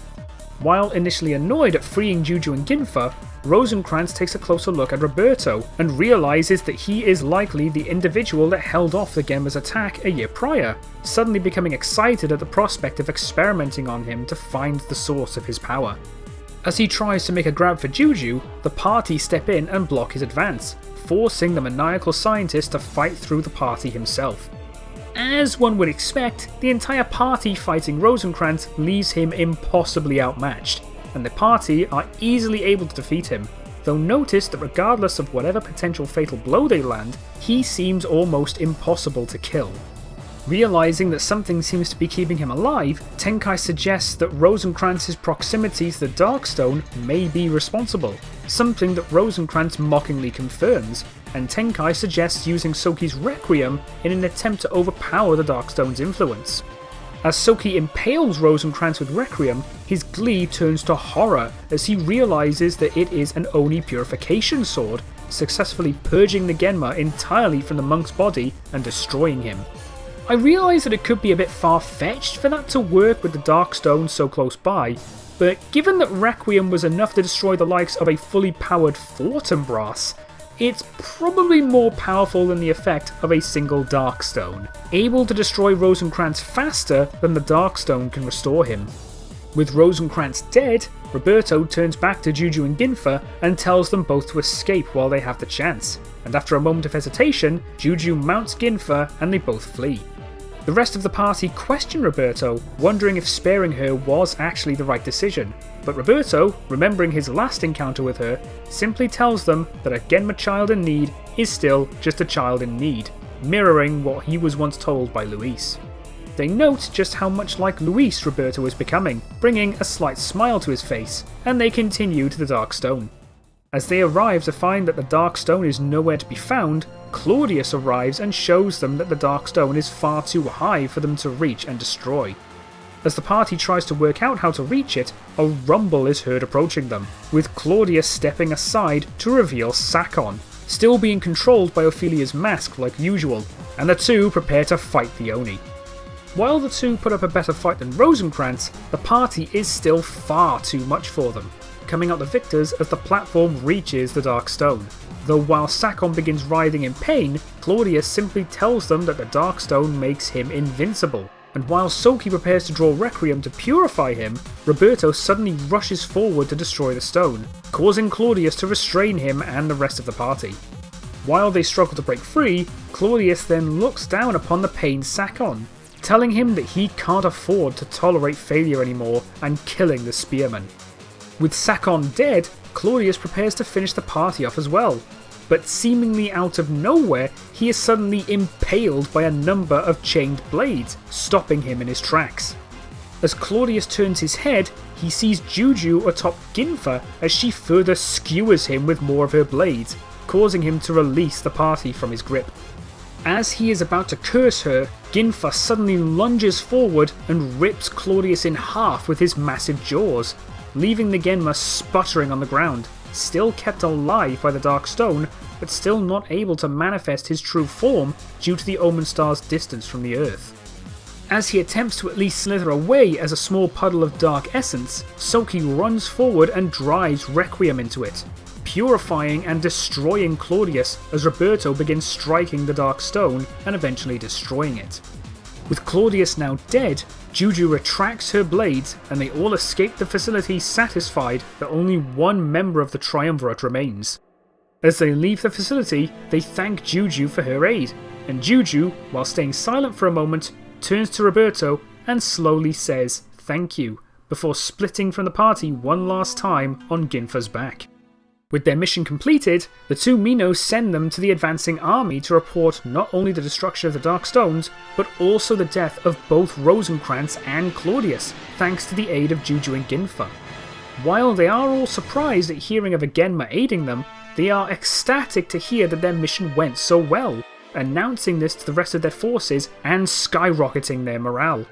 Speaker 1: While initially annoyed at freeing Juju and Ginfa, Rosencrantz takes a closer look at Roberto and realises that he is likely the individual that held off the Genma's attack a year prior, suddenly becoming excited at the prospect of experimenting on him to find the source of his power. As he tries to make a grab for Juju, the party step in and block his advance, forcing the maniacal scientist to fight through the party himself. As one would expect, the entire party fighting Rosencrantz leaves him impossibly outmatched, and the party are easily able to defeat him, though notice that regardless of whatever potential fatal blow they land, he seems almost impossible to kill. Realising that something seems to be keeping him alive, Tenkai suggests that Rosencrantz's proximity to the Darkstone may be responsible, something that Rosencrantz mockingly confirms, and Tenkai suggests using Soki's Requiem in an attempt to overpower the Darkstone's influence. As Soki impales Rosencrantz with Requiem, his glee turns to horror as he realises that it is an Oni purification sword, successfully purging the Genma entirely from the monk's body and destroying him. I realise that it could be a bit far-fetched for that to work with the Darkstone so close by, but given that Requiem was enough to destroy the likes of a fully powered Fortinbras, it's probably more powerful than the effect of a single Darkstone, able to destroy Rosencrantz faster than the Darkstone can restore him. With Rosencrantz dead, Roberto turns back to Juju and Ginfa and tells them both to escape while they have the chance, and after a moment of hesitation, Juju mounts Ginfa and they both flee. The rest of the party question Roberto, wondering if sparing her was actually the right decision, but Roberto, remembering his last encounter with her, simply tells them that a Genma child in need is still just a child in need, mirroring what he was once told by Luis. They note just how much like Luis Roberto is becoming, bringing a slight smile to his face, and they continue to the Dark Stone. As they arrive to find that the Dark Stone is nowhere to be found, Claudius arrives and shows them that the Dark Stone is far too high for them to reach and destroy. As the party tries to work out how to reach it, a rumble is heard approaching them, with Claudius stepping aside to reveal Sakon, still being controlled by Ophelia's mask like usual, and the two prepare to fight the Oni. While the two put up a better fight than Rosencrantz, the party is still far too much for them, coming out the victors as the platform reaches the Dark Stone. Though while Sakon begins writhing in pain, Claudius simply tells them that the Dark Stone makes him invincible, and while Soki prepares to draw Requiem to purify him, Roberto suddenly rushes forward to destroy the stone, causing Claudius to restrain him and the rest of the party. While they struggle to break free, Claudius then looks down upon the pained Sakon, telling him that he can't afford to tolerate failure anymore and killing the spearman. With Sakon dead, Claudius prepares to finish the party off as well. but seemingly out of nowhere, he is suddenly impaled by a number of chained blades, stopping him in his tracks. As Claudius turns his head, he sees Juju atop Ginfa as she further skewers him with more of her blades, causing him to release the party from his grip. As he is about to curse her, Ginfa suddenly lunges forward and rips Claudius in half with his massive jaws, leaving the Genma sputtering on the ground, still kept alive by the Dark Stone, but still not able to manifest his true form due to the Omen Star's distance from the Earth. As he attempts to at least slither away as a small puddle of dark essence, Soki runs forward and drives Requiem into it, purifying and destroying Claudius as Roberto begins striking the Dark Stone and eventually destroying it. With Claudius now dead, Juju retracts her blades and they all escape the facility satisfied that only one member of the Triumvirate remains. As they leave the facility, they thank Juju for her aid, and Juju, while staying silent for a moment, turns to Roberto and slowly says thank you, before splitting from the party one last time on Ginfa's back. With their mission completed, the two Minos send them to the advancing army to report not only the destruction of the Dark Stones, but also the death of both Rosencrantz and Claudius, thanks to the aid of Juju and Ginfa. While they are all surprised at hearing of a Genma aiding them, they are ecstatic to hear that their mission went so well, announcing this to the rest of their forces and skyrocketing their morale.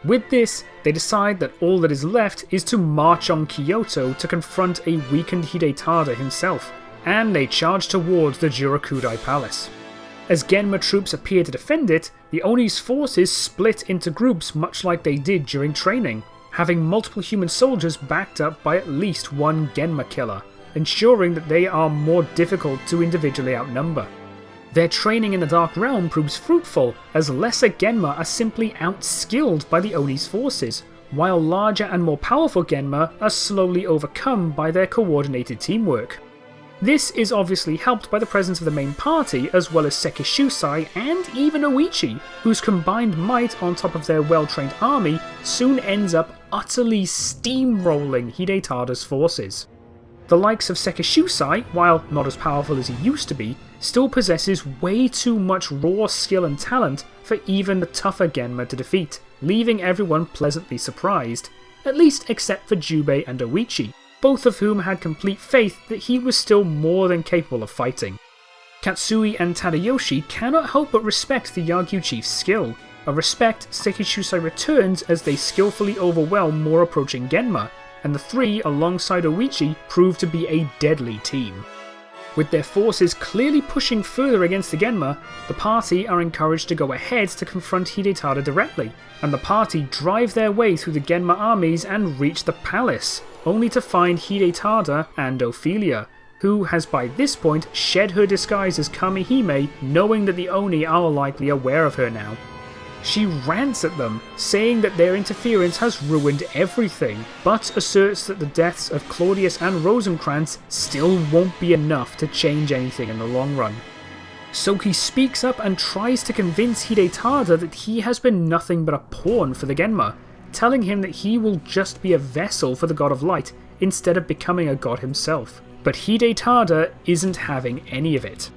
Speaker 1: With this, they decide that all that is left is to march on Kyoto to confront a weakened Hidetada himself, and they charge towards the Jurakudai Palace. As Genma troops appear to defend it, the Oni's forces split into groups much like they did during training, having multiple human soldiers backed up by at least one Genma killer, ensuring that they are more difficult to individually outnumber. Their training in the Dark Realm proves fruitful, as lesser Genma are simply outskilled by the Oni's forces, while larger and more powerful Genma are slowly overcome by their coordinated teamwork. This is obviously helped by the presence of the main party, as well as Sekishusai and even Oichi, whose combined might on top of their well-trained army soon ends up utterly steamrolling Hidetada's forces. The likes of Sekishusai, while not as powerful as he used to be, still possesses way too much raw skill and talent for even the tougher Genma to defeat, leaving everyone pleasantly surprised, at least except for Jubei and Oichi, both of whom had complete faith that he was still more than capable of fighting. Katsui and Tadayoshi cannot help but respect the Yagyu chief's skill, a respect Sekishusai returns as they skillfully overwhelm more approaching Genma, and the three, alongside Oichi, prove to be a deadly team. With their forces clearly pushing further against the Genma, the party are encouraged to go ahead to confront Hidetada directly, and the party drive their way through the Genma armies and reach the palace, only to find Hidetada and Ophelia, who has by this point shed her disguise as Kamihime, knowing that the Oni are likely aware of her now. She rants at them, saying that their interference has ruined everything, but asserts that the deaths of Claudius and Rosencrantz still won't be enough to change anything in the long run. Soki speaks up and tries to convince Hidetada that he has been nothing but a pawn for the Genma, telling him that he will just be a vessel for the God of Light instead of becoming a god himself. But Hidetada isn't having any of it.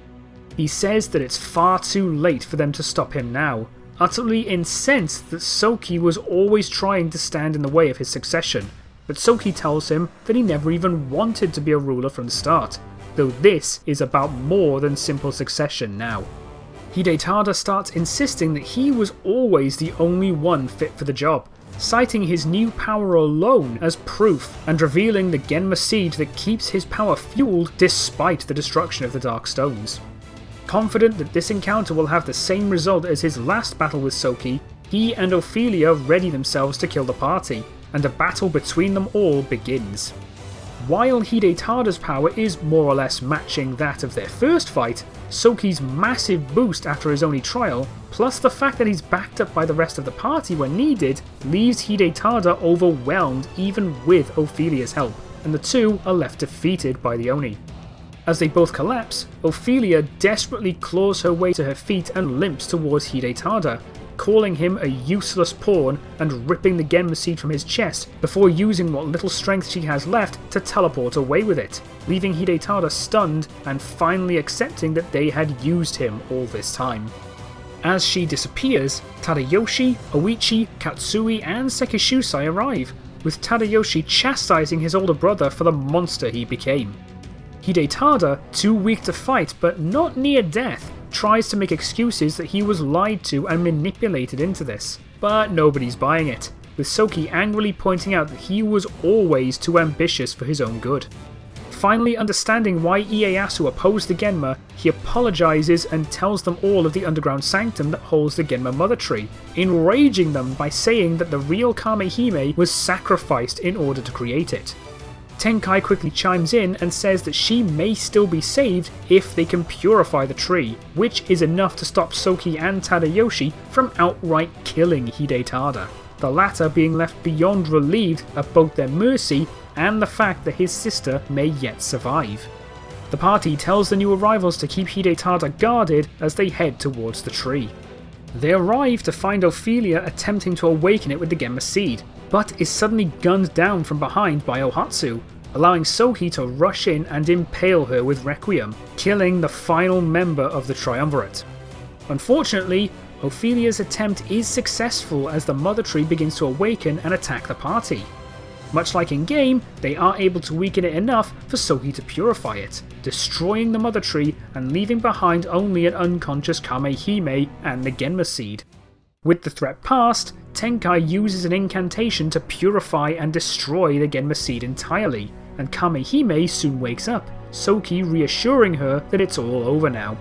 Speaker 1: He says that it's far too late for them to stop him now, utterly incensed that Soki was always trying to stand in the way of his succession, but Soki tells him that he never even wanted to be a ruler from the start, though this is about more than simple succession now. Hidetada starts insisting that he was always the only one fit for the job, citing his new power alone as proof and revealing the Genma seed that keeps his power fueled despite the destruction of the Dark Stones. Confident that this encounter will have the same result as his last battle with Soki, he and Ophelia ready themselves to kill the party, and a battle between them all begins. While Hidetada's power is more or less matching that of their first fight, Soki's massive boost after his Oni trial, plus the fact that he's backed up by the rest of the party when needed, leaves Hidetada overwhelmed even with Ophelia's help, and the two are left defeated by the Oni. As they both collapse, Ophelia desperately claws her way to her feet and limps towards Hidetada, calling him a useless pawn and ripping the Genma seed from his chest before using what little strength she has left to teleport away with it, leaving Hidetada stunned and finally accepting that they had used him all this time. As she disappears, Tadayoshi, Oichi, Katsui and Sekishusai arrive, with Tadayoshi chastising his older brother for the monster he became. Hidetada, too weak to fight but not near death, tries to make excuses that he was lied to and manipulated into this, but nobody's buying it, with Soki angrily pointing out that he was always too ambitious for his own good. Finally understanding why Ieyasu opposed the Genma, he apologizes and tells them all of the underground sanctum that holds the Genma Mother Tree, enraging them by saying that the real Kamehime was sacrificed in order to create it. Tenkai quickly chimes in and says that she may still be saved if they can purify the tree, which is enough to stop Soki and Tadayoshi from outright killing Hidetada, the latter being left beyond relieved at both their mercy and the fact that his sister may yet survive. The party tells the new arrivals to keep Hidetada guarded as they head towards the tree. They arrive to find Ophelia attempting to awaken it with the Genma seed, but is suddenly gunned down from behind by Ohatsu, allowing Soki to rush in and impale her with Requiem, killing the final member of the Triumvirate. Unfortunately, Ophelia's attempt is successful as the Mother Tree begins to awaken and attack the party. Much like in game, they are able to weaken it enough for Soki to purify it, destroying the Mother Tree and leaving behind only an unconscious Kamehime and the Genma seed. With the threat past, Tenkai uses an incantation to purify and destroy the Genma seed entirely, and Kamehime soon wakes up, Soki reassuring her that it's all over now.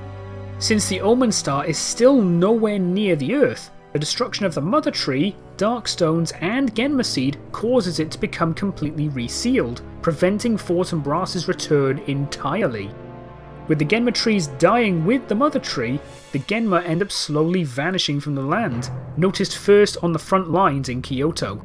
Speaker 1: Since the Omen Star is still nowhere near the Earth, the destruction of the Mother Tree, Darkstones and Genma seed causes it to become completely resealed, preventing Fortinbras' return entirely. With the Genma trees dying with the Mother Tree, the Genma end up slowly vanishing from the land, noticed first on the front lines in Kyoto.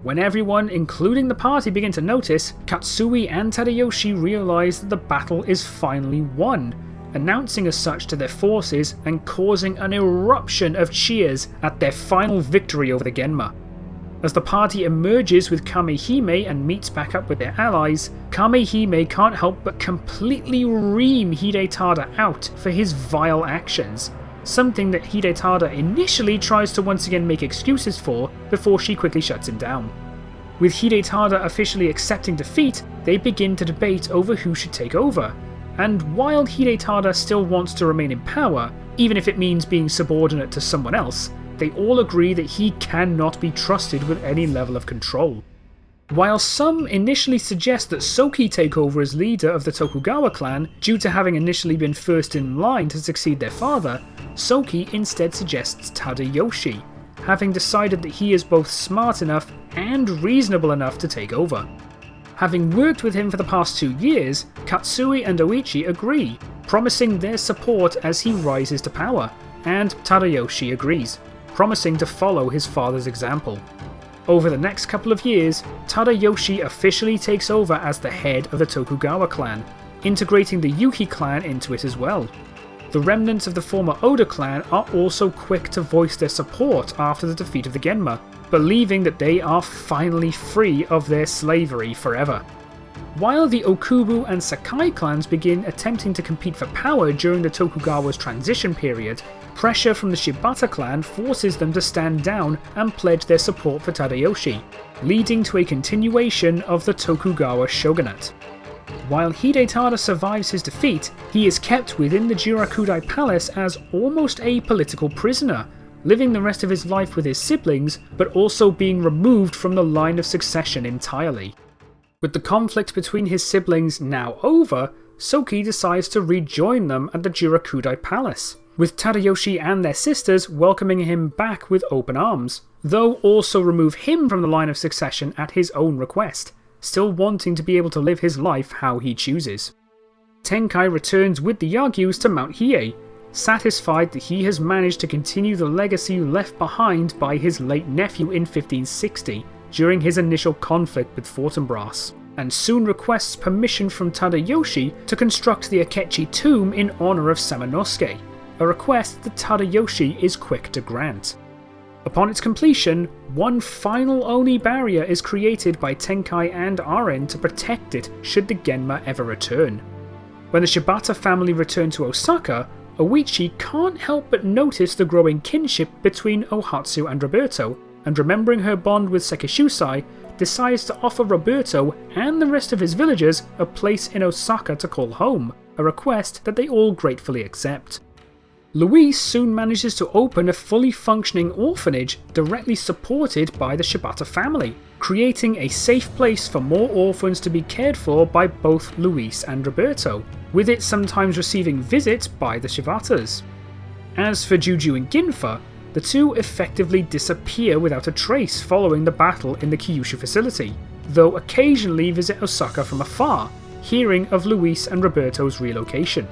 Speaker 1: When everyone, including the party, begin to notice, Katsui and Tadayoshi realise that the battle is finally won, announcing as such to their forces and causing an eruption of cheers at their final victory over the Genma. As the party emerges with Kamehime and meets back up with their allies, Kamehime can't help but completely ream Hidetada out for his vile actions, something that Hidetada initially tries to once again make excuses for before she quickly shuts him down. With Hidetada officially accepting defeat, they begin to debate over who should take over, and while Hidetada still wants to remain in power, even if it means being subordinate to someone else, they all agree that he cannot be trusted with any level of control. While some initially suggest that Soki take over as leader of the Tokugawa clan due to having initially been first in line to succeed their father, Soki instead suggests Tadayoshi, having decided that he is both smart enough and reasonable enough to take over. Having worked with him for the past 2 years, Katsui and Oichi agree, promising their support as he rises to power, and Tadayoshi agrees, promising to follow his father's example. Over the next couple of years, Tadayoshi officially takes over as the head of the Tokugawa clan, integrating the Yuki clan into it as well. The remnants of the former Oda clan are also quick to voice their support after the defeat of the Genma, believing that they are finally free of their slavery forever. While the Okubu and Sakai clans begin attempting to compete for power during the Tokugawa's transition period, pressure from the Shibata clan forces them to stand down and pledge their support for Tadayoshi, leading to a continuation of the Tokugawa shogunate. While Hidetada survives his defeat, he is kept within the Jirakudai Palace as almost a political prisoner, living the rest of his life with his siblings, but also being removed from the line of succession entirely. With the conflict between his siblings now over, Soki decides to rejoin them at the Jirakudai Palace, with Tadayoshi and their sisters welcoming him back with open arms, though also remove him from the line of succession at his own request, still wanting to be able to live his life how he chooses. Tenkai returns with the Yagyus to Mount Hiei, satisfied that he has managed to continue the legacy left behind by his late nephew in 1560 during his initial conflict with Fortinbras, and soon requests permission from Tadayoshi to construct the Akechi tomb in honour of Samanosuke, a request that Tadayoshi is quick to grant. Upon its completion, one final Oni barrier is created by Tenkai and Aren to protect it should the Genma ever return. When the Shibata family return to Osaka, Oichi can't help but notice the growing kinship between Ohatsu and Roberto, and remembering her bond with Sekishusai, decides to offer Roberto and the rest of his villagers a place in Osaka to call home, a request that they all gratefully accept. Luis soon manages to open a fully functioning orphanage directly supported by the Shibata family, creating a safe place for more orphans to be cared for by both Luis and Roberto, with it sometimes receiving visits by the Shibatas. As for Juju and Ginfa, the two effectively disappear without a trace following the battle in the Kyushu facility, though occasionally visit Osaka from afar, hearing of Luis and Roberto's relocation.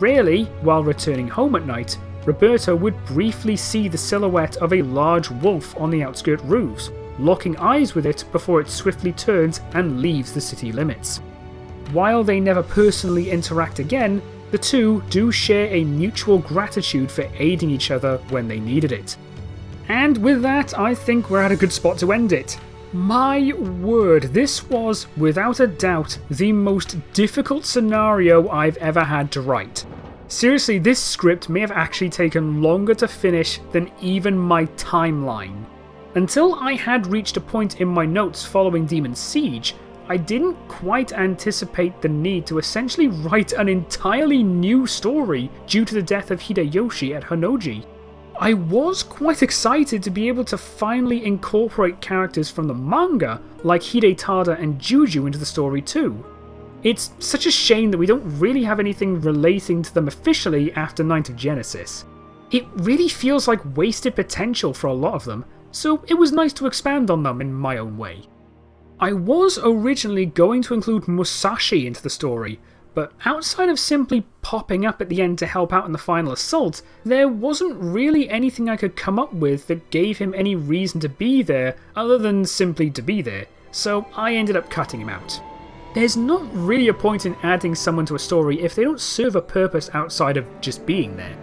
Speaker 1: Rarely, while returning home at night, Roberto would briefly see the silhouette of a large wolf on the outskirt roofs, locking eyes with it before it swiftly turns and leaves the city limits. While they never personally interact again, the two do share a mutual gratitude for aiding each other when they needed it. And with that, I think we're at a good spot to end it. My word, this was, without a doubt, the most difficult scenario I've ever had to write. Seriously, this script may have actually taken longer to finish than even my timeline. Until I had reached a point in my notes following Demon's Siege, I didn't quite anticipate the need to essentially write an entirely new story due to the death of Hideyoshi at Honnoji. I was quite excited to be able to finally incorporate characters from the manga like Hidetada and Juju into the story too. It's such a shame that we don't really have anything relating to them officially after Ninth of Genesis. It really feels like wasted potential for a lot of them, so it was nice to expand on them in my own way. I was originally going to include Musashi into the story, but outside of simply popping up at the end to help out in the final assault, there wasn't really anything I could come up with that gave him any reason to be there other than simply to be there, so I ended up cutting him out. There's not really a point in adding someone to a story if they don't serve a purpose outside of just being there.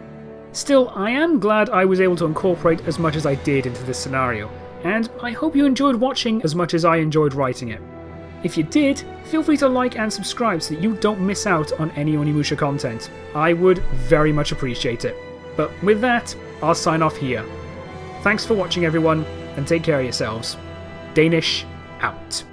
Speaker 1: Still, I am glad I was able to incorporate as much as I did into this scenario, and I hope you enjoyed watching as much as I enjoyed writing it. If you did, feel free to like and subscribe so that you don't miss out on any Onimusha content. I would very much appreciate it. But with that, I'll sign off here. Thanks for watching everyone, and take care of yourselves. Danish out.